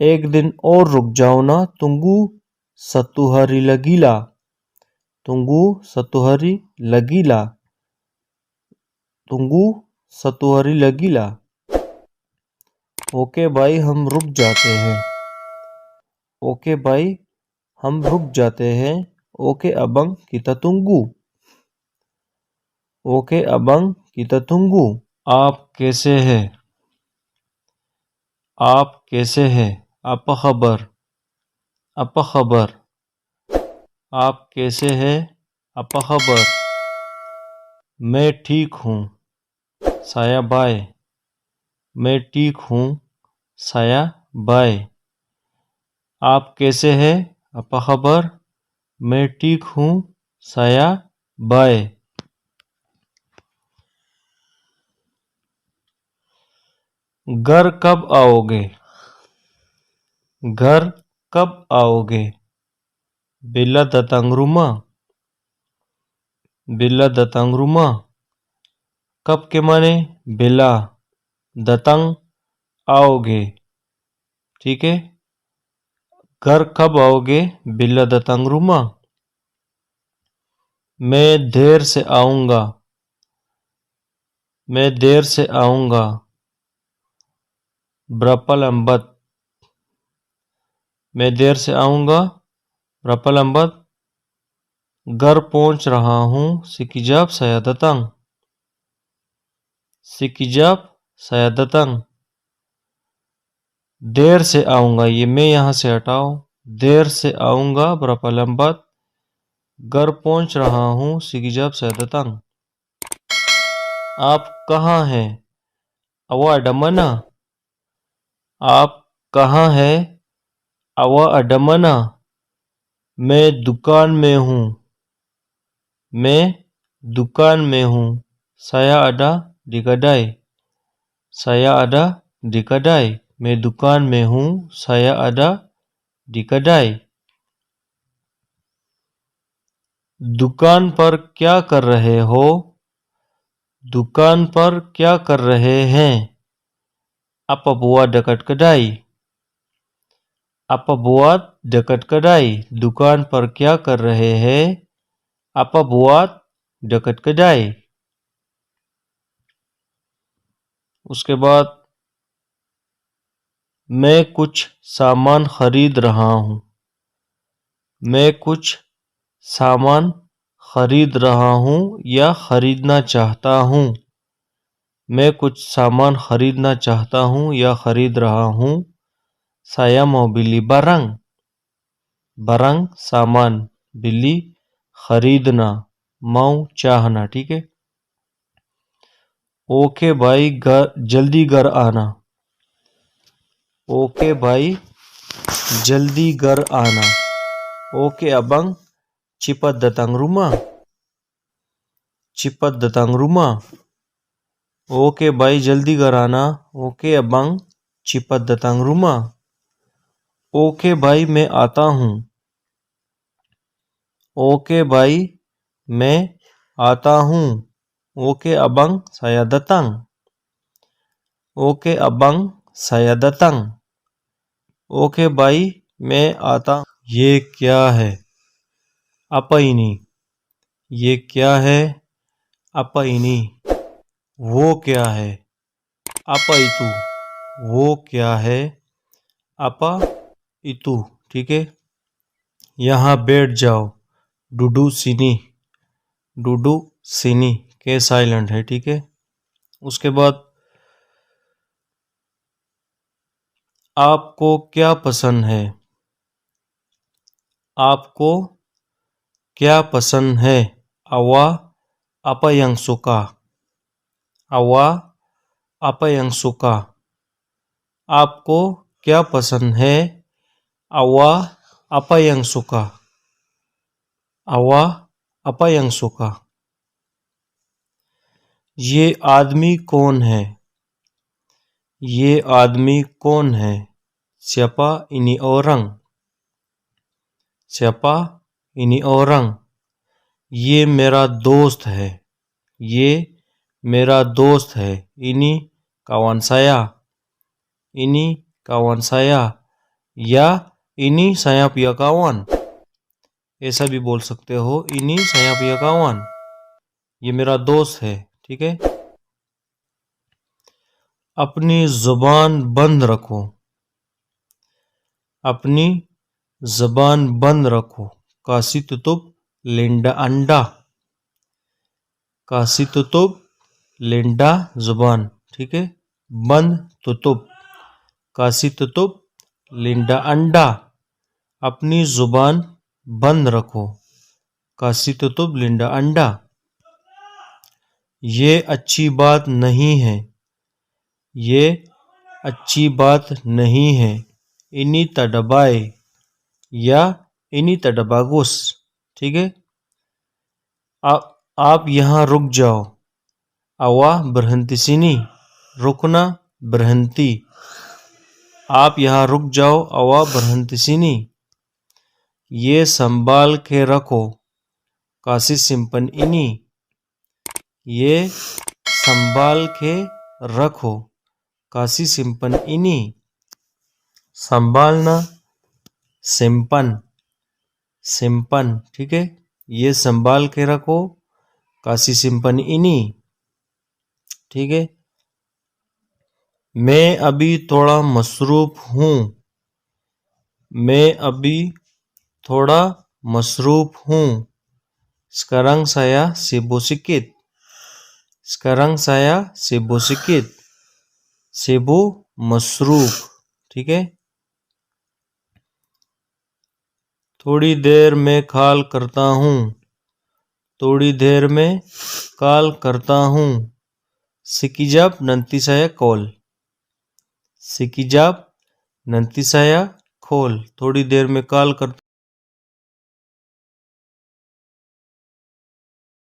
एक दिन और रुक जाओ ना। tunggu satu hari lagi lah। tunggu satu hari lagi lah। tunggu satu hari lagi lah। Okay भाई हम रुक जाते हैं। ओके भाई हम रुक जाते हैं। Okay abang kita tunggu। Okay abang kita tunggu। आप कैसे हैं? आप कैसे हैं? apa kabar? apa kabar? आप कैसे हैं? apa kabar? मैं ठीक हूँ। saya baik। मैं ठीक हूँ। saya baik। आप कैसे हैं? apa kabar? मैं ठीक हूँ। saya baik। घर कब आओगे? घर कब आओगे? bila datang rumah। bila datang rumah। कब के माने bila, datang आओगे। ठीक है। घर कब आओगे? bila datang rumah। मैं देर से आऊँगा। मैं देर से आऊँगा। berapa lambat। मैं देर से आऊँगा। berapa lambat। घर पहुँच रहा हूँ। sekejap saya datang। sekejap saya datang। देर से आऊँगा, ये मैं यहाँ से हटाओ। देर से आऊँगा berapa lambat। घर पहुँच रहा हूँ sekejap saya datang। आप कहाँ हैं? awak ada mana? आप कहाँ हैं? awak ada mana? मैं दुकान में हूँ। मैं दुकान में हूँ। saya ada di kedai। saya ada di kedai। मैं दुकान में हूँ। saya ada di kedai। दुकान पर क्या कर रहे हो? दुकान पर क्या कर रहे हैं? apa buat dekat kedai? apa buat dekat kedai? दुकान पर क्या कर रहे हैं? apa buat dekat kedai? उसके बाद मैं कुछ सामान खरीद रहा हूँ। मैं कुछ सामान खरीद रहा हूँ या खरीदना चाहता हूँ। मैं कुछ सामान खरीदना चाहता हूँ या खरीद रहा हूँ। saya mau beli barang। barang सामान, beli खरीदना, mau चाहना। ठीक है। ओके भाई जल्दी घर आना। ओके भाई जल्दी घर आना। Okay abang cepat datang rumah। cepat datang rumah। Okay भाई जल्दी घर आना। Okay abang cepat datang rumah। Okay भाई मैं आता हूँ। ओके भाई मैं आता हूँ। Okay abang saya datang। Okay abang saya datang। Okay भाई मैं आता। ये क्या है? apa ini? ये क्या है? apa ini? वो क्या है? apa itu? वो क्या है? apa itu? ठीक है। यहाँ बैठ जाओ। डूडू सिनी। डूडू सिनी के साइलेंट है। ठीक है। उसके बाद आपको क्या पसंद है? आपको क्या पसंद है? awak apa yang suka? awak apa yang suka? आपको क्या पसंद है? awak apa yang suka? awak apa yang suka? ये आदमी कौन है? ये आदमी कौन है? siapa ini orang? siapa ini orang? ये मेरा दोस्त है। ये मेरा दोस्त है। ini kawan saya। ini kawan saya। या ini saya punya kawan। ऐसा भी बोल सकते हो। ini saya punya kawan। ये मेरा दोस्त है। ठीक है। अपनी जुबान बंद रखो, अपनी जबान बंद रखो। कासी तुतुब लिंडा अंडा, कासी तुतुब लिंडा जुबान, ठीक है। बंद तुतुब, कासी तुतुब लिंडा अंडा, अपनी जुबान बंद रखो, कासी तुतुब लिंडा अंडा। ये अच्छी बात नहीं है, ये अच्छी बात नहीं है। इनी तडबाए या इनी तडबागुस, ठीक है। आप यहाँ रुक जाओ, अवा berhenti sini, रुकना berhenti। आप यहाँ रुक जाओ, अवा berhenti sini। ये संभाल के रखो, कासी simpan ini। ये संभाल के रखो, कासी simpan ini। संभालना simpan, simpan, ठीक है। ये संभाल के रखो, कासी simpan ini, ठीक है। मैं अभी थोड़ा मसरूफ हूँ, मैं अभी थोड़ा मसरूफ हूँ। Sekarang saya sibuk sikit, sekarang saya sibuk sikit। sibuk मसरूफ, ठीक है। थोड़ी देर में कॉल करता हूँ, थोड़ी देर में कॉल करता हूँ। Sekejap nanti saya call, sekejap nanti saya call। थोड़ी देर में कॉल करता